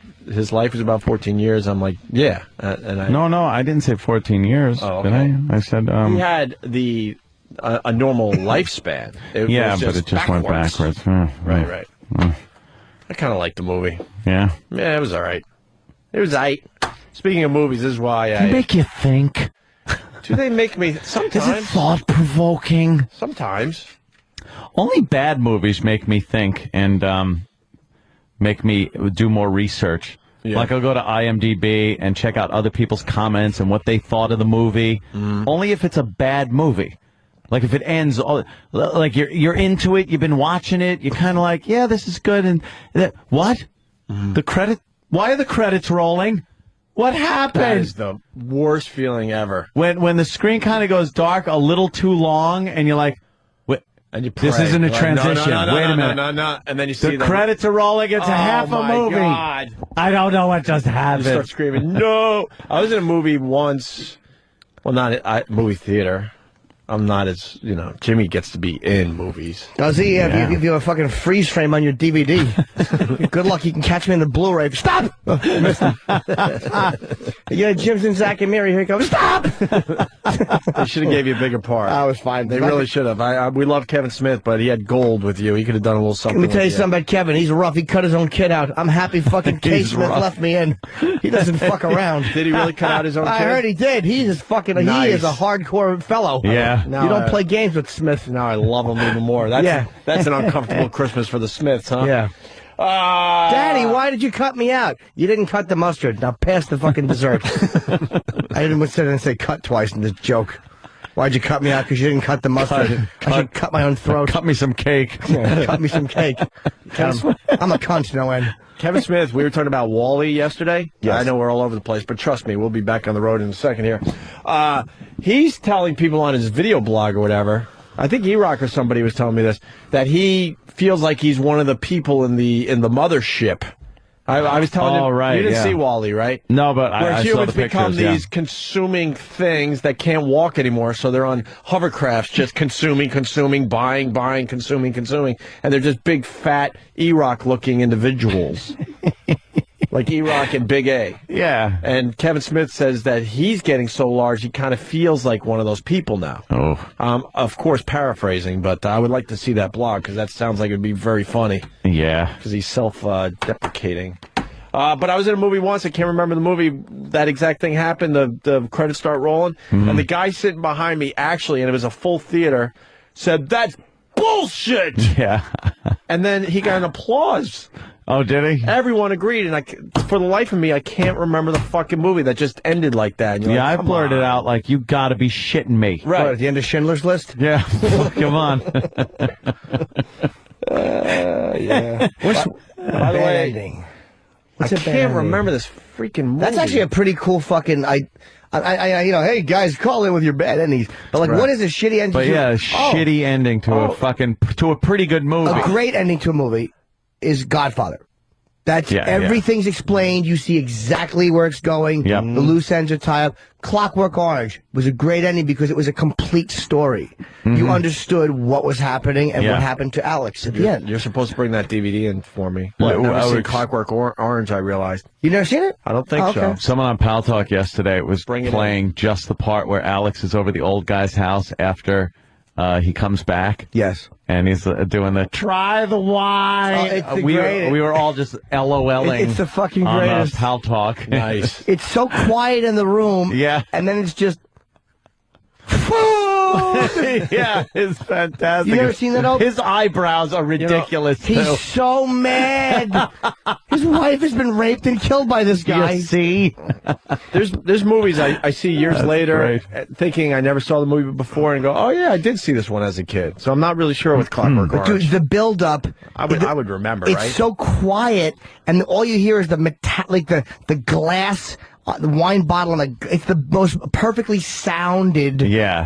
life was about 14 years. I'm like, yeah. No, I didn't say 14 years. Oh, okay. Did I? I said, He had a normal lifespan. Yeah, but it just went backwards. Right. I kind of liked the movie. Yeah? Yeah, it was all right. It was all right. Speaking of movies, this is why They make you think. Do they make me... Sometimes. Is it thought-provoking? Sometimes. Only bad movies make me think and make me do more research. Yeah. Like I'll go to IMDb and check out other people's comments and what they thought of the movie. Only if it's a bad movie. Like if it ends, like you're into it, you've been watching it, you're kind of like, yeah, this is good. And what? The credit? Why are the credits rolling? What happened? That is the worst feeling ever. When the screen kind of goes dark a little too long, and you're like, wait, and you pray. This isn't a Like, transition. No, Wait a minute. No. And then you see the credits are rolling. It's a half a movie. Oh, my God. I don't know what just You happened. start screaming, no. I was in a movie once. Well, not at movie theater. I'm not as, Jimmy gets to be in movies. Does he? Yeah. If you have a fucking freeze frame on your DVD. Good luck, you can catch me in the Blu-ray. Stop! Missed him. Jim's and Zach and Mary, here he comes. Stop! They should have gave you a bigger part. I was fine. They really should have. We love Kevin Smith, but he had gold with you. He could have done a little something. Let me tell you something about Kevin. He's rough. He cut his own kid out. I'm happy fucking K. Smith left me in. He doesn't fuck around. Did he really cut out his own kid? I heard he did. He is fucking. Nice. He is a hardcore fellow. Yeah. You don't play games with Smith. Now I love him even more. That's an uncomfortable Christmas for the Smiths, huh? Yeah. Daddy, why did you cut me out? You didn't cut the mustard. Now pass the fucking dessert. I didn't sit there and say cut twice in this joke. Why'd you cut me out? Because you didn't cut the mustard. I should cut my own throat. Cut me some cake. Yeah, cut me some cake. I'm a cunt, no end. Kevin Smith, we were talking about Wall-E yesterday. Yes. I know we're all over the place, but trust me, we'll be back on the road in a second here. He's telling people on his video blog or whatever, I think E-Rock or somebody was telling me this, that he feels like he's one of the people in the mothership. I was telling him, right, you didn't see Wall-E, right? No, but Where I saw humans the become pictures, these consuming things that can't walk anymore, so they're on hovercrafts just consuming, buying, consuming, and they're just big, fat, E-Rock-looking individuals. Like E-Rock and Big A. Yeah. And Kevin Smith says that he's getting so large, he kind of feels like one of those people now. Oh. Of course, paraphrasing, but I would like to see that blog, because that sounds like it would be very funny. Yeah. Because he's self-deprecating. But I was in a movie once, I can't remember the movie, that exact thing happened, the credits start rolling, and the guy sitting behind me, actually, and it was a full theater, said, "That's bullshit!" Yeah. And then he got an applause. Oh, did he? Everyone agreed, and for the life of me, I can't remember the fucking movie that just ended like that. Yeah, I blurted out like, "You gotta be shitting me." Right. What, at the end of Schindler's List? Yeah. Come on. Yeah. What's By the way, ending? What's I a bad can't ending? remember this freaking movie. That's actually a pretty cool fucking. Hey guys, call in with your bad endings. But like, what is a shitty ending? But yeah, a shitty ending to a pretty good movie. A great ending to a movie is Godfather. That's everything's explained. You see exactly where it's going. Yep. The loose ends are tied up. Clockwork Orange was a great ending because it was a complete story. You understood what was happening and what happened to Alex at the end. You're supposed to bring that DVD in for me. What? I've never I seen would- Clockwork Orange, I realized. You never seen it? I don't think so. Someone on Pal Talk yesterday was Bring it playing just the part where Alex is over the old guy's house after he comes back. Yes. And he's doing the try the wine. It's the we greatest. were all just LOLing. It's the fucking on greatest. Pal Talk. Nice. It's so quiet in the room. Yeah. And then it's just. Yeah, it's fantastic. You never seen that, Opie? His eyebrows are ridiculous, too. He's so mad. His wife has been raped and killed by this guy. You see? There's movies I see years That's later great. thinking I never saw the movie before and go, oh yeah, I did see this one as a kid. So I'm not really sure with Clockwork But Orange. dude, the build-up. I would remember, It's right? so quiet, and all you hear is the the glass, the wine bottle, and it's the most perfectly sounded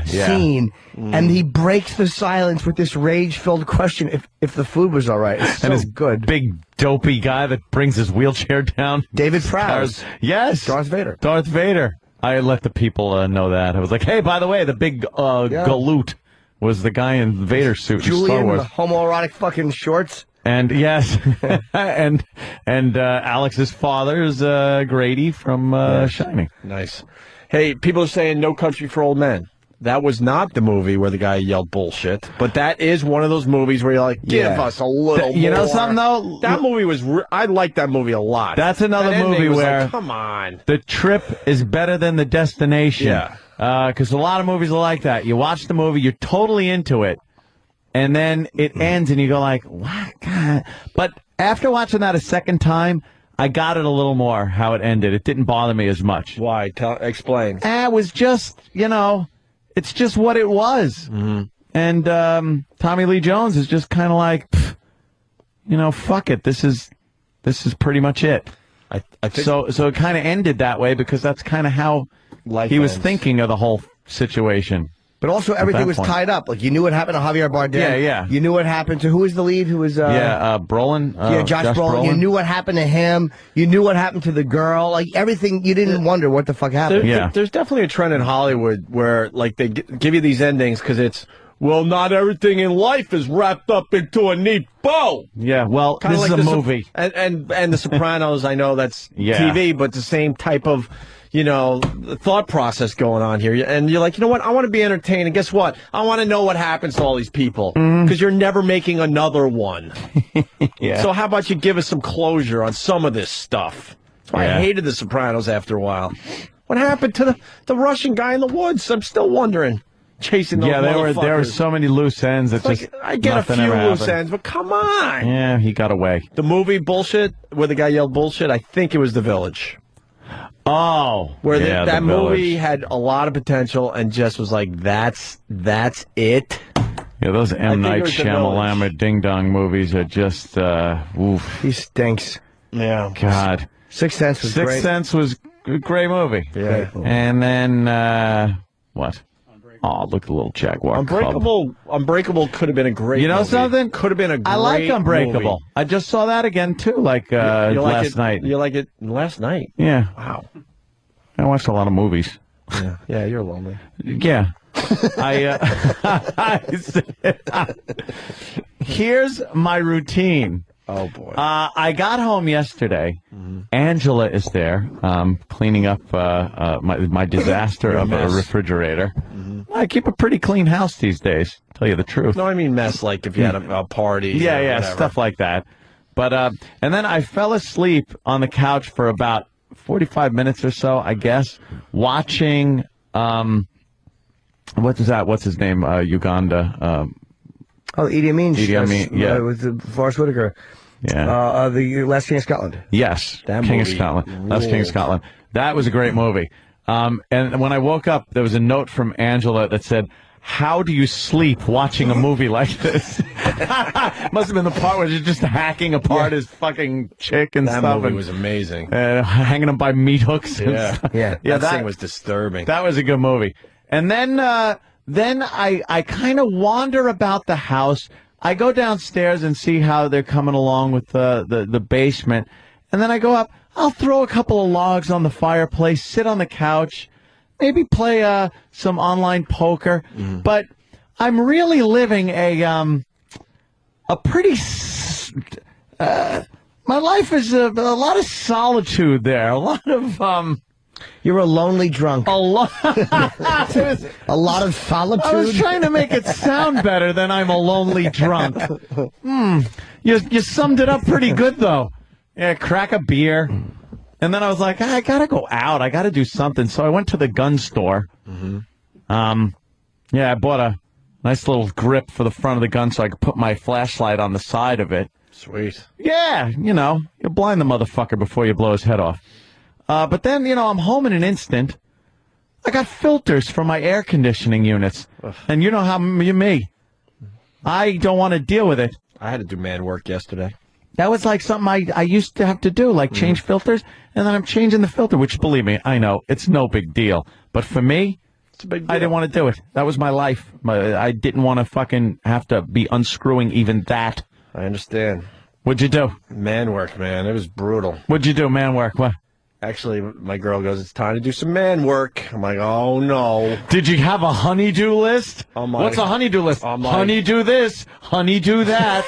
scene. And he breaks the silence with this rage-filled question: if the food was all right. It's so And his good. big dopey guy that brings his wheelchair down. David Prowse. Yes. Darth Vader. Darth Vader. I let the people know that. I was like, hey, by the way, the big galoot was the guy in Vader suit in Star Julian, Wars. the homoerotic fucking shorts. And yes, and Alex's father is Grady from Shining. Nice. Hey, people are saying No Country for Old Men. That was not the movie where the guy yelled bullshit, but that is one of those movies where you're like, give us a little You know more. something, though? That movie was, I liked that movie a lot. That's another That ending movie was where like, come on. the trip is better than the destination. Yeah. Because a lot of movies are like that. You watch the movie, you're totally into it, and then it ends, and you go like, what? God. But after watching that a second time, I got it a little more, how it ended. It didn't bother me as much. Why? Explain. It was just, it's just what it was. Mm-hmm. And Tommy Lee Jones is just kind of like, fuck it. This is pretty much it. I think So it kind of ended that way because that's kind of how he was ends. thinking of the whole situation. But also everything that was point. tied up. Like, you knew what happened to Javier Bardem. Yeah. You knew what happened to, who was the lead? Who was, Brolin. Josh Brolin. You knew what happened to him. You knew what happened to the girl. Like, everything, you didn't wonder what the fuck happened. There's definitely a trend in Hollywood where, like, they give you these endings because it's, well, not everything in life is wrapped up into a neat bow. Yeah, well, Kinda this like is a The movie. And The Sopranos, I know that's Yeah. TV, but it's the same type of, thought process going on here. And you're like, you know what? I want to be entertained. And guess what? I want to know what happens to all these people because you're never making another one. Yeah. So how about you give us some closure on some of this stuff? That's why I hated The Sopranos after a while. What happened to the Russian guy in the woods? I'm still wondering. Chasing those there were motherfuckers. so many loose ends. It's It's just like, I get a nothing few ever loose happened. ends, but come on. Yeah, he got away. The movie Bullshit, where the guy yelled bullshit, I think it was The Village. Oh, Where yeah, that The movie Village. had a lot of potential and just was like, that's it. Yeah, those I M. think it Night was The Shyamalan Ding Dong movies are just, oof. He stinks. Yeah. God. Sixth Sense was Sixth great. Sense was a great movie. Yeah. And then, what? Oh, look at the little Jaguar Cub. Unbreakable could have been a great You know movie. something? Could have been a great I like Unbreakable. movie. I just saw that again, too, You like last it- night. You like it last night? Yeah. Wow. I watched a lot of movies. Yeah, you're lonely. Yeah. Here's my routine. Oh, boy. I got home yesterday. Angela is there, cleaning up my disaster of a mess. refrigerator. I keep a pretty clean house these days, tell you the truth. No, I mean mess, like if you had a party. Yeah, or yeah, whatever. stuff like that. But and then I fell asleep on the couch for about 45 minutes or so, I guess, watching what is that? What's his name? Uganda. Idi Amin. Idi Amin, yeah. With Forrest Whitaker. Yeah. The Last King of Scotland. Yes, That King of movie Scotland. That's King of ruled. Scotland. That was a great movie. And when I woke up, there was a note from Angela that said, how do you sleep watching a movie like this? Must have been the part where he's just hacking apart his fucking chick and That stuff. movie was amazing. Hanging him by meat hooks. And Yeah. stuff. That thing was disturbing. That was a good movie. And then I kind of wander about the house. I go downstairs and see how they're coming along with the basement. And then I go up. I'll throw a couple of logs on the fireplace, sit on the couch, maybe play some online poker. But I'm really living a pretty... my life is a lot of solitude there. A lot of... You're a lonely drunk. A lot. A lot of solitude. I was trying to make it sound better than I'm a lonely drunk. You summed it up pretty good, though. Yeah, crack a beer. And then I was like, I got to go out. I got to do something. So I went to the gun store. I bought a nice little grip for the front of the gun so I could put my flashlight on the side of it. Sweet. Yeah, you blind the motherfucker before you blow his head off. But then, I'm home in an instant. I got filters for my air conditioning units. And you know how me. I don't want to deal with it. I had to do man work yesterday. That was like something I used to have to do, like change filters. And then I'm changing the filter, which, believe me, I know, it's no big deal. But for me, it's a big deal. I didn't want to do it. That was my life. I didn't want to fucking have to be unscrewing even that. I understand. What'd you do? Man work, man. It was brutal. What'd you do, man work? What? Actually, my girl goes, it's time to do some man work. I'm like, oh, no. Did you have a honey-do list? What's a honey-do list? Honey do this, honey do that.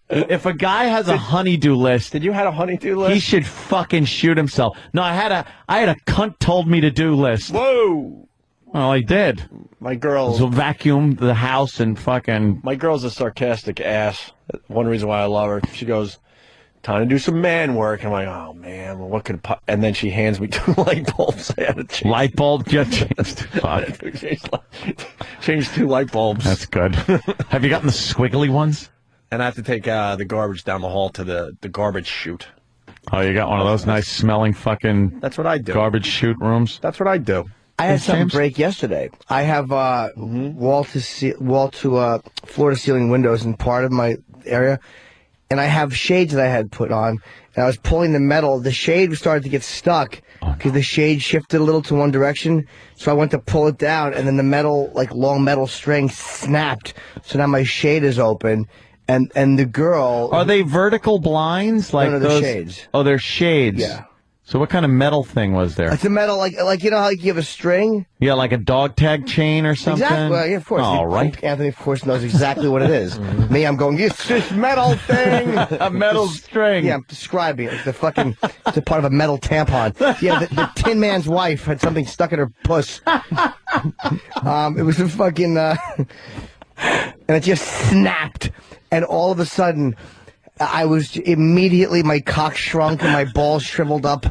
If a guy has a honey-do list... Did you have a honey-do list? He should fucking shoot himself. No, I had a cunt told me to do list. Whoa! Well, I did. My girl... So vacuum the house and fucking... My girl's a sarcastic ass. One reason why I love her. She goes... Time to do some man work. I'm like, oh man, well, what could? And then she hands me 2 light bulbs. I had to change. Light bulb? Yeah, changed. Change 2 light bulbs. That's good. Have you gotten the squiggly ones? And I have to take the garbage down the hall to the garbage chute. Oh, you got one of those nice smelling fucking. That's what I do. Garbage chute rooms. That's what I do. I had something break yesterday. I have wall to floor to ceiling windows in part of my area. And I have shades that I had put on, and I was pulling the metal. The shade started to get stuck because the shade shifted a little to one direction. So I went to pull it down, and then the metal, like long metal string, snapped. So now my shade is open, and the girl... Are they vertical blinds? Like no, those? They're shades. Oh, they're shades. Yeah. So what kind of metal thing was there? It's a metal, like you know how you have a string? Yeah, like a dog tag chain or something? Exactly. Well, yeah, of course. All right. Anthony, of course, knows exactly what it is. Me, I'm going, it's this metal thing. A metal string. Yeah, I'm describing it. It's it's a part of a metal tampon. Yeah, the Tin Man's wife had something stuck in her puss. It was a fucking, and it just snapped. And all of a sudden... I was immediately, my cock shrunk and my balls shriveled up.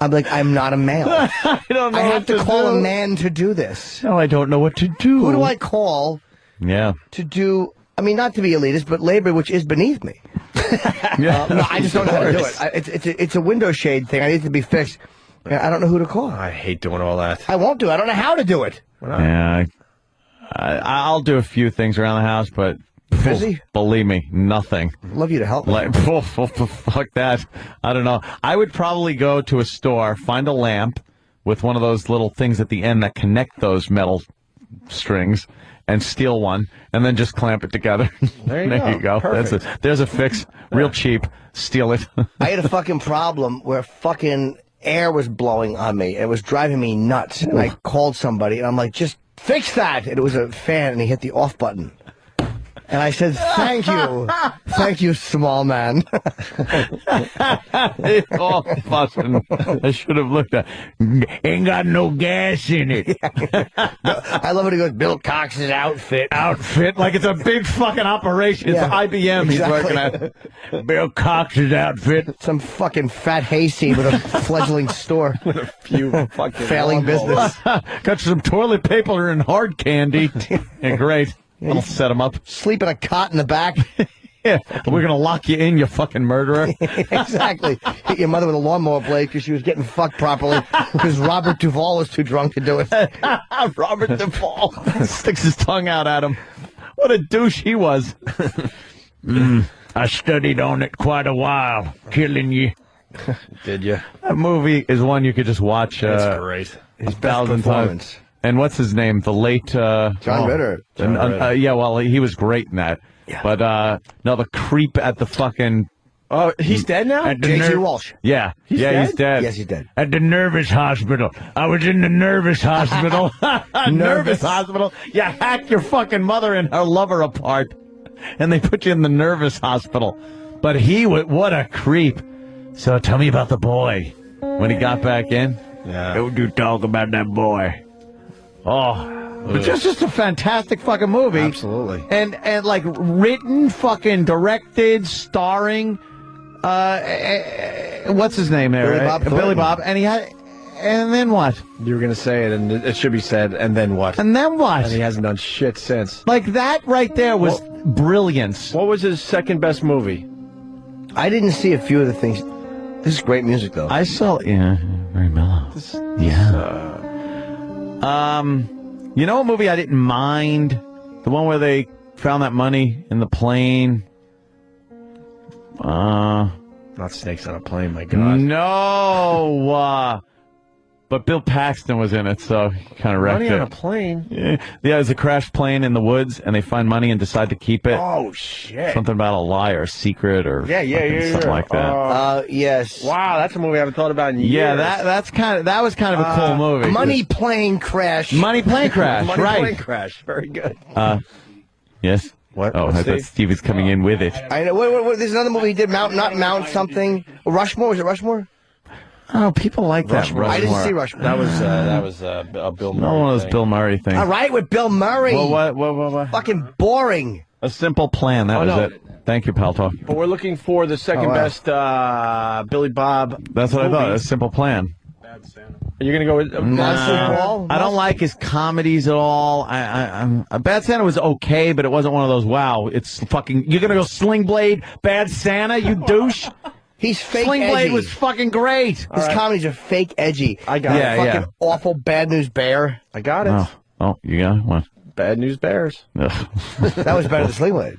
I'm like, I'm not a male. I don't know. I have to call a man to do this. No, I don't know what to do. Who do I call? Yeah. To do, I mean, not to be elitist, but labor which is beneath me. Yeah. No, I just don't know how to do it. It's a window shade thing. I need to be fixed. I don't know who to call. I hate doing all that. I won't do it. I don't know how to do it. Yeah. I'll do a few things around the house, but... Busy? Believe me, nothing. Love you to help me. Fuck that. I don't know. I would probably go to a store, find a lamp with one of those little things at the end that connect those metal strings, and steal one, and then just clamp it together. There you go. Perfect. There's a fix. Real cheap. Steal it. I had a fucking problem where fucking air was blowing on me. It was driving me nuts. And I called somebody, and I'm like, just fix that. And it was a fan, and he hit the off button. And I said, thank you. Thank you, small man. Oh, fussing. I should have looked at ain't got no gas in it. I love when he goes, Bill Cox's outfit. Outfit? Like it's a big fucking operation. It's IBM exactly. He's working at. Bill Cox's outfit. Some fucking fat hayseed with a fledgling store. With a few fucking... Failing business. Got some toilet paper and hard candy. And great. I'll set him up. Sleep in a cot in the back. Yeah, we're gonna lock you in, you fucking murderer. Exactly. Hit your mother with a lawnmower blade because she was getting fucked properly because Robert Duvall was too drunk to do it. Robert Duvall sticks his tongue out at him. What a douche he was. I studied on it quite a while, killing you. Did you? That movie is one you could just watch. It's great. His best performance. And what's his name? The late John Ritter. Yeah, well, he was great in that. Yeah. But no, the creep at the fucking. Oh, he's dead now? J.G. Walsh. Yeah. He's dead? Yes, he's dead. At the nervous hospital. I was in the nervous hospital. Nervous hospital. You hack your fucking mother and her lover apart, and they put you in the nervous hospital. But what a creep. So tell me about the boy. When he got back in? Yeah. Don't you talk about that boy. Oh. But just a fantastic fucking movie. Absolutely. And like written, fucking directed, starring what's his name there? Billy Bob. And then what? You were going to say it, and it should be said, and then what? And then what? And he hasn't done shit since. Like that right there was brilliance. What was his second best movie? I didn't see a few of the things. This is great music, though. I saw, very mellow. You know what movie I didn't mind? The one where they found that money in the plane. Not Snakes on a Plane, my God. No. But Bill Paxton was in it, so he kind of wrecked it. Money on a Plane? Yeah, there's a crashed plane in the woods, and they find money and decide to keep it. Oh, shit. Something about a lie or a secret or something like that. Yes. Wow, that's a movie I haven't thought about in years. Yeah, that was kind of a cool movie. Money Plane Crash. Money Plane Crash, Money right. Plane Crash, very good. Yes? What? Oh, I thought Steve was coming in with it. I know. Wait, there's another movie he did, Mount something. Rushmore? Was it Rushmore? Oh, people like that. Rushmore. I didn't see Rushmore. That was a Bill Murray. Not one of those thing. Bill Murray things. All right, with Bill Murray. Well, what? Fucking boring. A Simple Plan. That was it. Thank you, Pal Talk. But we're looking for the second best Billy Bob. That's what movie. I thought. A Simple Plan. Are you going to go with Monster Ball? I don't like his comedies at all. Bad Santa was okay, but it wasn't one of those, wow, it's fucking, you're going to go Sling Blade, Bad Santa, you douche? He's fake Sling edgy. Blade was fucking great. His comedies are fake edgy. I got it. Fucking awful Bad News Bear. I got it. Oh, you got it? What? Bad News Bears. That was better than Sling Blade.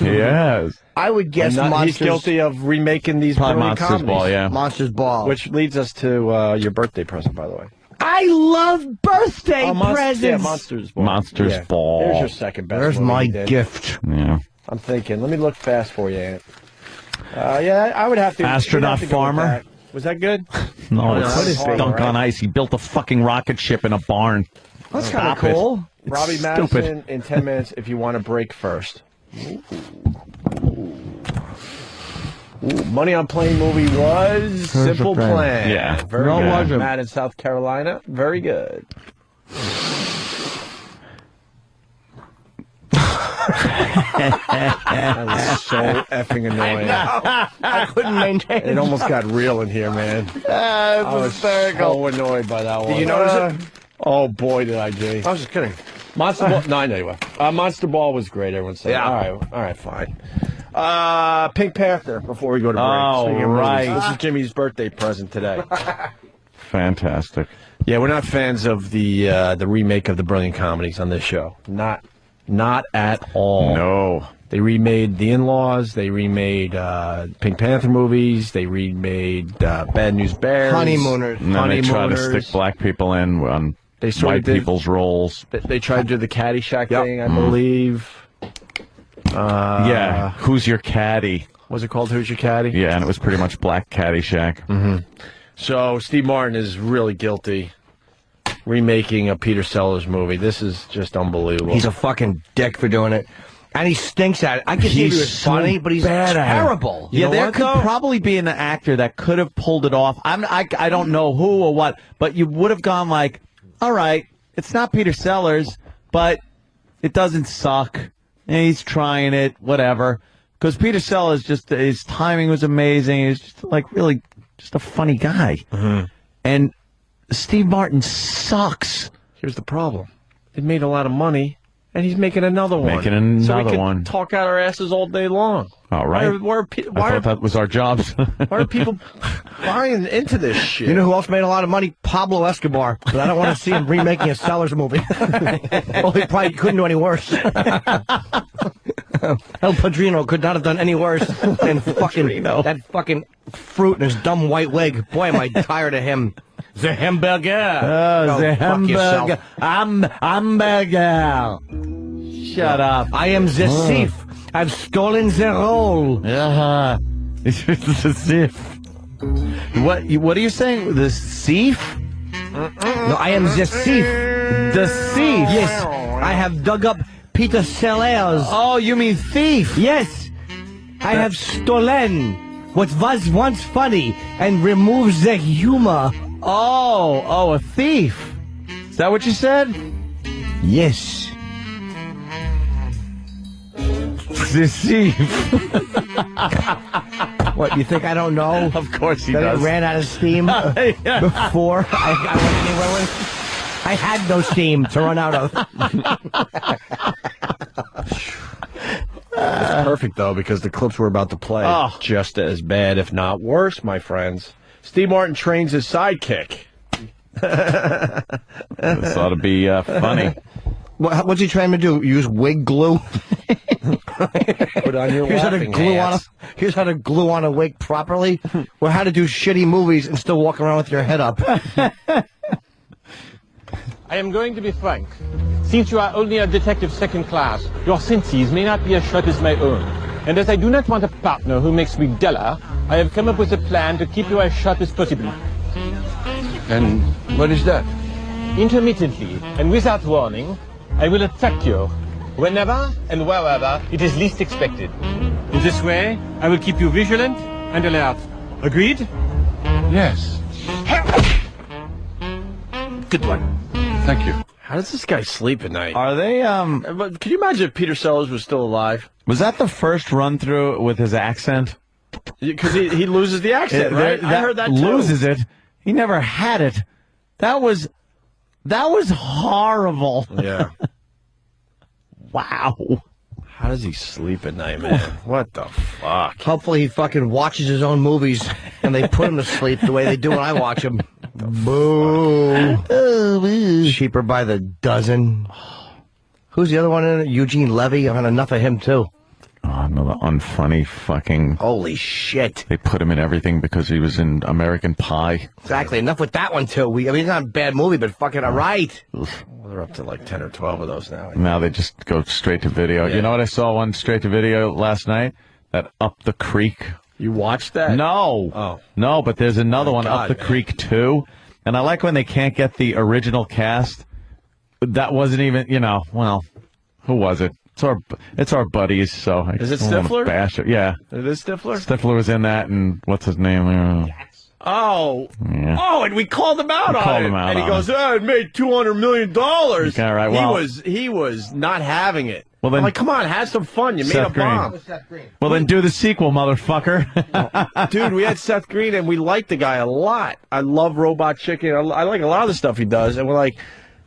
Yes. I would guess Monsters. He's guilty of remaking these Probably brilliant Monsters comedies. Ball, yeah. Monsters Ball. Which leads us to your birthday present, by the way. I love birthday presents. Yeah, Monsters Ball. Monsters Ball. There's your second best. There's movie my you did. gift. Yeah. I'm thinking. Let me look fast for you, Ant. Yeah, I would have to. Astronaut we'd have to go with Farmer? that. Was that good? No, that's it's horrible, dunk on right? ice. He built a fucking rocket ship in a barn. That's kind of Stop it. cool. It's Robbie stupid. Madison in 10 minutes if you want to break first. Ooh, Money on Plane movie was Simple Plan. Yeah. Very No, good. wasn't. Matt in South Carolina. Very good. That was so effing annoying. I couldn't maintain It almost got real in here, man. I was so annoyed by that one. Did you notice it? Oh, boy, did I, Jay. I was just kidding. Monster Ball. No, anyway. Monster Ball was great. Everyone said. Yeah. All right, fine. Pink Panther. Before we go to break. Oh, Speaking of movies, right. This is Jimmy's birthday present today. Fantastic. Yeah, we're not fans of the remake of the Brilliant Comedies on this show. Not at all. No. They remade The In-Laws. They remade Pink Panther movies. They remade Bad News Bears. Honeymooners. And then they try to stick black people in on They sort white of did- people's roles. They tried to do the Caddyshack thing, I believe. Yeah. Who's your caddy? Was it called Who's Your Caddy? Yeah, and it was pretty much black Caddyshack. Mm-hmm. So Steve Martin is really guilty remaking a Peter Sellers movie. This is just unbelievable. He's a fucking dick for doing it. And he stinks at it. I could see if he was so funny, but he's bad at it. terrible. Yeah, there could probably be an actor that could have pulled it off. I don't know who or what, but you would have gone like, all right, it's not Peter Sellers, but it doesn't suck. And he's trying it, whatever. Because Peter Sellers, just his timing was amazing. He's just like really just a funny guy. Mm-hmm. And Steve Martin sucks. Here's the problem. It made a lot of money, And he's making another one. Making another so we can one. talk out our asses all day long. All right. I thought that was our jobs. Why are people buying into this shit? You know who else made a lot of money? Pablo Escobar. But I don't want to see him remaking a Sellers movie. Well, he probably couldn't do any worse. El Padrino could not have done any worse than that fucking fruit in his dumb white wig. Boy, am I tired of him. The hamburger. The hamburger. Hamburger. Shut up. I am the thief. I've stolen the role. The thief. What are you saying? The thief? No, I am the thief. The thief? Yes. I have dug up Peter Sellers. Oh, you mean thief? Yes. I have stolen what was once funny and removed the humor. Oh, a thief. Is that what you said? Yes. The thief. What, you think I don't know? Of course he that does. It ran out of steam before I went anywhere with it? I had no steam to run out of. It's perfect, though, because the clips we're about to play just as bad, if not worse, my friends. Steve Martin trains his sidekick. This ought to be funny. What's he trying to do? Use wig glue? Put on your here's how to glue on a wig properly, or how to do shitty movies and still walk around with your head up. I am going to be frank. Since you are only a detective second class, your senses may not be as sharp as my own. And as I do not want a partner who makes me duller, I have come up with a plan to keep you as sharp as possible. And what is that? Intermittently, and without warning, I will attack you whenever and wherever it is least expected. In this way, I will keep you vigilant and alert. Agreed? Yes. Good one. Thank you. How does this guy sleep at night? Are they, But can you imagine if Peter Sellers was still alive? Was that the first run through with his accent? Because he loses the accent, right? I heard that too. Loses it. He never had it. That was horrible. Yeah. Wow. How does he sleep at night, man? What the fuck? Hopefully he fucking watches his own movies and they put him to sleep the way they do when I watch them. Boo. Cheaper by the dozen. Who's the other one in it? Eugene Levy. I've had enough of him, too. Oh, another unfunny fucking... Holy shit. They put him in everything because he was in American Pie. Exactly. Enough with that one, too. I mean, it's not a bad movie, but fucking all right. Well, they're up to like 10 or 12 of those now. Now they just go straight to video. Yeah. You know what? I saw one straight to video last night? That Up the Creek. You watched that? No. Oh. No, but there's another one, God, Up the man. Creek 2. And I like when they can't get the original cast. That wasn't even, well, who was it? It's our buddies, so I Is it don't wanna Stifler? bash it. Yeah. It is Stifler? Stifler was in that, and what's his name? Oh. Yeah. Oh, and we called him out We on called it. him out and he on goes, it made $200 million. Okay, all right, well- he was not having it. Well, then- I'm like, come on, have some fun. You made Seth a bomb. Green. Well, then do the sequel, motherfucker. Dude, we had Seth Green, and we liked the guy a lot. I love Robot Chicken. I like a lot of the stuff he does. And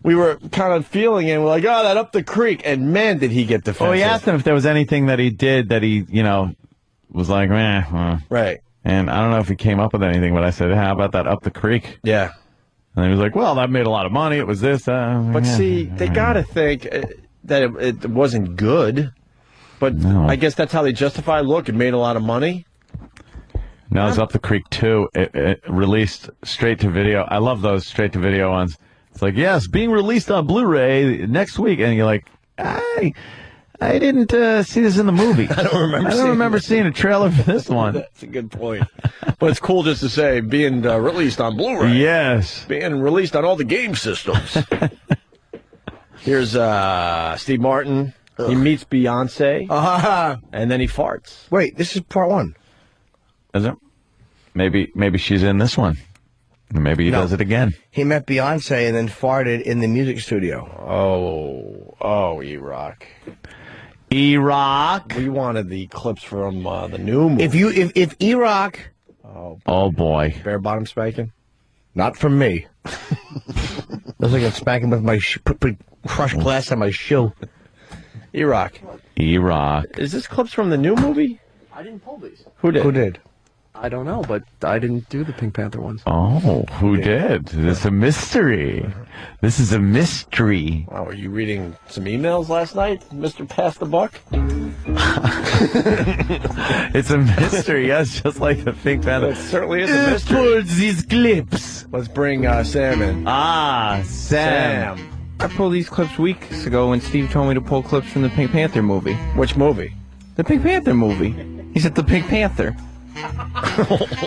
we were kind of feeling it. And we're like, oh, that Up the Creek. And man, did he get defensive. Well, we asked him if there was anything that he did that he, was like, Right. And I don't know if he came up with anything, but I said, how about that Up the Creek? Yeah. And he was like, well, that made a lot of money. It was this. But see, they got to think that it wasn't good. But No. I guess that's how they justify, look, it made a lot of money. Now it's Up the Creek 2. It released straight to video. I love those straight to video ones. It's like, yes, being released on Blu-ray next week. And you're like, I didn't see this in the movie. I don't remember seeing a trailer for this one. That's a good point. But it's cool just to say being released on Blu-ray. Yes. Being released on all the game systems. Here's Steve Martin. He meets Beyonce. And then he farts. Wait, this is part one. Is it? Maybe she's in this one. Maybe he does it again. He met Beyonce and then farted in the music studio. Oh, E-Rock. E-Rock. We wanted the clips from the new movie. If E-Rock... Oh, boy. Bare bottom spanking? Not from me. Looks like I'm spanking with my put crushed glass on my shoe. E-Rock. E-Rock. Is this clips from the new movie? I didn't pull these. Who did? I don't know, but I didn't do the Pink Panther ones. Oh, who did? This is a mystery. This is a mystery. Wow, were you reading some emails last night, Mr. Pass the Buck? It's a mystery, yes, just like the Pink Panther. It certainly is a mystery. Pull these clips. Let's bring Sam in. Sam. I pulled these clips weeks ago when Steve told me to pull clips from the Pink Panther movie. Which movie? The Pink Panther movie. He said the Pink Panther.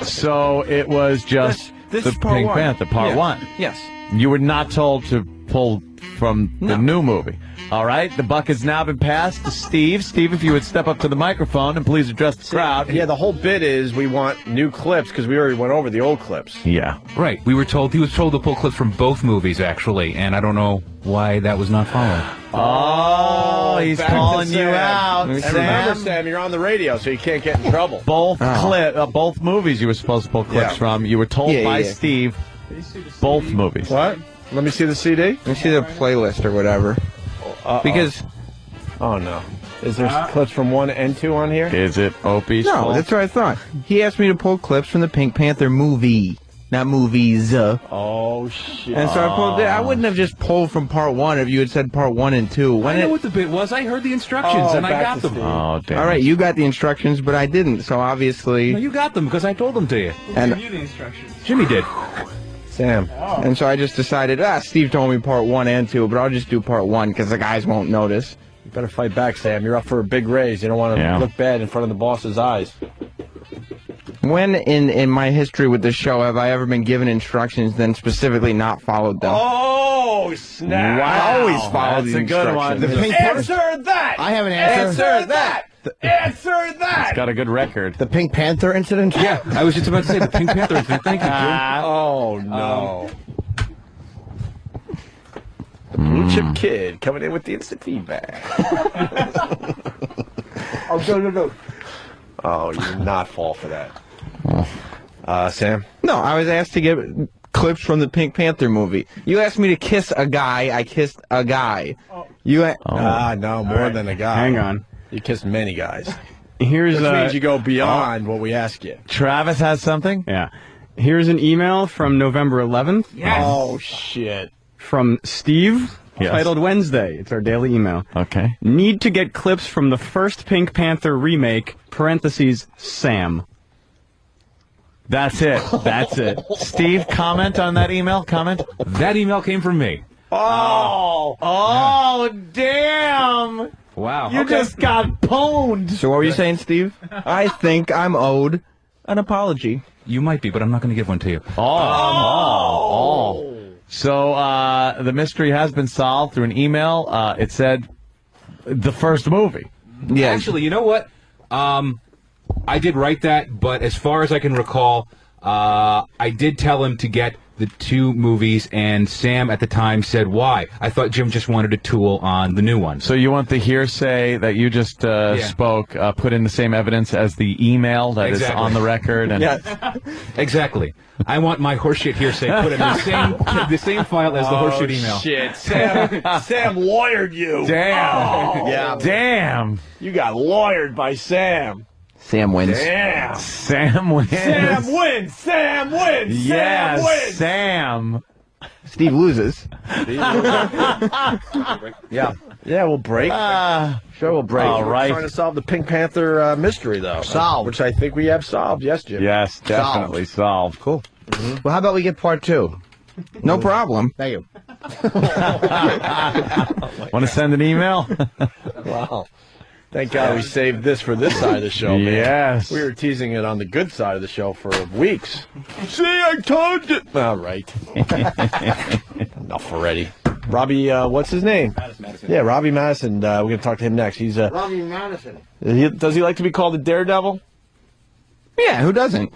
So it was just This the is part Pink one. Panther, part Yes. one. Yes. You were not told to pull from the new movie. All right, the buck has now been passed to Steve. Steve, if you would step up to the microphone and please address the crowd. Yeah, the whole bit is we want new clips because we already went over the old clips. Yeah. Right. He was told to pull clips from both movies, actually, and I don't know why that was not followed. Oh, he's Back to calling you Sam. out, And Sam. remember, Sam, you're on the radio, so you can't get in trouble. Both movies you were supposed to pull clips from. You were told by Steve. Both movies. What? Let me see the CD. Let me see the playlist or whatever. Because. Oh, no. Is there clips from 1 and 2 on here? Is it Opie's No, fault? that's what I thought. He asked me to pull clips from the Pink Panther movie, not movies. Oh, shit. And so I pulled it. I wouldn't have just pulled from part 1 if you had said part 1 and 2. I know what the bit was. I heard the instructions, and I got them. Oh, damn. All right, you got the instructions, but I didn't. So obviously. No, you got them because I told them to you. And Give you the instructions. Jimmy did. Sam. And so I just decided, Steve told me part 1 and 2, but I'll just do part 1 because the guys won't notice. You better fight back, Sam. You're up for a big raise. You don't want to look bad in front of the boss's eyes. When in my history with this show have I ever been given instructions, then specifically not followed them? Oh, snap. I always follow That's the a good one. instructions. Answer that! I have an answer. Answer that! Answer that! He's got a good record. The Pink Panther incident? Yeah, I was just about to say the Pink Panther incident. Thank you, Jim. Oh, no. The Blue Chip Kid coming in with the instant feedback. Go. Oh, you did not fall for that. Sam? No, I was asked to give clips from the Pink Panther movie. You asked me to kiss a guy, I kissed a guy. No, more than a guy. Hang on. You kissed many guys. Here's Which means you go beyond what we ask you. Travis has something? Yeah. Here's an email from November 11th. Yes. Oh, shit. From Steve, titled Wednesday. It's our daily email. Okay. Need to get clips from the first Pink Panther remake, parentheses, Sam. That's it. That's it. Steve, comment on that email? Comment? That email came from me. Oh, damn. Wow. You just got pwned. So what were you saying, Steve? I think I'm owed an apology. You might be, but I'm not going to give one to you. So the mystery has been solved through an email. It said the first movie. Yeah. Actually, you know what? I did write that, but as far as I can recall, I did tell him to get the 2 movies, and Sam at the time said why. I thought Jim just wanted a tool on the new one. So you want the hearsay that you just spoke put in the same evidence as the email that is on the record? And Exactly. I want my horseshit hearsay put in the same file as the horseshit email. Shit. Sam lawyered you. Damn. Yeah. Damn. You got lawyered by Sam. Sam wins. Damn. Sam wins. Sam wins. Sam wins. Yes, Sam wins. Sam. Steve loses. Yeah. Yeah, we'll break. Sure, we'll break. All right. We're trying to solve the Pink Panther mystery, though. Solved. Which I think we have solved. Yes, Jim. Yes, definitely solved. Cool. Well, how about we get part 2? No problem. Thank you. Want to send an email? Wow. Thank God we saved this for this side of the show, man. Yes. We were teasing it on the good side of the show for weeks. See, I told you. All right. Enough already. Robbie, what's his name? Madison. Yeah, Robbie Madison. We're going to talk to him next. He's Robbie Madison. Does he like to be called a daredevil? Yeah, who doesn't?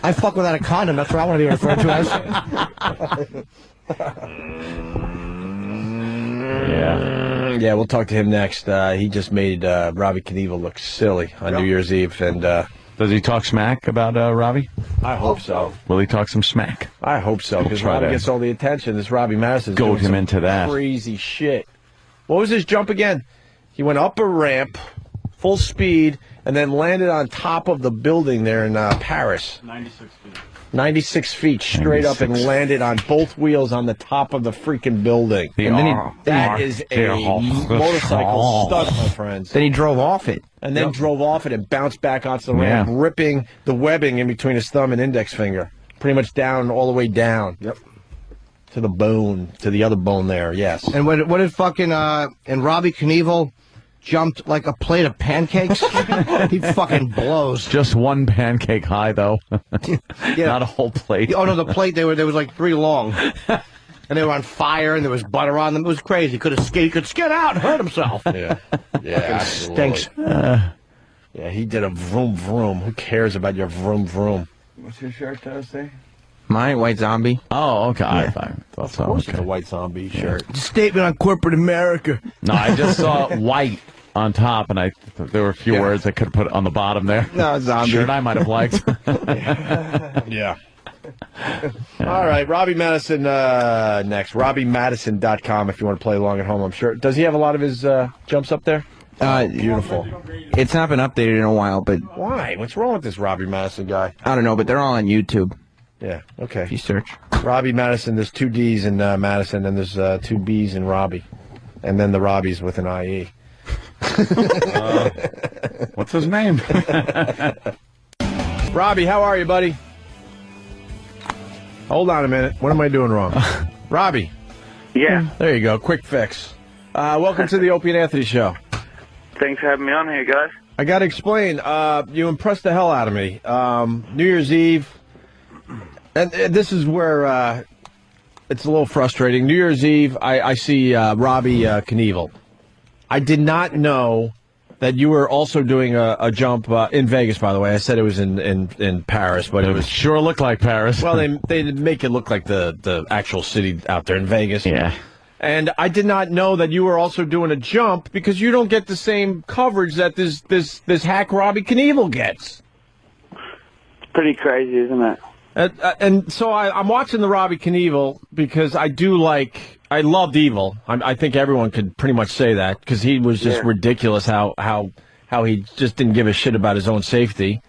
I fuck without a condom. That's what I want to be referred to as. Yeah, we'll talk to him next. He just made Robbie Knievel look silly on New Year's Eve, and Does he talk smack about Robbie? I hope so. Will he talk some smack? I hope so, because We'll try Robbie to gets all the attention. This Robbie Madison's goad doing him some into that. crazy shit. What was his jump again? He went up a ramp, full speed, and then landed on top of the building there in Paris. 96 feet. 96 feet straight up and landed on both wheels on the top of the freaking building. That is a motorcycle stunt, my friends. Then he drove off it. And then drove off it and bounced back onto the ramp, ripping the webbing in between his thumb and index finger. Pretty much down, all the way down. Yep. To the bone, to the other bone there, yes. And what did fucking, and Robbie Knievel jumped like a plate of pancakes? He fucking blows. Just one pancake high, though. Not a whole plate. Oh, no, the plate, there was like 3 long. And they were on fire, and there was butter on them. It was crazy. He could skid out and hurt himself. Yeah, stinks. Yeah, he did a vroom vroom. Who cares about your vroom vroom? What's your shirt say? My White Zombie. Oh, okay. Yeah. I thought so. Of course, it's a White Zombie shirt. Statement on corporate America. No, I just saw white on top, and there were a few words I could have put on the bottom there. No, zombie. Shirt I might have liked. Yeah. All right, Robbie Madison next. RobbieMadison.com if you want to play along at home, I'm sure. Does he have a lot of his jumps up there? Beautiful. It's not been updated in a while, but... Why? What's wrong with this Robbie Madison guy? I don't know, but they're all on YouTube. Yeah, okay. If you search. Robbie Madison, there's 2 D's in Madison, and there's 2 B's in Robbie. And then the Robbies with an IE. What's his name? Robbie, how are you, buddy? Hold on a minute. What am I doing wrong? Robbie. Yeah. There you go. Quick fix. Welcome to the Opie and Anthony Show. Thanks for having me on here, guys. I got to explain. You impressed the hell out of me. New Year's Eve. And this is where it's a little frustrating. New Year's Eve, I see Robbie Knievel. I did not know that you were also doing a jump in Vegas, by the way. I said it was in Paris, but it was sure looked like Paris. Well, they make it look like the actual city out there in Vegas. Yeah. And I did not know that you were also doing a jump because you don't get the same coverage that this hack Robbie Knievel gets. It's pretty crazy, isn't it? And so I'm watching the Robbie Knievel because I loved Evil. I think everyone could pretty much say that because he was just ridiculous how he just didn't give a shit about his own safety.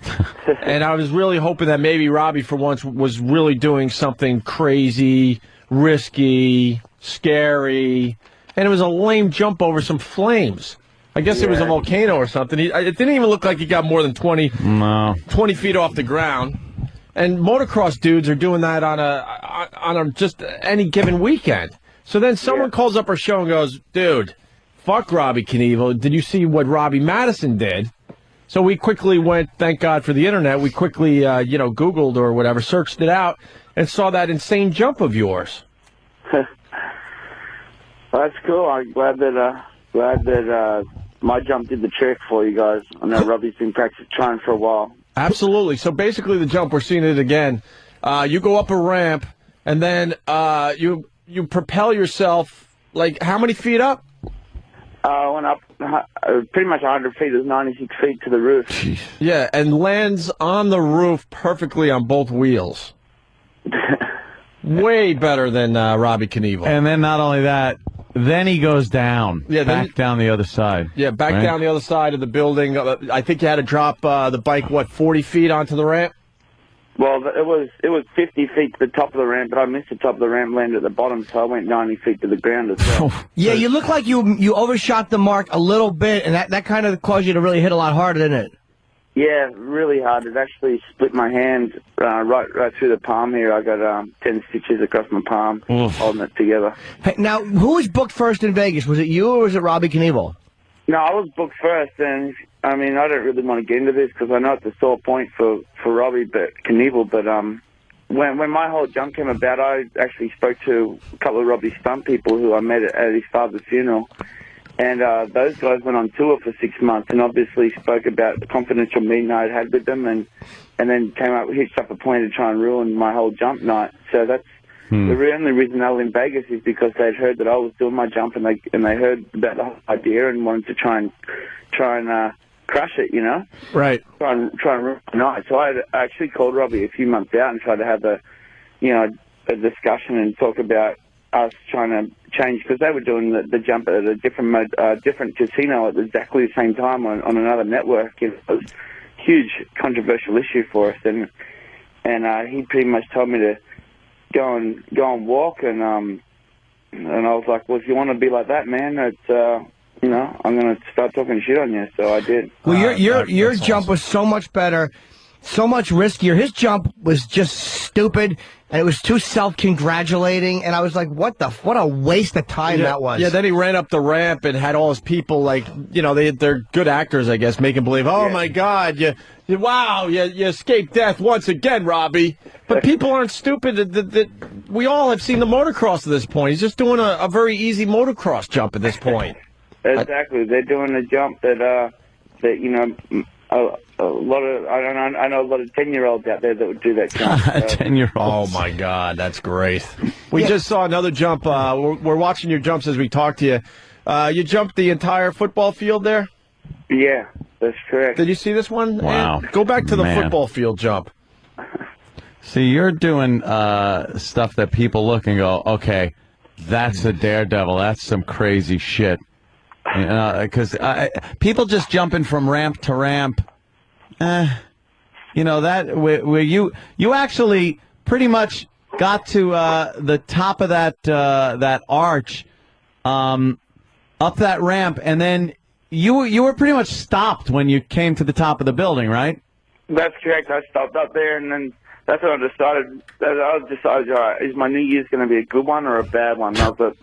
And I was really hoping that maybe Robbie for once was really doing something crazy, risky, scary, and it was a lame jump over some flames. I guess it was a volcano or something. It didn't even look like he got more than 20 feet off the ground. And motocross dudes are doing that on a just any given weekend. So then someone calls up our show and goes, dude, fuck Robbie Knievel. Did you see what Robbie Madison did? So we quickly went, thank God for the internet, we quickly, Googled or whatever, searched it out, and saw that insane jump of yours. Well, that's cool. I'm glad that my jump did the trick for you guys. I know Robbie's been trying for a while. Absolutely. So basically the jump, we're seeing it again. You go up a ramp, and then you propel yourself, like, how many feet up? I went up pretty much 100 feet. It was 96 feet to the roof. Jeez. Yeah, and lands on the roof perfectly on both wheels. Way better than Robbie Knievel. And then not only that, then he goes down. Yeah, back down the other side. Yeah, back right? down the other side of the building. I think you had to drop the bike, 40 feet onto the ramp? Well, it was 50 feet to the top of the ramp, but I missed the top of the ramp, landed at the bottom, so I went 90 feet to the ground as well. Yeah, you look like you overshot the mark a little bit, and that kind of caused you to really hit a lot harder, didn't it? Yeah, really hard. It actually split my hand right through the palm here. I got 10 stitches across my palm, holding it together. Hey, now, who was booked first in Vegas? Was it you or was it Robbie Knievel? No, I was booked first, and I mean, I don't really want to get into this because I know it's a sore point for Robbie Knievel, but when my whole jump came about, I actually spoke to a couple of Robbie's stunt people who I met at his father's funeral. And those guys went on tour for 6 months and obviously spoke about the confidential meeting I had with them and then hitched up a plan to try and ruin my whole jump night. So that's the only reason they were in Vegas is because they'd heard that I was doing my jump and they heard about the whole idea and wanted to try and crush it, you know? Right. Try and ruin the night. So I actually called Robbie a few months out and tried to have a discussion and talk about us trying to change, because they were doing the jump at a different casino at exactly the same time on another network. It was a huge controversial issue for us, and he pretty much told me to go and walk, and I was like, well, if you want to be like that, man, it's I'm going to start talking shit on you. So I did. Well, your jump was so much better, so much riskier. His jump was just stupid, and it was too self-congratulating. And I was like, what a waste of time that was. Yeah, then he ran up the ramp and had all his people, like, they're good actors, I guess, making believe, my God, you escaped death once again, Robbie. But people aren't stupid. We all have seen the motocross at this point. He's just doing a very easy motocross jump at this point. Exactly. They're doing a jump that a lot of I know a lot of 10-year-olds out there that would do that jump. 10-year-olds. Oh my God, that's great. We just saw another jump. We're watching your jumps as we talk to you. You jumped the entire football field there? Yeah, that's correct. Did you see this one? Wow. Go back to the football field jump. See, you're doing stuff that people look and go, okay, that's a daredevil. That's some crazy shit. Because people just jumping from ramp to ramp, that where you actually pretty much got to the top of that arch, up that ramp, and then you were pretty much stopped when you came to the top of the building, right? That's correct. I stopped up there, and then that's when I decided. All right, is my New Year's going to be a good one or a bad one? I was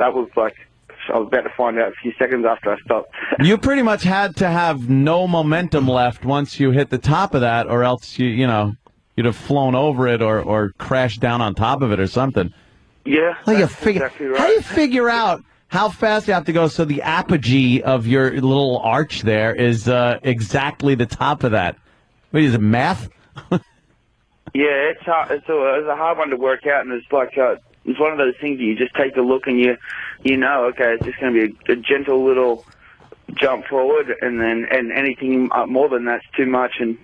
about to find out a few seconds after I stopped. You pretty much had to have no momentum left once you hit the top of that, or else you'd have flown over it or crashed down on top of it or something. Yeah, exactly right. How do you figure out how fast you have to go so the apogee of your little arch there is exactly the top of that? What is it, math? Yeah, it's hard. It's a hard one to work out, and it's like it's one of those things that you just take a look and okay, it's just going to be a gentle little jump forward, and anything more than that's too much. And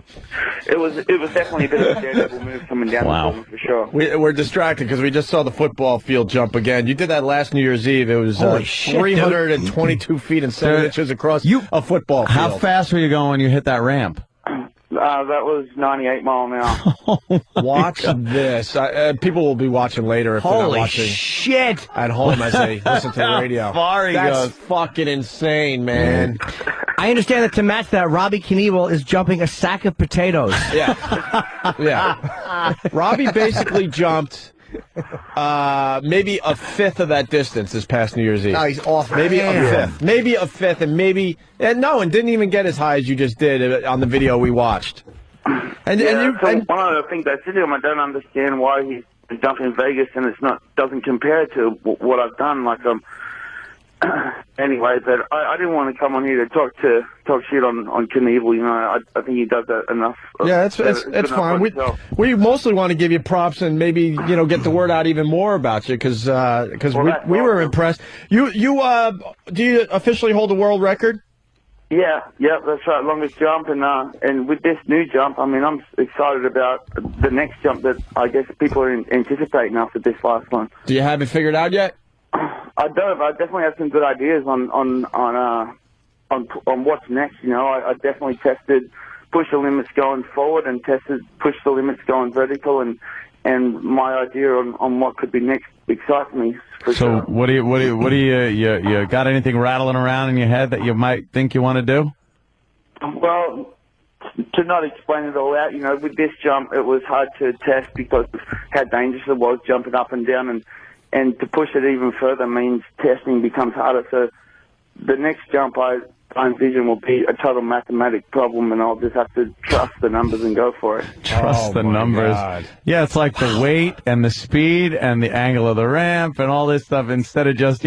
it was definitely a bit of a daredevil move coming down the building for sure. We're distracted because we just saw the football field jump again. You did that last New Year's Eve. It was 322 feet and 7 inches across a football field. How fast were you going when you hit that ramp? That was 98 mile an hour. Watch this. People will be watching later if they're not watching shit at home as they listen to the radio. That's fucking insane, man. I understand that to match that, Robbie Knievel is jumping a sack of potatoes. Yeah. Robbie basically jumped maybe a fifth of that distance this past New Year's Eve. No, he's off. Maybe a fifth, and didn't even get as high as you just did on the video we watched. One of the things I said to him, I don't understand why he's jumping in Vegas and doesn't compare to what I've done. Anyway, but I didn't want to come on here to talk shit on Knievel. I think he does that enough. Yeah, it's fine. We mostly want to give you props and maybe get the word out even more about you because we were impressed. You do you officially hold the world record? Yeah, that's right, longest jump, and with this new jump, I'm excited about the next jump that I guess people are anticipating after this last one. Do you have it figured out yet? I don't. I definitely have some good ideas on what's next. I definitely tested push the limits going forward and tested push the limits going vertical, and my idea on what could be next excites me. So what do you got anything rattling around in your head that you might think you want to do? Well, to not explain it all out, with this jump, it was hard to test because of how dangerous it was jumping up and down, and to push it even further means testing becomes harder. So the next jump I envision will be a total mathematic problem, and I'll just have to trust the numbers and go for it. Trust the numbers. God. Yeah, it's like the weight and the speed and the angle of the ramp and all this stuff. Instead of just,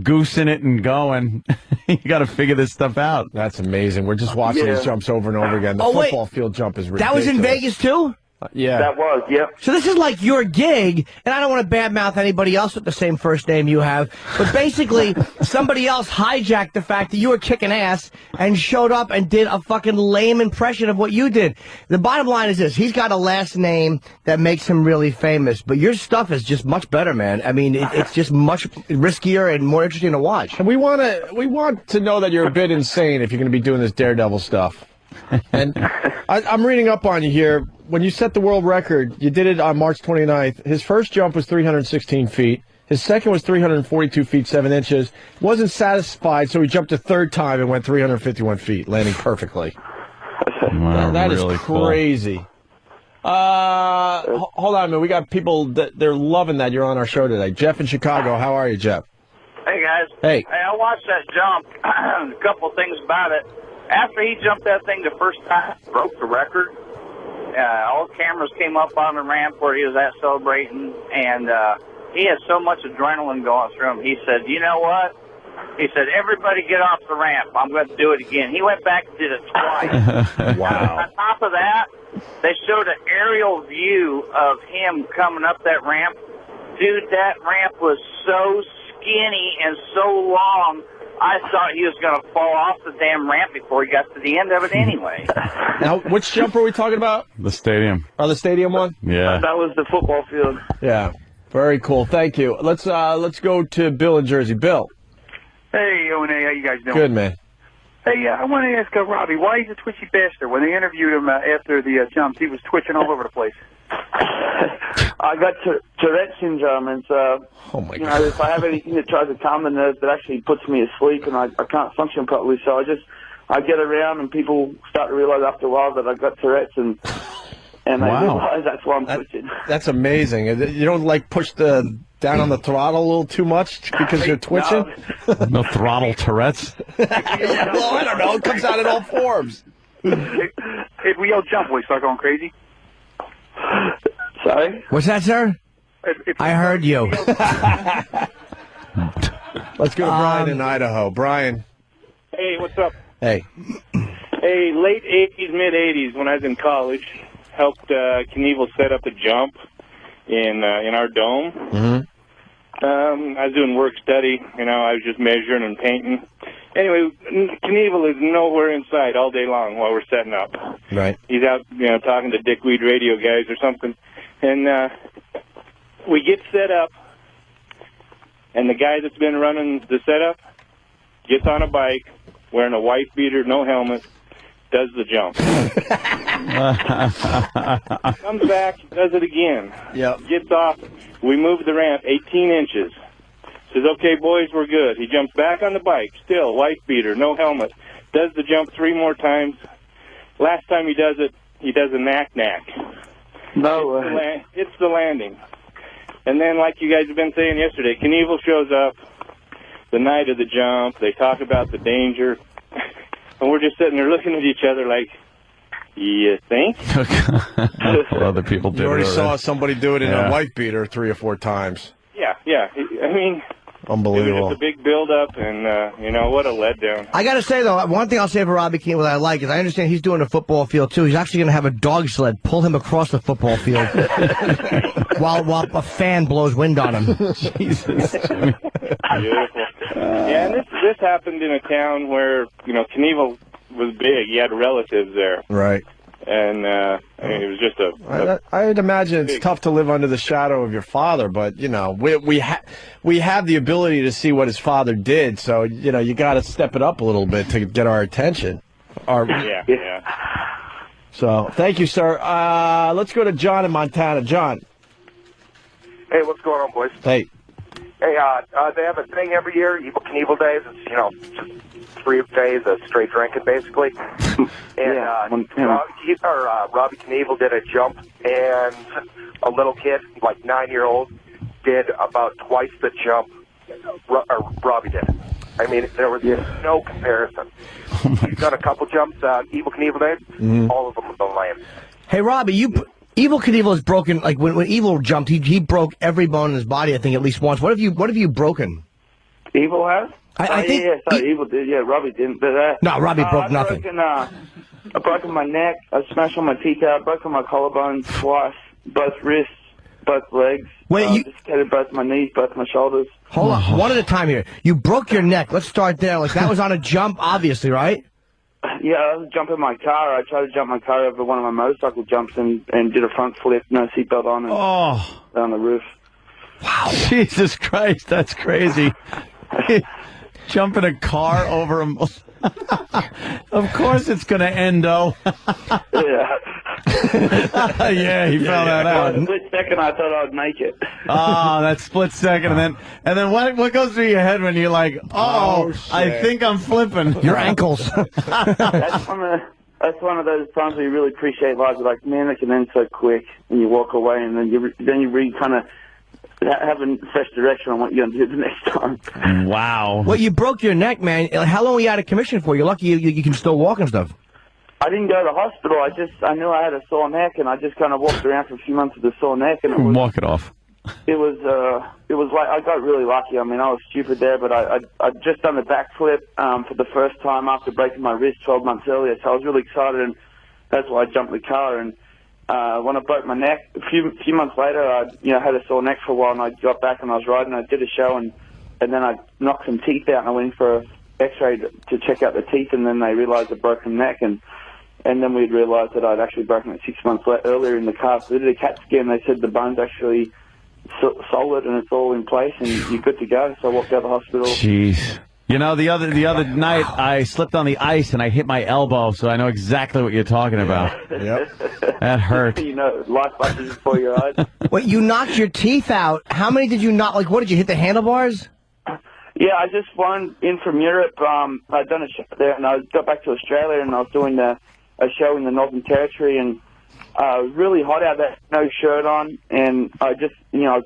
goosing it and going, you got to figure this stuff out. That's amazing. We're just watching these jumps over and over again. The football field jump is ridiculous. That was in Vegas, too? Yeah. That was, yep. So this is like your gig, and I don't want to badmouth anybody else with the same first name you have, but basically somebody else hijacked the fact that you were kicking ass and showed up and did a fucking lame impression of what you did. The bottom line is this: he's got a last name that makes him really famous, but your stuff is just much better, man. I mean, it's just much riskier and more interesting to watch. And we want to know that you're a bit insane if you're going to be doing this daredevil stuff. And I'm reading up on you here. When you set the world record, you did it on March 29th. His first jump was 316 feet. His second was 342 feet, 7 inches. Wasn't satisfied, so he jumped a third time and went 351 feet, landing perfectly. Wow, that really is crazy. Hold on a minute. We got people that they're loving that you're on our show today. Jeff in Chicago. How are you, Jeff? Hey, guys. Hey. I watched that jump. A couple of things about it. After he jumped that thing the first time, broke the record. All the cameras came up on the ramp where he was at celebrating, and he had so much adrenaline going through him. He said, you know what? He said, everybody get off the ramp. I'm going to do it again. He went back and did it twice. Wow. On top of that, they showed an aerial view of him coming up that ramp. Dude, that ramp was so skinny and so long, I thought he was going to fall off the damn ramp before he got to the end of it anyway. Now, which jump are we talking about? The stadium. Oh, the stadium one? Yeah. That was the football field. Yeah. Very cool. Thank you. Let's go to Bill in Jersey. Bill. Hey, O&A, how you guys doing? Good, man. Hey, I want to ask Robbie, why he's a twitchy bastard? When they interviewed him after the jumps, he was twitching all over the place. I got Tourette syndrome, and so if I have anything that tries to calm the nerves, that actually puts me asleep, and I can't function properly. So I get around, and people start to realize after a while that I've got Tourette's, and they realize that's why I'm twitching. That's amazing. You don't push down on the throttle a little too much because you're twitching? No throttle Tourette's. Well, I don't know. It comes out in all forms. If we yell jump, will he start going crazy? Sorry? What's that, sir? I heard you. Let's go to Brian in Idaho. Brian. Hey, what's up? Hey. Hey, late 80s, mid 80s, when I was in college, helped Knievel set up a jump in our dome. Mm-hmm. I was doing work study. I was just measuring and painting. Anyway, Knievel is nowhere in sight all day long while we're setting up. Right. He's out, talking to dickweed radio guys or something. And we get set up, and the guy that's been running the setup gets on a bike, wearing a wife beater, no helmet, does the jump. Comes back, does it again. Yep. Gets off. We move the ramp 18 inches. Says, okay, boys, we're good. He jumps back on the bike, still, wife beater, no helmet. Does the jump 3 more times. Last time he does it, he does a knack-knack. No way. It's the landing. And then, like you guys have been saying yesterday, Knievel shows up the night of the jump. They talk about the danger. And we're just sitting there looking at each other like, you think? Other people did You already it saw somebody do it in Yeah. a wife beater 3 or 4 times. Yeah. I mean, Unbelievable. it was just a big build-up, and, what a letdown. I got to say, though, one thing I'll say for Robbie Keane, what I like, is I understand he's doing a football field, too. He's actually going to have a dog sled pull him across the football field while a fan blows wind on him. Jesus. Beautiful. Yeah, and this happened in a town where, Knievel was big. He had relatives there. Right. And, it was just I'd imagine it's tough to live under the shadow of your father, but, we have the ability to see what his father did, so, you got to step it up a little bit to get our attention. Yeah. So, thank you, sir. Let's go to John in Montana. John. Hey, what's going on, boys? Hey. Hey, they have a thing every year, Evil Knievel Days. It's, just 3 days of straight drinking, basically. And Robbie Knievel did a jump, and a little kid, like 9-year-old, did about twice the jump Robbie did. I mean, there was no comparison. He's done a couple jumps, Evil Knievel Days, all of them were the lame. Hey, Robbie, Evil Knievel has broken, like, when Evil jumped, he broke every bone in his body, I think, at least once. What have you broken? Evil has? I think... Evil did. Yeah, Robbie didn't do that. No, Robbie broke nothing. Broken, I've broken my neck. I've smashed all my teeth out. Broken my collarbones twice. Both wrists. Both legs. Wait, you dislocated both my knees, both my shoulders. hold on, one at a time here. You broke your neck. Let's start there. Like that was on a jump, obviously, right? Yeah, I was jumping my car. I tried to jump my car over one of my motorcycle jumps and did a front flip, no seatbelt on, and down the roof. Wow. Jesus Christ, that's crazy. Jumping a car over a... Of course it's going to endo. Yeah. Yeah, he found that out. For a split second, I thought I'd make it. That split second, and then what goes through your head when you're like, I think I'm flipping. Your ankles. That's one of those times where you really appreciate life. You're like, man, it can end so quick, and you walk away, and then you really kind of have a fresh direction on what you're going to do the next time. Wow. Well, you broke your neck, man. How long were you out of commission for? You're lucky you can still walk and stuff. I didn't go to the hospital. I knew I had a sore neck, and I just kind of walked around for a few months with a sore neck. And walk it off. It was like I got really lucky. I mean, I was stupid there, but I'd just done the backflip for the first time after breaking my wrist 12 months earlier. So I was really excited, and that's why I jumped the car. And when I broke my neck, a few months later, I had a sore neck for a while, and I got back and I was riding. I did a show, and then I knocked some teeth out, and I went in for an X-ray to check out the teeth, and then they realised a broken neck, and then we'd realised that I'd actually broken it 6 months earlier in the car. So they did a CAT scan. They said the bone's actually solid and it's all in place, and you're good to go. So I walked out of the hospital. Jeez. You know, the other night I slipped on the ice and I hit my elbow, so I know exactly what you're talking about. Yep. That hurt. Life flashes before your eyes. Wait, you knocked your teeth out. How many did you knock? Like, what did you hit the handlebars? Yeah, I just flown in from Europe. I'd done a show there, and I got back to Australia, and I was doing a show in the Northern Territory, and it was really hot out there, no shirt on, and I just,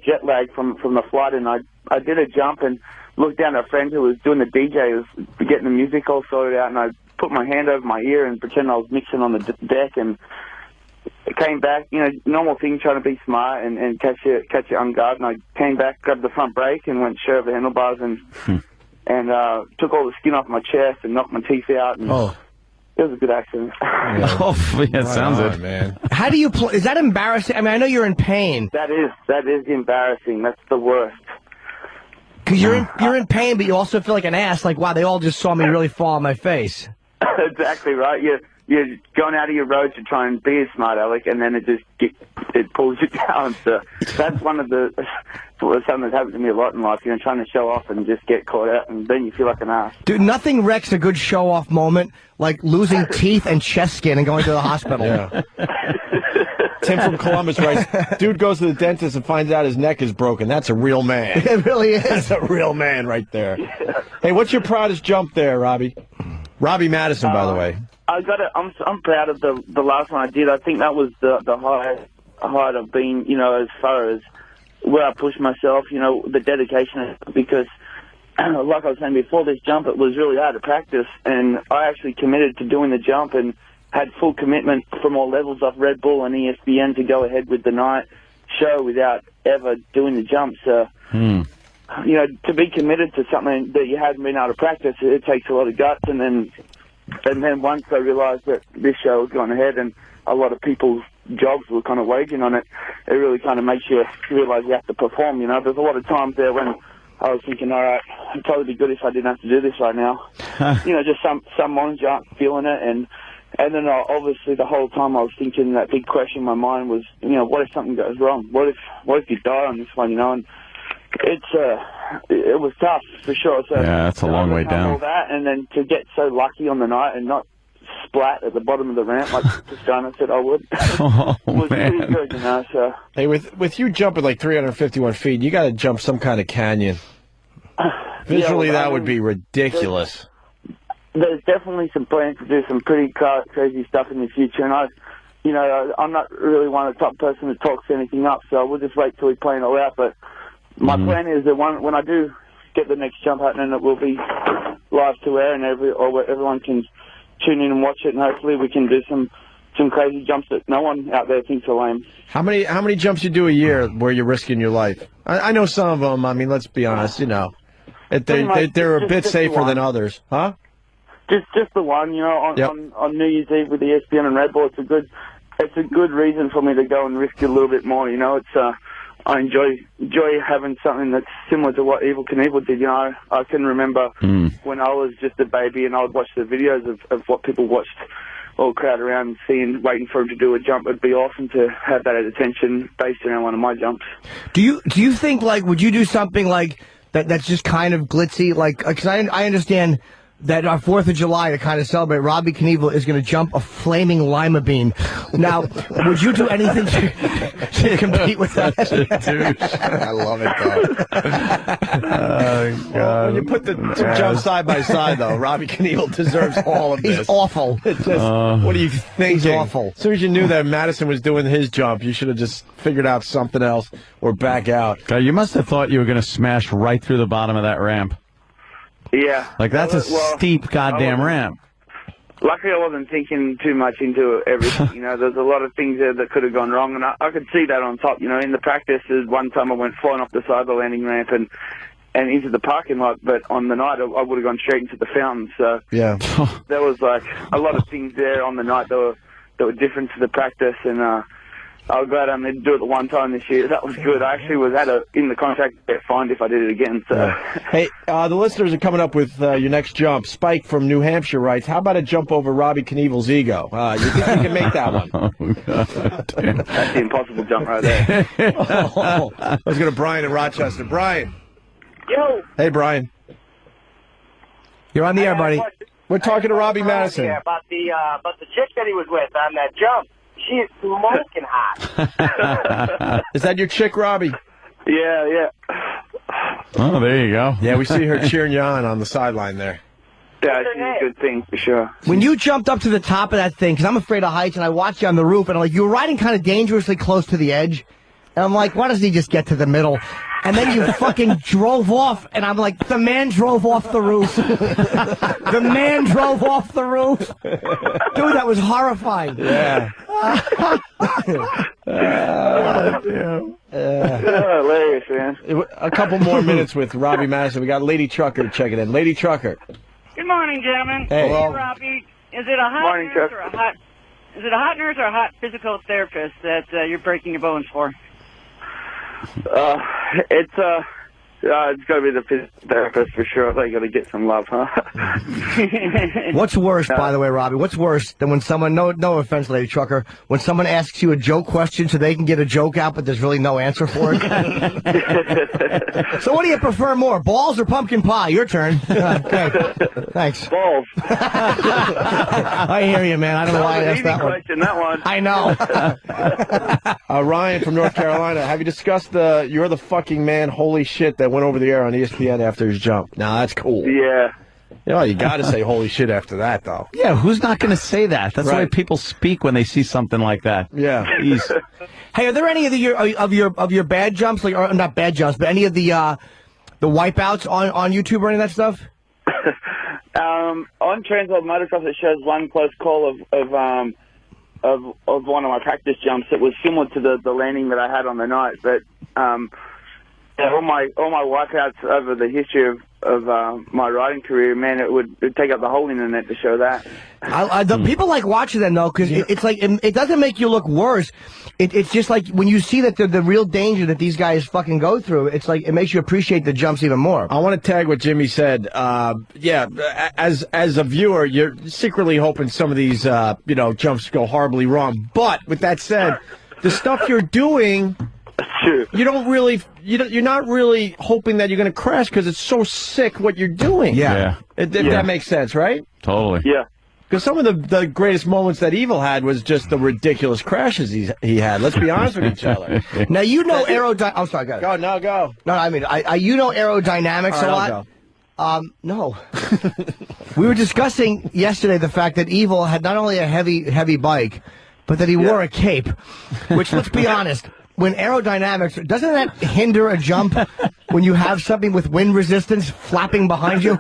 jet lagged from the flight, and I did a jump and looked down at a friend who was doing the DJ, was getting the music all sorted out, and I put my hand over my ear and pretend I was mixing on the deck, and it came back, normal thing, trying to be smart and catch it on guard, and I came back, grabbed the front brake, and went straight over the handlebars, and took all the skin off my chest and knocked my teeth out, and it was a good accident. Sounds it, man. How do you is that embarrassing? I mean, I know you're in pain. That is embarrassing. That's the worst. Because you're in pain, but you also feel like an ass. Like, wow, they all just saw me really fall on my face. Exactly right. You're going out of your road to try and be a smart aleck, and then it pulls you down. So that's something that's happened to me a lot in life. Trying to show off and just get caught out, and then you feel like an ass. Dude, nothing wrecks a good show-off moment like losing teeth and chest skin and going to the hospital. Yeah. Tim from Columbus writes, dude goes to the dentist and finds out his neck is broken. That's a real man. It really is. That's a real man right there. Yeah. Hey, what's your proudest jump there, Robbie? Robbie Madison, by the way. I'm proud of the last one I did. I think that was the highest I've been, as far as where I pushed myself, the dedication, because like I was saying before this jump, it was really hard to practice, and I actually committed to doing the jump and had full commitment from all levels of Red Bull and ESPN to go ahead with the night show without ever doing the jump. So, to be committed to something that you hadn't been able to practice, it takes a lot of guts, and then once I realised that this show was going ahead and a lot of people's jobs were kind of waging on it, it really kind of makes you realise you have to perform, There's a lot of times there when I was thinking, all right, it'd probably be good if I didn't have to do this right now. Just some mornings you aren't feeling it, and then obviously the whole time I was thinking that big question in my mind was, what if something goes wrong? What if you die on this one, and it was tough for sure. So yeah, that's a long way down. All that, and then to get so lucky on the night and not splat at the bottom of the ramp like Christiana said I would. Was man. Really good, So. Hey, with you jumping like 351 feet, you got to jump some kind of canyon. Visually, that would be ridiculous. There's definitely some plans to do some pretty crazy stuff in the future, and I'm not really one of the top person that talks anything up, so we'll just wait till we plan it all out. But my plan is that when I do get the next jump happening, it will be live to air, and everyone can tune in and watch it, and hopefully we can do some crazy jumps that no one out there thinks are lame. How many jumps you do a year where you're risking your life? I know some of them. I mean, let's be honest. They're a bit safer than others, huh? Just the one, on New Year's Eve with the ESPN and Red Bull. It's a good reason for me to go and risk it a little bit more. I enjoy having something that's similar to what Evel Knievel did. I can remember when I was just a baby and I would watch the videos of what people watched, all crowd around waiting for him to do a jump. It'd be awesome to have that attention based around one of my jumps. Do you think, would you do something like that's just kind of glitzy? Because I understand that on 4th of July, to kind of celebrate, Robbie Knievel is going to jump a flaming lima bean. Now, would you do anything to compete with that? I love it, though. Well, when you put the two jumps side by side, though, Robbie Knievel deserves all of this. He's awful. What are you thinking? He's awful. As soon as you knew that Madison was doing his jump, you should have just figured out something else or back out. You must have thought you were going to smash right through the bottom of that ramp. Yeah. That's a steep goddamn ramp. Luckily, I wasn't thinking too much into everything. There's a lot of things there that could have gone wrong, and I could see that on top. In the practice, one time I went flying off the side of the landing ramp and into the parking lot, but on the night, I would have gone straight into the fountain. So yeah, there was a lot of things there on the night that were different to the practice, and I was glad I didn't do it the one time this year. That was good. I actually was in the contract to get fined if I did it again. So. Hey, the listeners are coming up with your next jump. Spike from New Hampshire writes, how about a jump over Robbie Knievel's ego? You think you can make that one? That's the impossible jump right there. Let's go to Brian in Rochester. Brian. Yo. Hey, Brian. You're on the air, buddy. We're talking to Robbie Madison. Yeah, about the chick that he was with on that jump. She is smoking hot. Is that your chick, Robbie? Yeah. Oh, there you go. Yeah, we see her cheering you on the sideline there. Yeah, she's a good thing for sure. When you jumped up to the top of that thing, because I'm afraid of heights, and I watched you on the roof, and I'm like, you were riding kind of dangerously close to the edge. And I'm like, why doesn't he just get to the middle? And then you fucking drove off, and I'm like, the man drove off the roof. The man drove off the roof. Dude, that was horrifying. Yeah. Hilarious, man. A couple more minutes with Robbie Madison. We got Lady Trucker checking in. Lady Trucker. Good morning, gentlemen. Hey. Robbie. Is it a hot nurse or a hot? Is it a hot nurse or a hot physical therapist that you're breaking your bones for? It's got to be the physical therapist for sure. They got to get some love, huh? What's worse, by the way, Robbie? What's worse than when someone, no offense, Lady Trucker, when someone asks you a joke question so they can get a joke out, but there's really no answer for it? So what do you prefer more, balls or pumpkin pie? Your turn. Okay. Thanks. Balls. I hear you, man. I don't know why I asked that one. Question, that one. I know. Ryan from North Carolina, have you discussed the "you're the fucking man, holy shit" that went over the air on ESPN after his jump? Now that's cool. Yeah. You got to say holy shit after that, though. Yeah, who's not going to say that? That's the way people speak when they see something like that. Yeah. Hey, are there any of your bad jumps, or not bad jumps, but any of the wipeouts on YouTube or any of that stuff? On Transworld Motocross, it shows one close call of one of my practice jumps. It was similar to the landing that I had on the night, but all my wipeouts over the history of my riding career, man, it'd take up the whole internet to show that. People like watching them though, because it's like it doesn't make you look worse. It's just like when you see that the real danger that these guys fucking go through, it's like it makes you appreciate the jumps even more. I want to tag what Jimmy said. As a viewer, you're secretly hoping some of these jumps go horribly wrong. But with that said, the stuff you're doing, you're not really hoping that you're going to crash because it's so sick what you're doing. Yeah. If that makes sense, right? Totally. Yeah. Because some of the greatest moments that Evel had was just the ridiculous crashes he had. Let's be honest with each other. Now, aerodynamics. I'm sorry, go ahead. Go. No, I mean, aerodynamics a lot. No. We were discussing yesterday the fact that Evel had not only a heavy bike, but that he wore a cape, which, let's be honest, when aerodynamics, doesn't that hinder a jump when you have something with wind resistance flapping behind you?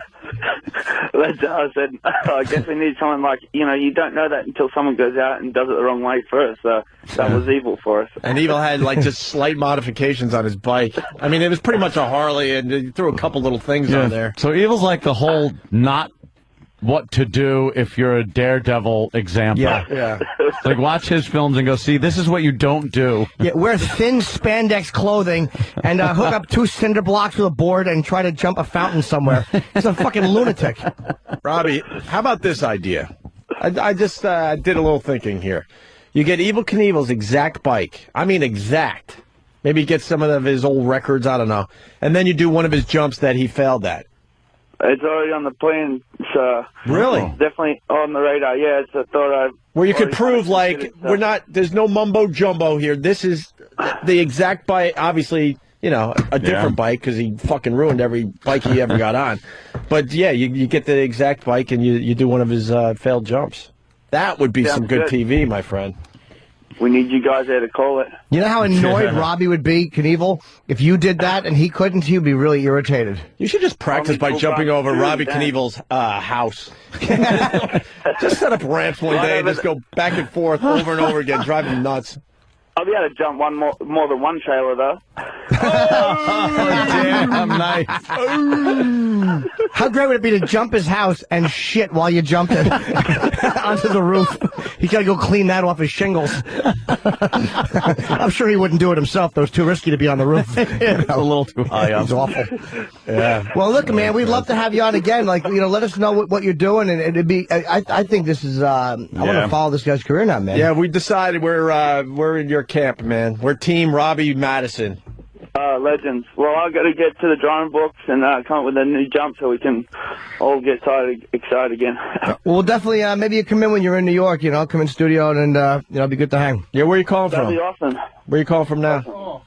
I said, I guess we need someone like, you don't know that until someone goes out and does it the wrong way first. So that was Evel for us. And Evel had just slight modifications on his bike. I mean, it was pretty much a Harley, and he threw a couple little things on there. So Evel's like the whole not what to do if you're a daredevil example. Yeah. Like, watch his films and go, see, this is what you don't do. Yeah, wear thin spandex clothing and hook up 2 cinder blocks with a board and try to jump a fountain somewhere. He's a fucking lunatic. Robbie, how about this idea? I just did a little thinking here. You get Evel Knievel's exact bike. I mean exact. Maybe get some of his old records, I don't know. And then you do one of his jumps that he failed at. It's already on the plan. It's Really? definitely on the radar. Yeah, it's a thought I. Where you could prove, like, there's no mumbo jumbo here. This is the exact bike. Obviously, a different bike because he fucking ruined every bike he ever got on. But yeah, you get the exact bike and you do one of his failed jumps. That would be some good TV, my friend. We need you guys there to call it. You know how annoyed Robbie would be, Knievel? If you did that and he couldn't, he would be really irritated. You should just practice by jumping over Robbie Knievel's house. Just set up ramps one day and just go back and forth over and over again, drive him nuts. I'll be able to jump more than one trailer, though. Damn, nice. How great would it be to jump his house and shit while you jumped it onto the roof? He's got to go clean that off his shingles. I'm sure he wouldn't do it himself, though. It's too risky to be on the roof. It's a little too high up. He's awful. Yeah. Well, look, man, we'd love to have you on again. Like, let us know what you're doing, and it'd be. I think this is. I want to follow this guy's career now, man. Yeah, we decided we're in your camp, man. We're Team Robbie Madison. Legends. Well, I've got to get to the drawing books and come up with a new jump so we can all get excited again. Well, definitely, maybe you come in when you're in New York, come in studio and, it'll be good to hang. Yeah, where are you calling from? That'd be awesome. Where are you calling from now? Awesome.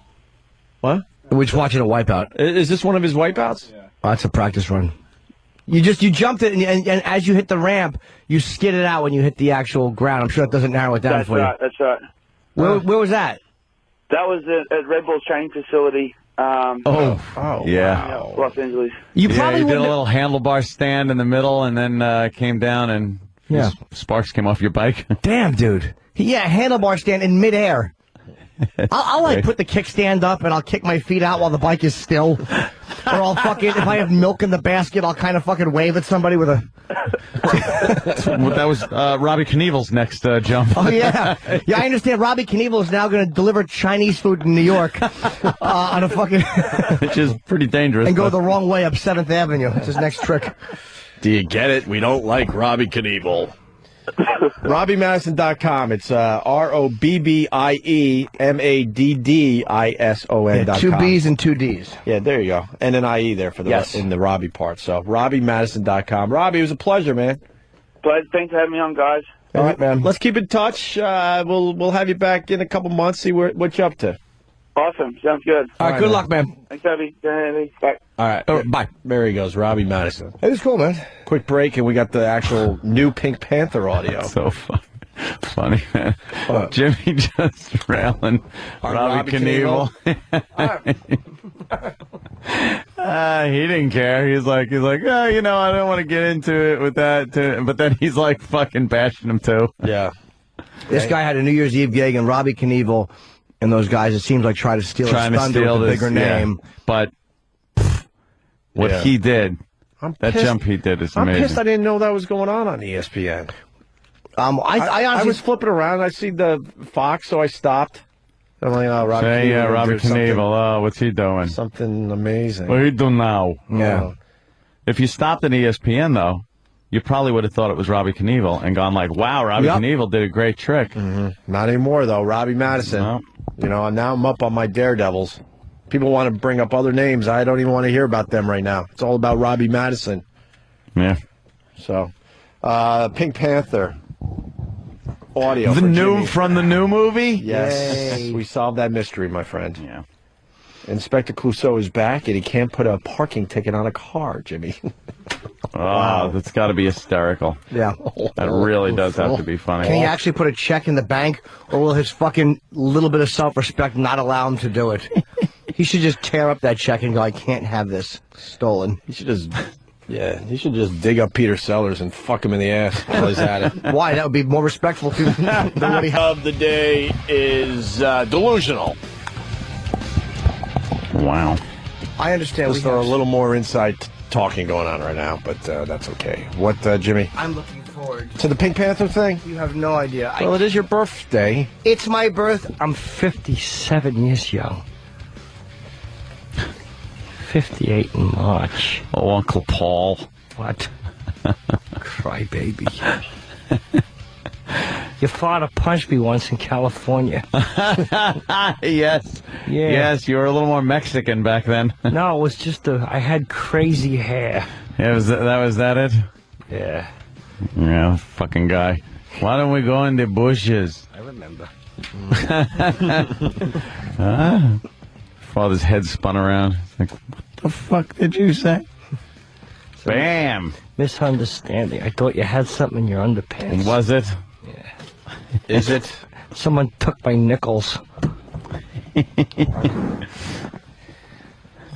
What? We're just watching a wipeout. Is this one of his wipeouts? Yeah. Oh, that's a practice run. You jumped it, and as you hit the ramp, you skid it out when you hit the actual ground. I'm sure it doesn't narrow it down for you. That's right. Where was that? That was at Red Bull's training facility. Yeah. Los Angeles. You did a little handlebar stand in the middle and then came down and sparks came off your bike. Damn, dude. Yeah, handlebar stand in midair. I'll put the kickstand up and I'll kick my feet out while the bike is still. Or I'll if I have milk in the basket, I'll kind of fucking wave at somebody with a... That was Robbie Knievel's next jump. Oh, yeah. Yeah, I understand. Robbie Knievel is now going to deliver Chinese food in New York on a fucking... Which is pretty dangerous. And go the wrong way up 7th Avenue. It's his next trick. Do you get it? We don't like Robbie Knievel. RobbieMadison.com. It's RobbieMaddison.com. Yeah, 2 B's and 2 D's. Yeah, there you go. And an IE there for in the Robbie part. So RobbieMaddison.com. Robbie, it was a pleasure, man. Thanks for having me on, guys. All right, man. Let's keep in touch. We'll have you back in a couple months. See what you're up to. Awesome. Sounds good. All right, good luck, man. Thanks, Abby. Bye. All right. Bye. There he goes, Robbie Madison. It was cool, man. Quick break, and we got the actual new Pink Panther audio. So funny, man. Jimmy just railing Robbie Knievel. He didn't care. He's like, oh, I don't want to get into it with that. But then he's like fucking bashing him too. Yeah. This guy had a New Year's Eve gig, and Robbie Knievel and those guys, it seems like, try to steal his thunder with a bigger name. But what he did, that jump he did is amazing. I'm pissed I didn't know that was going on ESPN. I was flipping around. I see the Fox, so I stopped. I'm like, Robbie Knievel. Robbie Knievel. Oh, what's he doing? Something amazing. What are you doing now? Yeah. If you stopped at ESPN, though, you probably would have thought it was Robbie Knievel and gone like, wow, Robbie Knievel did a great trick. Mm-hmm. Not anymore, though. Robbie Madison. No. Now I'm up on my Daredevils. People want to bring up other names. I don't even want to hear about them right now. It's all about Robbie Madison. Yeah. So, Pink Panther audio. From the new movie? Yes. Yay. We solved that mystery, my friend. Yeah. Inspector Clouseau is back, and he can't put a parking ticket on a car, Jimmy. Wow. That's got to be hysterical. Yeah. That really does have to be funny. Can he actually put a check in the bank, or will his fucking little bit of self-respect not allow him to do it? He should just tear up that check and go, I can't have this stolen. He should just... Yeah, he should just dig up Peter Sellers and fuck him in the ass while he's at it. Why? That would be more respectful to than what he of the day is delusional. Wow. I understand. Just for a little more insight talking going on right now, but that's okay. What, Jimmy? I'm looking forward To the Pink Panther thing? You have no idea. Well, it is your birthday. It's my birth. I'm 57 years young. 58 in March. Oh, Uncle Paul. What? Crybaby. Your father punched me once in California. Yes. Yeah. Yes, you were a little more Mexican back then. No, it was just I had crazy hair. Yeah, was that it? Yeah. Yeah, fucking guy. Why don't we go in the bushes? I remember. Father's head spun around. It's like, what the fuck did you say? Bam! Misunderstanding. I thought you had something in your underpants. Was it? Yeah. Is it? Someone took my nickels.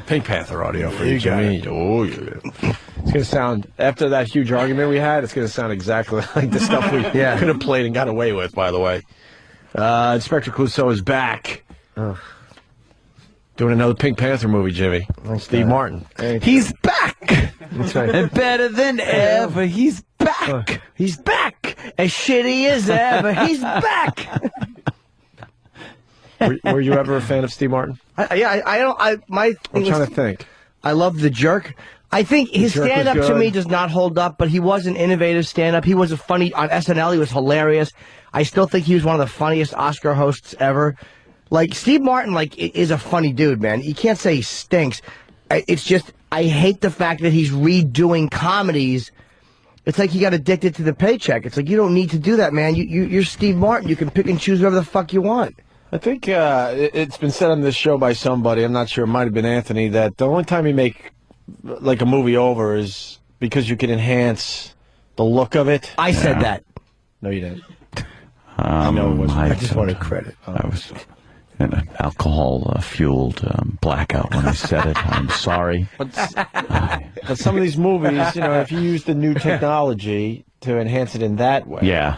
Pink Panther audio for You you, got Jimmy. Oh, yeah. It's going to sound, after that huge argument we had, it's going to sound exactly like the stuff we could have played and got away with, by the way. Inspector Clouseau is back. Doing another Pink Panther movie, Jimmy. Steve Martin. He's back! That's right. And better than ever, he's back! He's back! As shitty as ever, he's back! Were you ever a fan of Steve Martin? I'm trying to think. I love The Jerk. I think his Jerk was stand-up to good. me does not hold up, but he was an innovative stand-up. He was a funny, on SNL, he was hilarious. I still think he was one of the funniest Oscar hosts ever. Like, Steve Martin, is a funny dude, man. You can't say he stinks. It's just, I hate the fact that he's redoing comedies. It's like he got addicted to the paycheck. It's like, you don't need to do that, man. You're Steve Martin. You can pick and choose whatever the fuck you want. I think it's been said on this show by somebody, I'm not sure, it might have been Anthony, that the only time you make like a movie over is because you can enhance the look of it. I said that. No, you didn't. I know it wasn't. I just wanted credit. I was in an alcohol-fueled blackout when I said it. I'm sorry. But some of these movies, if you use the new technology to enhance it in that way, Yeah.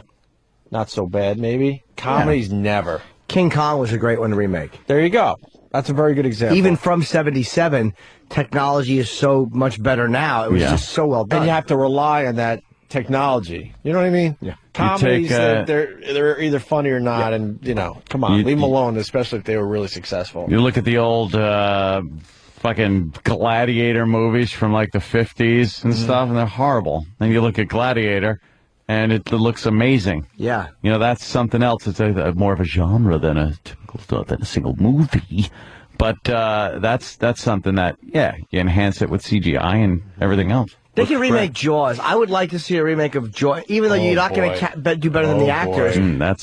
not so bad, maybe. Comedies, never. King Kong was a great one to remake. There you go. That's a very good example. Even from 77, technology is so much better now. It was just so well done. And you have to rely on that technology. You know what I mean? Yeah. Comedies, You take, they're either funny or not, and, come on, You- leave them alone, especially if they were really successful. You look at the old fucking gladiator movies from like the 50s and stuff, and they're horrible. And you look at Gladiator, and it looks amazing. Yeah. That's something else. It's more of a genre than a single movie. But that's something that, you enhance it with CGI and everything else. They can remake Jaws. I would like to see a remake of Jaws, even though you're not going to do better than the actors.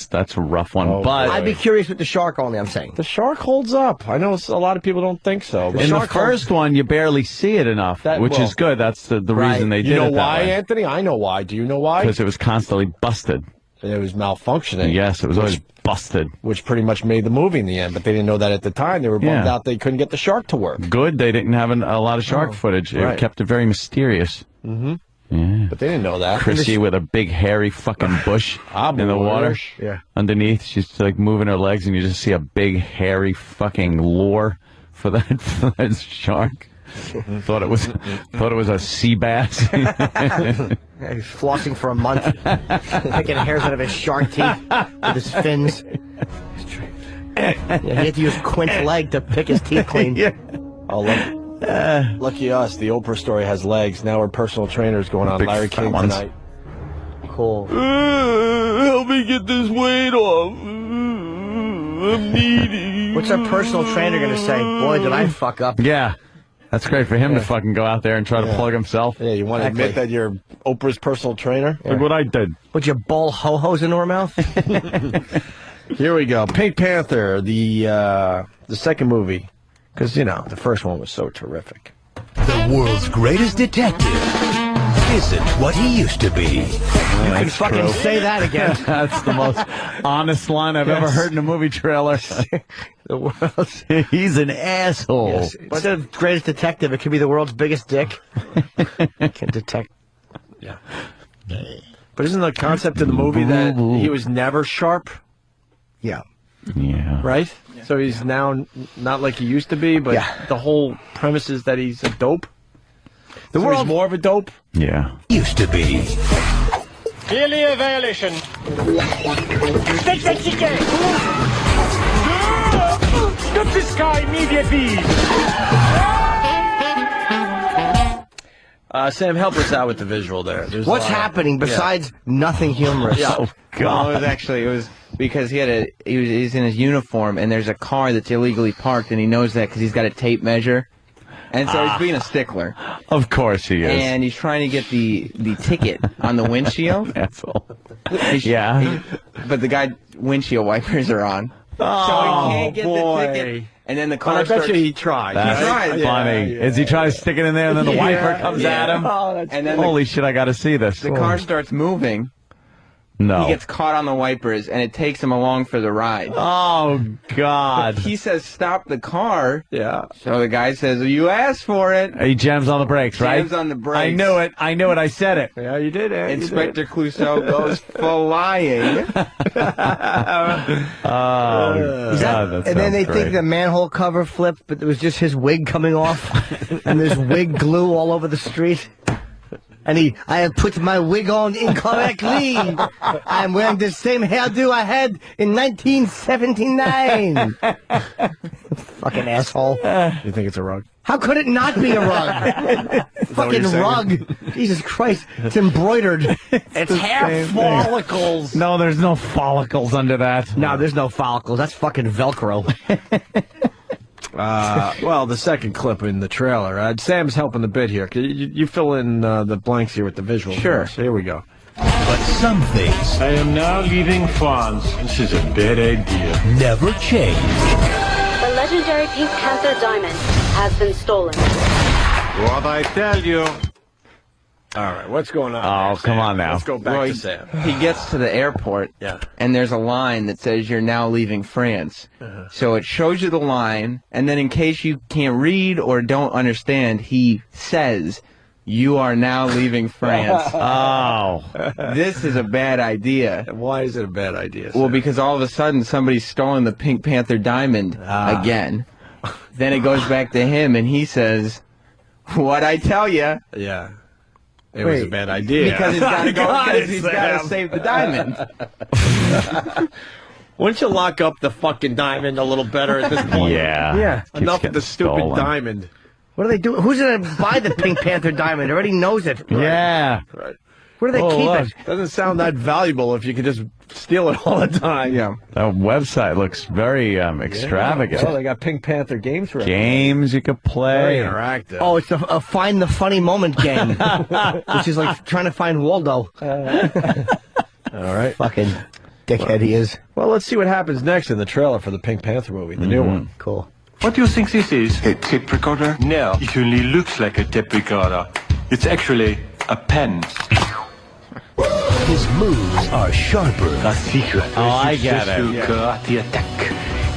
That's a rough one. But I'd be curious with the shark only, I'm saying. The shark holds up. I know a lot of people don't think so. But in the first one, you barely see it enough, which is good. That's the reason they did it. You know that why, way. Anthony? I know why. Do you know why? Because it was constantly busted. It was malfunctioning. Yes, it was always busted. Which pretty much made the movie in the end, but they didn't know that at the time. They were bummed out they couldn't get the shark to work. Good, they didn't have a lot of shark footage. It kept it very mysterious. Mm-hmm. Yeah. But they didn't know that. Chrissy with a big hairy fucking bush in the water. Yeah. Underneath, she's like moving her legs, and you just see a big hairy fucking lure for that shark. Thought it was a sea bass. He's flossing for a month, picking hairs out of his shark teeth with his fins. He had to use Quint's leg to pick his teeth clean. Oh, lucky us. The Oprah story has legs. Now we're personal trainers going on Big Larry fat King ones. tonight. Cool. Help me get this weight off. I'm needy. What's our personal trainer going to say? Boy, did I fuck up. Yeah. That's great for him to fucking go out there and try to plug himself. Yeah, you want to admit that you're Oprah's personal trainer? Look what I did. Would you bowl ho-hos into her mouth? Here we go. Pink Panther, the second movie. Because, the first one was so terrific. The world's greatest detective isn't what he used to be. You can fucking say that again. That's the most honest line I've ever heard in a movie trailer. The world's... He's an asshole. Yes. Instead of greatest detective, it could be the world's biggest dick. Can detect... Yeah. But isn't the concept of the movie that he was never sharp? Yeah. Yeah. Right? Yeah. So he's now not like he used to be, but the whole premise is that he's a dope? The So world he's more of a dope? Yeah. Used to be. Clearly a violation. Stop this car immediately! Sam, help us out with the visual there. What's happening besides nothing humorous? Well, it was because he's in his uniform, and there's a car that's illegally parked, and he knows that because he's got a tape measure. And so he's being a stickler. Of course he is. And he's trying to get the ticket on the windshield. Asshole. But the guy windshield wipers are on. So he can't get the ticket. And then the car I bet you he tried. That's funny. Is he trying to stick it in there and then the wiper comes at him? And then holy shit, I got to see this. The car starts moving. No. He gets caught on the wipers, and it takes him along for the ride. Oh, God. He says, stop the car. Yeah. So the guy says, well, you asked for it. He jams on the brakes, right? Jams on the brakes. I knew it. I said it. Yeah, you did it. Inspector Clouseau goes flying. God, and then they think the manhole cover flipped, but it was just his wig coming off, and there's wig glue all over the street. And I have put my wig on incorrectly. I'm wearing the same hairdo I had in 1979. Fucking asshole. You think it's a rug? How could it not be a rug? Fucking rug. Jesus Christ. It's embroidered. It's hair follicles. No, there's no follicles under that. No, there's no follicles. That's fucking Velcro. Well, the second clip in the trailer. Sam's helping the bit here. You fill in the blanks here with the visuals. Sure. Here we go. But some things I am now leaving France. This is a bad idea. never change. The legendary Pink Panther diamond has been stolen. What I tell you. All right, what's going on? Oh, come on now. Let's go back to Sam. He gets to the airport, and there's a line that says, you're now leaving France. So it shows you the line, and then in case you can't read or don't understand, he says, you are now leaving France. Oh. This is a bad idea. Why is it a bad idea, Well, because all of a sudden somebody's stolen the Pink Panther diamond again. Then it goes back to him, and he what I tell you. Yeah. It was a bad idea. Because he's got to go. Because he's got to save the diamond. Wouldn't you lock up the fucking diamond a little better at this point? Yeah. Enough of the stupid stolen. diamond. What are they doing? Who's going to buy the Pink Panther diamond? Everybody knows it. Yeah. Right. Where do they keep it? Doesn't sound that valuable if you could just steal it all the time. Yeah. That website looks very extravagant. Oh, they got Pink Panther games for everyone. Games you could play. Very interactive. Oh, it's a find the funny moment game, which is like trying to find Waldo. All right. Fucking dickhead he is. Well, let's see what happens next in the trailer for the Pink Panther movie, the new one. Cool. What do you think this is? A tape recorder? No. It only looks like a tape recorder. It's actually a pen. His moves are sharper. The secret Oh, I get it. karate attack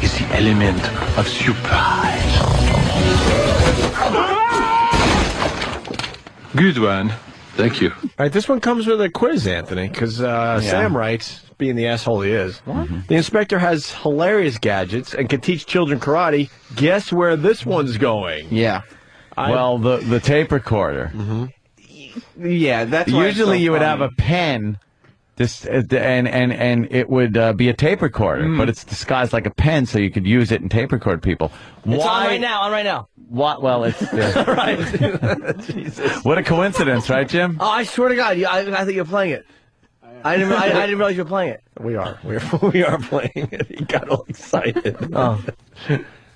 is the element of surprise. Good one. Thank you. All right, this one comes with a quiz, Anthony, because Sam writes, being the asshole he is, the inspector has hilarious gadgets and can teach children karate. Guess where this one's going? Yeah. Well, the tape recorder. Yeah, that's why Usually it's so you would funny. have a pen, and it would be a tape recorder, but it's disguised like a pen, so you could use it and tape record people. It's on right now. What? Well, it's Right. Jesus. what a coincidence, right, Jim? Oh, I swear to God, I think you're playing it. I didn't realize you were playing it. We are playing it. He got all excited. Oh.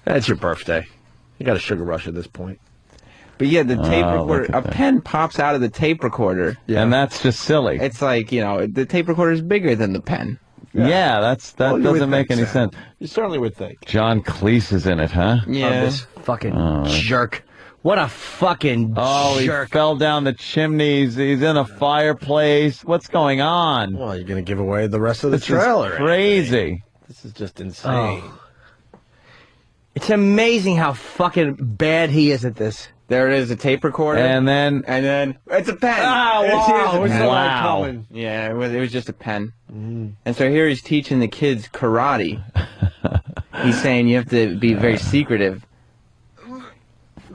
That's your birthday. You got a sugar rush at this point. But yeah, the tape recorder, look a at that. pen pops out of the tape recorder. And that's just silly. It's like, the tape recorder is bigger than the pen. Yeah, that Well, you doesn't would make think any so. sense. You certainly would think. John Cleese is in it, huh? Yeah. This fucking jerk. What a fucking Oh, jerk. he fell down the chimneys. He's in a fireplace. What's going on? Well, you're going to give away the rest of the This is trailer. crazy. This is just insane. It's amazing how fucking bad he is at this. There is a tape recorder. And then it's a pen. Ah, wow. It's Wow. Yeah, it was just a pen. And so here he's teaching the kids karate. He's saying you have to be very secretive.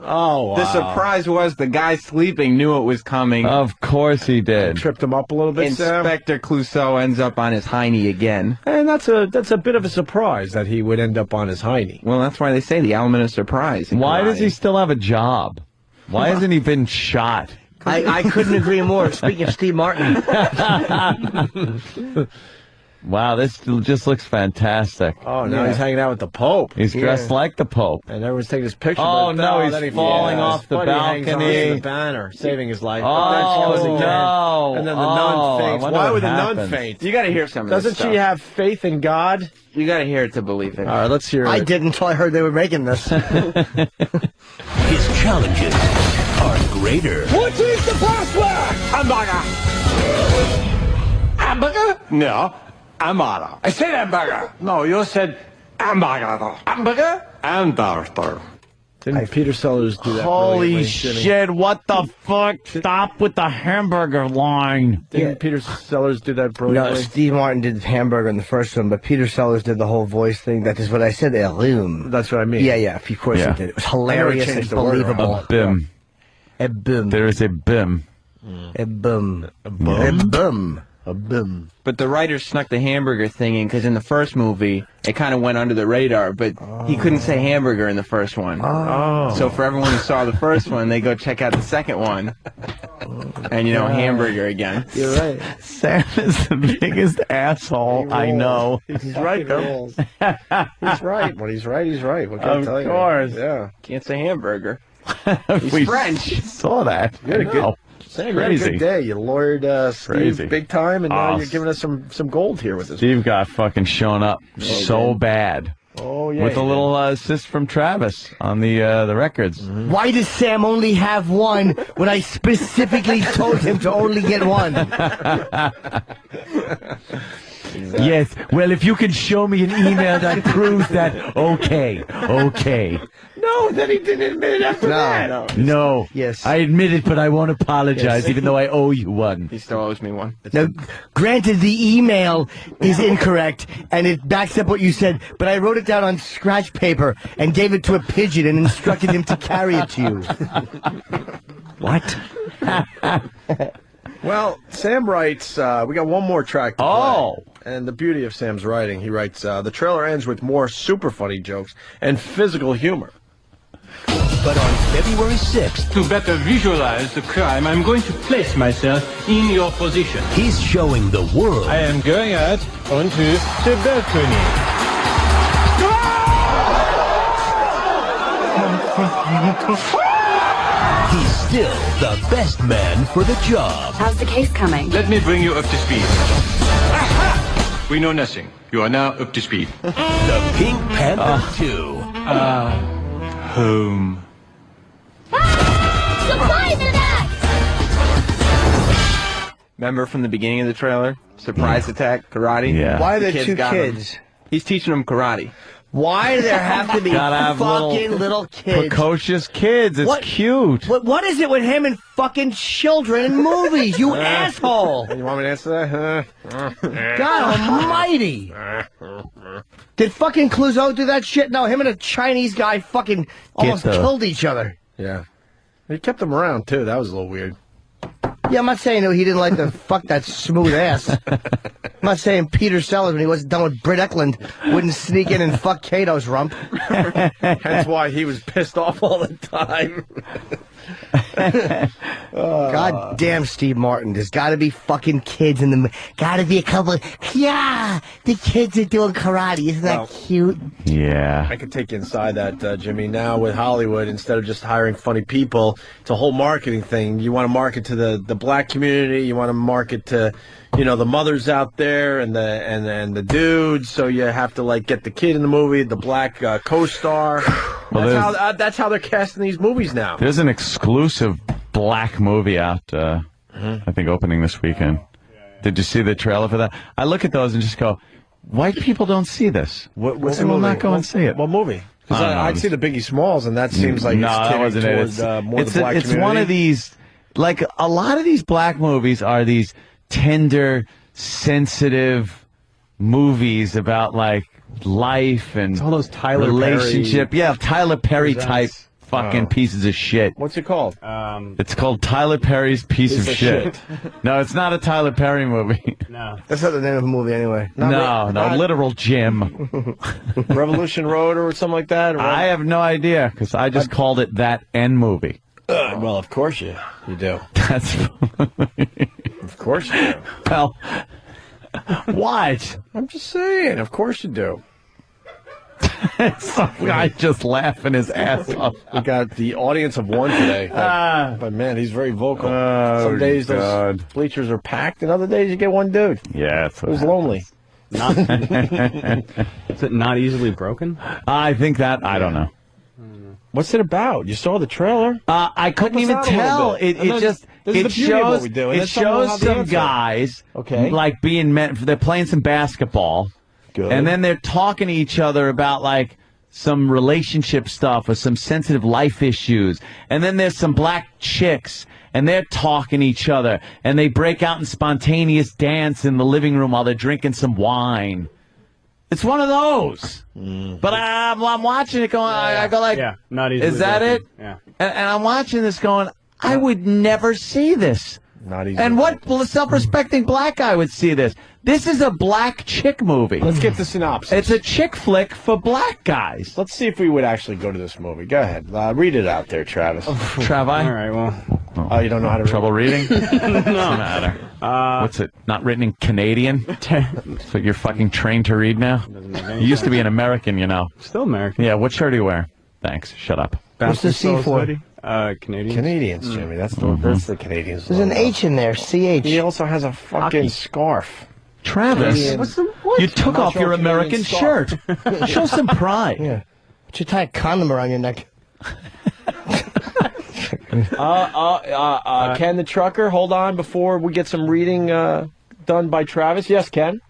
Oh, wow. The surprise was the guy sleeping knew it was coming. Of course he did. Tripped him up a little bit, Sam. Inspector Clouseau ends up on his hiney again. And that's a bit of a surprise that he would end up on his hiney. Well, that's why they say the element of surprise. Why does he still have a job? Why hasn't he been shot? I couldn't agree more. Speaking of Steve Martin. Wow, this just looks fantastic. Oh, now he's hanging out with the Pope. He's dressed like the Pope. And everyone's taking his picture. Oh, but, no, then he's he falling off the Buddy hangs on balcony. the banner, saving his life. Oh, But then she goes again. no. And then the Oh, nun I faints. wonder Why what would the happens. nun faint? You got to hear some of this Doesn't she stuff. have faith in God? You got to hear it to believe it. All right, let's hear it. I didn't until I heard they were making this. His challenges are greater. What is the password? Hamburger. Hamburger? No, hamburger. I said hamburger. No, you said hamburger. Hamburger? Hamburger. Didn't Peter Sellers do that? Holy brilliantly, Jimmy? shit, what the fuck? Stop with the hamburger line. Didn't Peter Sellers do that No, brilliantly? Steve Martin did hamburger in the first one, but Peter Sellers did the whole voice thing. That is what I said. Elim. That's what I mean. Yeah, of course Yeah. he did. It was hilarious and changed the word around. believable. A bim. A boom. There is a bim. A boom. A boom. A boom. A boom. But the writers snuck the hamburger thing in because in the first movie, it kind of went under the radar, but he couldn't say hamburger in the first one. Oh. So for everyone who saw the first one, they go check out the second one. And, hamburger again. You're right. Sam is the biggest asshole I know. He's right, though. He's right. When he's right, he's right. What can I Of tell you? course. Yeah. Can't say hamburger. We French. saw that. You had a good, Sam, you had a Crazy. good day. You lawyered Steve Crazy. big time, and now Oh, you're giving us some gold here with this. Steve got fucking shown up so bad. Oh, yeah. With a little assist from Travis on the records. Why does Sam only have one when I specifically told him to only get one? Yes, well, if you can show me an email that proves that, okay. No, then he didn't admit it after that. No. Yes. I admit it, but I won't apologize, Yes. even though I owe you one. He still owes me one. Now, granted, the email is incorrect, and it backs up what you said, but I wrote it down on scratch paper and gave it to a pigeon and instructed him to carry it to you. What? Well, Sam writes, we got one more track to Oh. play. And the beauty of Sam's writing, he writes, the trailer ends with more super funny jokes and physical humor. But on February 6th, To better visualize the crime, I'm going to place myself in your position. he's showing the world I am going out onto the balcony. he's still the best man for the job. How's the case coming? Let me bring you up to speed. Aha! We know nothing. You are now up to speed. The Pink Panther 2. Home. Surprise attack! Remember from the beginning of the trailer? Surprise attack, karate? Yeah. Why are there The two got him. kids? He's teaching them karate. Why do there have to be Gotta have fucking little kids? Precocious kids. It's What? cute. What is it with him and fucking children in movies, you asshole? You want me to answer that? God almighty. Did fucking Clouseau do that shit? No, him and a Chinese guy fucking almost killed each other. Yeah. He kept them around, too. That was a little weird. Yeah, I'm not saying that he didn't like to fuck that smooth ass. I'm not saying Peter Sellers, when he wasn't done with Britt Eklund, wouldn't sneak in and fuck Cato's rump. Hence why he was pissed off all the time. God damn Steve Martin. There's got to be fucking kids in the... Got to be a couple... Yeah, the kids are doing karate. Isn't that cute? Yeah. I could take you inside that, Jimmy. Now with Hollywood, instead of just hiring funny people, it's a whole marketing thing. You want to market to the black community. You want to market to, the mothers out there and the dudes. So you have to get the kid in the movie, the black co-star. Well, That's how they're casting these movies now. There's an exclusive black movie out, I think, opening this weekend. Did you see the trailer for that? I look at those and just go, white people don't see this. What's They will not go and see it. What movie? Because I don't know. I'd see the Biggie Smalls, and that seems like no, it's that catering wasn't it. towards more the black it's community. one of these, a lot of these black movies are these tender, sensitive movies about life and all those Tyler relationship. Perry Yeah, Tyler Perry type presents. fucking pieces of shit. What's it called? It's called Tyler Perry's Piece of Shit. No, it's not a Tyler Perry movie. No. That's not the name of a movie anyway. No, Literal Jim. Revolution Road or something like that? I have no idea, because I just called it That N Movie. Well, of course you do. That's Of course you do. Well, what? I'm just saying. Of course you do. Some guy just laughing his ass off. We got the audience of one today. But man, he's very vocal. Some days those bleachers are packed, and other days you get one dude. Yeah, who's lonely. Not, is it not easily broken? I think that, I don't know. What's it about? You saw the trailer? I couldn't even tell. It just it shows some guys like being men. They're playing some basketball, and then they're talking to each other about like some relationship stuff or some sensitive life issues. And then there's some black chicks, and they're talking to each other, and they break out in spontaneous dance in the living room while they're drinking some wine. It's one of those. But I'm watching it going, I go like, not easily is that broken. it? Yeah. And I'm watching this going, I would never see this. Not easy. And what self-respecting black guy would see this? This is a black chick movie. Let's get the synopsis. It's a chick flick for black guys. Let's see if we would actually go to this movie. Go ahead. Read it out there, Travis. Travi? All right, well. Oh, you don't know how to Trouble reading? No. Doesn't matter. What's it? Not written in Canadian? So you're fucking trained to read now? You used to be an American, you know. Still American. Yeah, what shirt do you wear? Thanks. Shut up. What's the C for? Canadians. Canadians, Jimmy. That's the Canadians. There's an H in there. CH. He also has a fucking scarf. Travis, you took off your American shirt. Show some pride. Yeah. But you tie a condom around your neck. Ken the trucker, hold on before we get some reading done by Travis. Yes, Ken.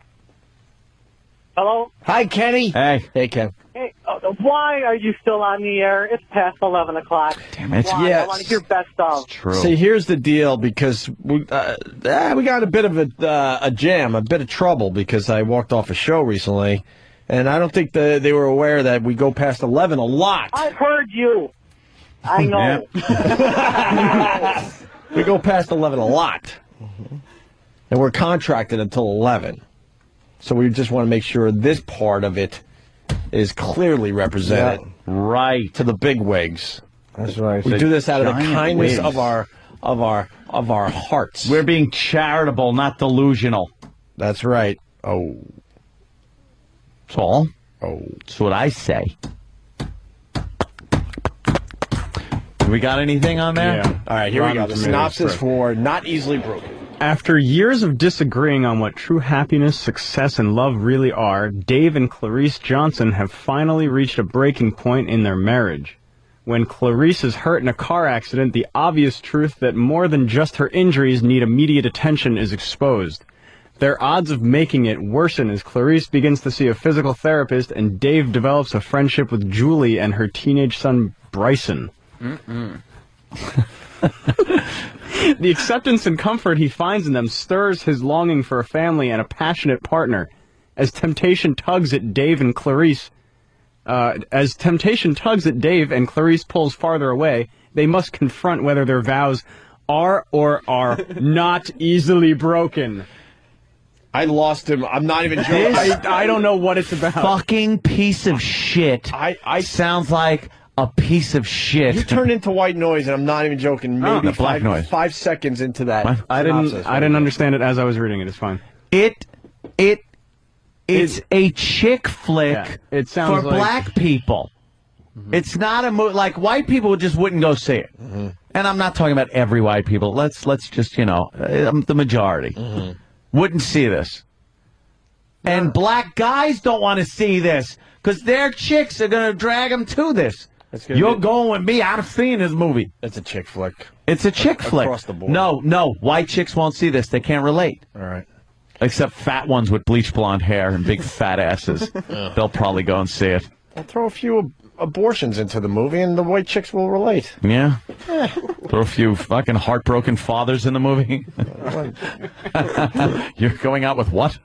Hello? Hi, Kenny. Hey. Hey, Ken. Hey, why are you still on the air? It's past 11 o'clock. Damn it. Why? Yeah, I want to hear best of. True. See, here's the deal, because we got a bit of a jam, a bit of trouble, because I walked off a show recently, and I don't think they were aware that we go past 11 a lot. I've heard you. I know. We go past 11 a lot. And we're contracted until 11. So we just want to make sure this part of it is clearly represented. Right. To the big wigs. That's right. We do this out of the Giant kindness wigs. of our hearts. We're being charitable, not delusional. That's right. Oh. That's all. Oh. That's what I say. We got anything on there? Yeah. All right, here we go. The synopsis for Not Easily Broken. After years of disagreeing on what true happiness, success, and love really are, Dave and Clarice Johnson have finally reached a breaking point in their marriage. When Clarice is hurt in a car accident, the obvious truth that more than just her injuries need immediate attention is exposed. Their odds of making it worsen as Clarice begins to see a physical therapist and Dave develops a friendship with Julie and her teenage son, Bryson. The acceptance and comfort he finds in them stirs his longing for a family and a passionate partner. As temptation tugs at Dave and Clarice pulls farther away, they must confront whether their vows are or are not easily broken. I lost him. I'm not even joking. I don't know what it's about. Fucking piece of shit. I sounds like a piece of shit. You turned into white noise, and I'm not even joking. Maybe the black noise. 5 seconds into that. I didn't understand it as I was reading it. It's fine. It's a chick flick it sounds for like black people. It's not a movie like white people just wouldn't go see it. And I'm not talking about every white people. Let's just the majority wouldn't see this. And black guys don't want to see this because their chicks are going to drag them to this. You're going with me. I'm seeing this movie. It's a chick flick. It's a chick flick. Across the board. No. White chicks won't see this. They can't relate. All right. Except fat ones with bleach blonde hair and big fat asses. They'll probably go and see it. I'll throw a few abortions into the movie, and the white chicks will relate. Yeah. Throw a few fucking heartbroken fathers in the movie. You're going out with what?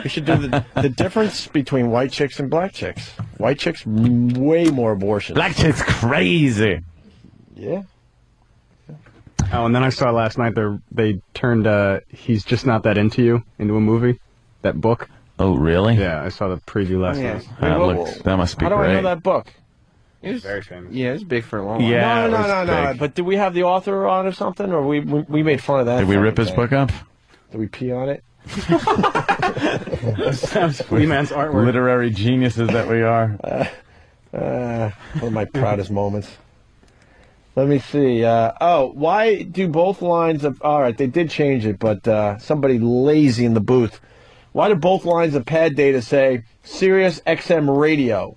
We should do the difference between white chicks and black chicks. White chicks, way more abortions. Black chicks crazy. Yeah. Oh, and then I saw last night they turned He's Just Not That Into You into a movie. That book. Oh, really? Yeah, I saw the preview last night. That must be How do great. I know that book? It was very famous. Yeah, it was big for a long Yeah, No. But did we have the author on or something, or we made fun of that? Did we rip his book up? Did we pee on it? Sounds Man's artwork. Literary geniuses that we are. One of my proudest moments. Let me see. Why do both lines of... All right, they did change it, but somebody lazy in the booth. Why do both lines of pad data say Sirius XM radio?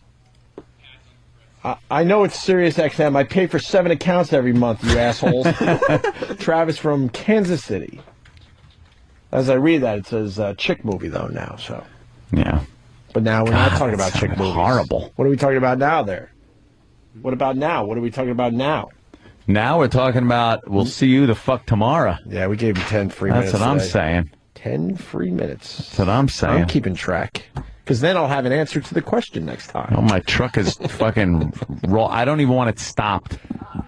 I know it's Sirius XM. I pay for 7 accounts every month, you assholes. Travis from Kansas City. As I read that, it says chick movie, though, now. So yeah. But now we're not talking about chick movies. Horrible. What are we talking about now there? What about now? What are we talking about now? Now we're talking about we'll see you the fuck tomorrow. Yeah, we gave you 10 free minutes. That's what I'm today. saying. 10 free minutes. That's what I'm saying. I'm keeping track. Because then I'll have an answer to the question next time. Oh, my truck is fucking roll. I don't even want it stopped.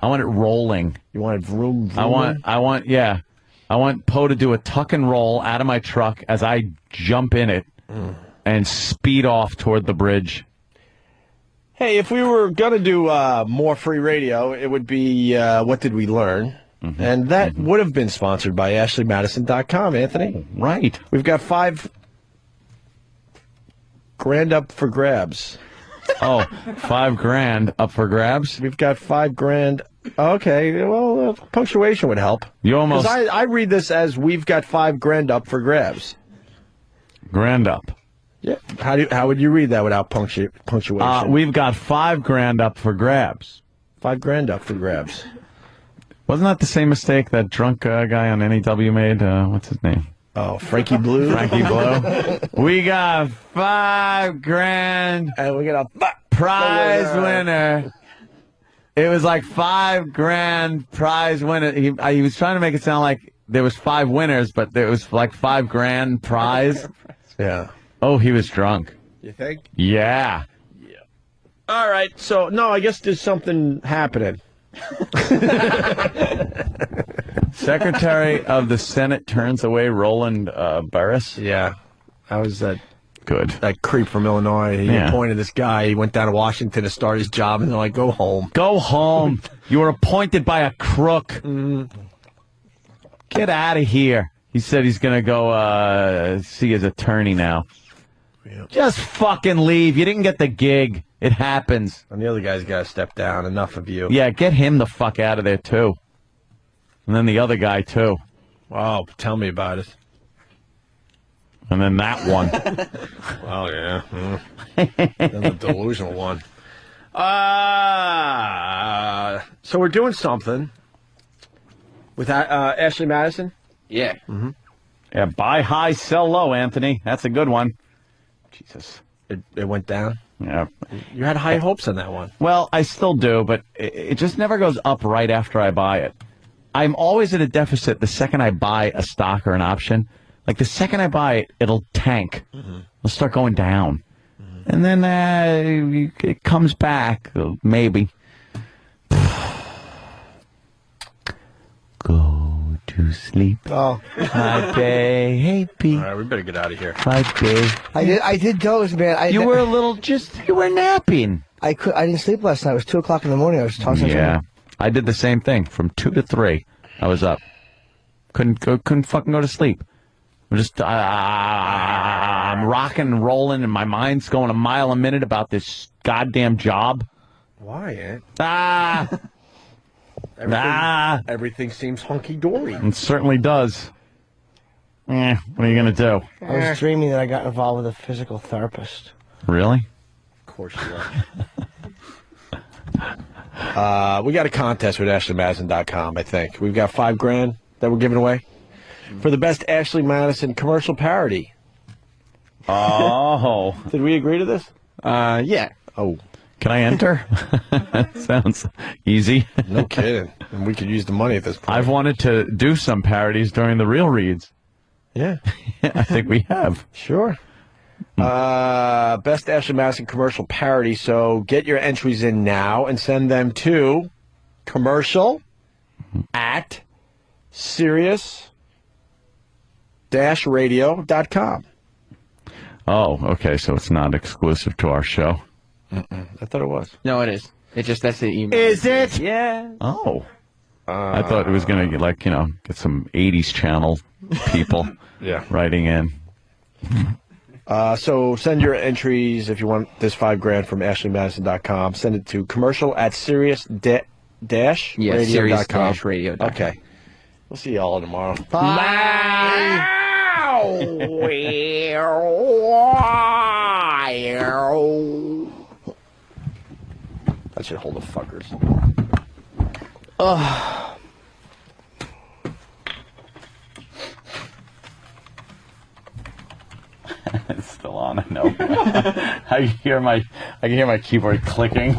I want it rolling. You want it vroom, vroom? I want Poe to do a tuck and roll out of my truck as I jump in it and speed off toward the bridge. Hey, if we were going to do more free radio, it would be What Did We Learn? Mm-hmm. And that would have been sponsored by AshleyMadison.com, Anthony. Right. We've got $5 grand up for grabs. Oh, $5 grand up for grabs? We've got $5 grand. Okay, well, punctuation would help. You almost... Because I read this as we've got $5 grand up for grabs. Grand up. Yeah. How would you read that without punctuation? We've got $5 grand up for grabs. $5 grand up for grabs. Wasn't that the same mistake that drunk guy on NEW made? What's his name? Oh, Frankie Blue. Frankie Blue. We got $5 grand. And we got a prize winner. It was like $5 grand prize winner. He was trying to make it sound like there was 5 winners, but there was like $5 grand prize. Yeah. Oh, he was drunk. You think? Yeah. All right. So, no, I guess there's something happening. Secretary of the Senate turns away Roland Barris. Yeah. That was that. Good. That creep from Illinois. He appointed this guy. He went down to Washington to start his job, and they're like, go home. Go home. You were appointed by a crook. Get out of here. He said he's going to go see his attorney now. Yep. Just fucking leave. You didn't get the gig. It happens. And the other guy's got to step down. Enough of you. Yeah, get him the fuck out of there, too. And then the other guy, too. Wow, tell me about it. And then that one. Well, yeah. Then the delusional one. So we're doing something with Ashley Madison? Yeah. Mm-hmm. Yeah, buy high, sell low, Anthony. That's a good one. Jesus. It went down? Yeah. You had high hopes on that one. Well, I still do, but it just never goes up right after I buy it. I'm always at a deficit the second I buy a stock or an option. Like the second I buy it, it'll tank. Mm-hmm. It'll start going down. Mm-hmm. And then it comes back, maybe. Go to sleep. Oh. My baby. All right, we better get out of here. My baby. I did doze, man. You were a little you were napping. I didn't sleep last night. It was 2 o'clock in the morning. I was tossing. Yeah. I did the same thing. From 2 to 3, I was up. Couldn't fucking go to sleep. I'm just I'm rocking and rolling, and my mind's going a mile a minute about this goddamn job. Why, Aunt? Everything seems hunky-dory. It certainly does. What are you going to do? I was dreaming that I got involved with a physical therapist. Really? Of course you are. We got a contest with AshleyMadison.com, I think. We've got $5 grand that we're giving away for the best Ashley Madison commercial parody. Oh. Did we agree to this? Yeah. Oh. Can I enter? Sounds easy. No kidding. And we could use the money at this point. I've wanted to do some parodies during the real reads. Yeah. I think we have. Sure. Best Ashley Madison commercial parody. So get your entries in now and send them to commercial@Sirius-radio.com. Oh, okay. So it's not exclusive to our show. I thought it was. No, it is. It's just that's the email. Is it? Yeah. Oh. I thought it was going to get get some 80s channel people writing in. So send your entries if you want this $5,000 from AshleyMadison.com. Send it to commercial@Sirius-radio.com. Sirius-radio.com. Okay. We'll see y'all tomorrow. Bye. That should hold the fuckers. It's still on. I know. I can hear my keyboard clicking.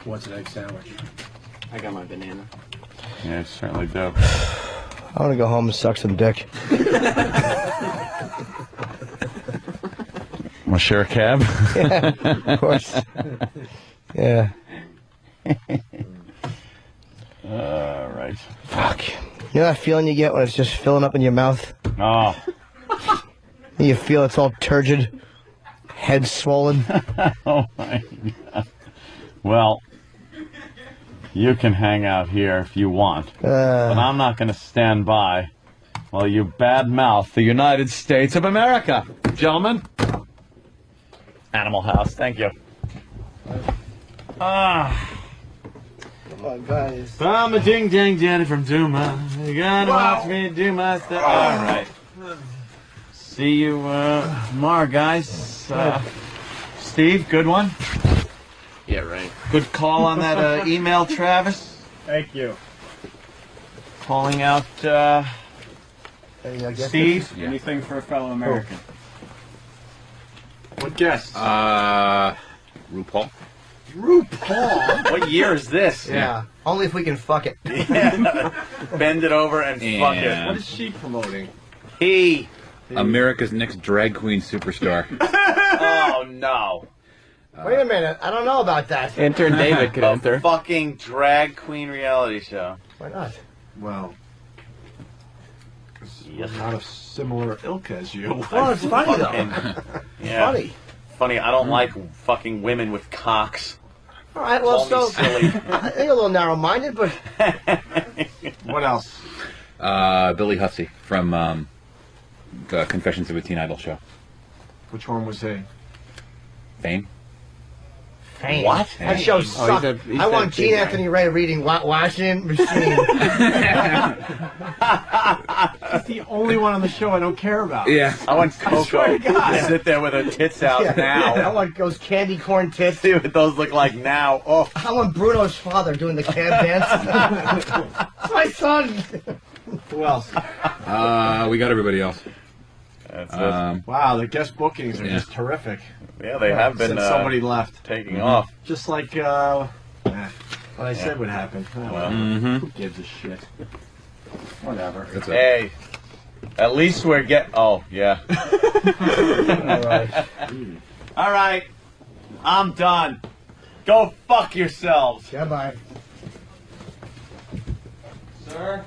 What's an egg sandwich? I got my banana. Yeah, I certainly do. I want to go home and suck some dick. Want to share a cab? Yeah, of course. Yeah. All right. Fuck. You know that feeling you get when it's just filling up in your mouth? Oh. You feel it's all turgid, head swollen. Oh, my God. Well, you can hang out here if you want, but I'm not going to stand by while you badmouth the United States of America. Gentlemen. Animal House, thank you. Come on, guys. I'm a ding-dang Danny from Duma. You gotta watch me do my stuff. All right. See you tomorrow, guys. Steve, good one. Yeah, right. Good call on that email, Travis. Thank you. Calling out Steve. Yeah. Anything for a fellow American. What guess? RuPaul. RuPaul? What year is this? Yeah. Only if we can fuck it. Bend it over and fuck it. What is she promoting? He. America's next drag queen superstar. Oh, no. Wait a minute. I don't know about that. Intern David could enter. Fucking drag queen reality show. Why not? Well, I'm not a similar ilk as you. Well, it's funny, though. Yeah. Funny. Funny, I don't like fucking women with cocks. All right, well, Call me so silly. I think a little narrow-minded, but What else? Billy Hussey from the Confessions of a Teen Idol show. Which one was he? Fame. Fame. What? That show sucked. I want Gene Anthony Ray reading Washington Machine. He's the only one on the show I don't care about. Yeah. I want Coco swear to God. to sit there with her tits out I now. want those candy corn tits. See what those look like now. Oh, I want Bruno's father doing the cab dance. My son. Who else? We got everybody else. that's it. Wow, the guest bookings are just terrific. Yeah, they have been Since somebody left. taking off. Just like what I said would happen. Oh, well, who gives a shit? Whatever. That's it. Hey, at least we're Oh, yeah. All right. I'm done. Go fuck yourselves. Goodbye. Sir?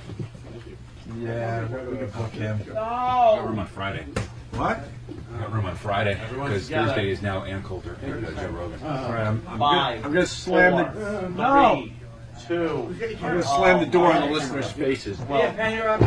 Yeah, we could book him. Got room on Friday. What? Got room on Friday because got Thursday is now Ann Coulter and Joe Rogan. All right, I'm Five, gonna slam the. 3, 2. I'm gonna slam the door on the listeners' faces. Yeah, man, you're up.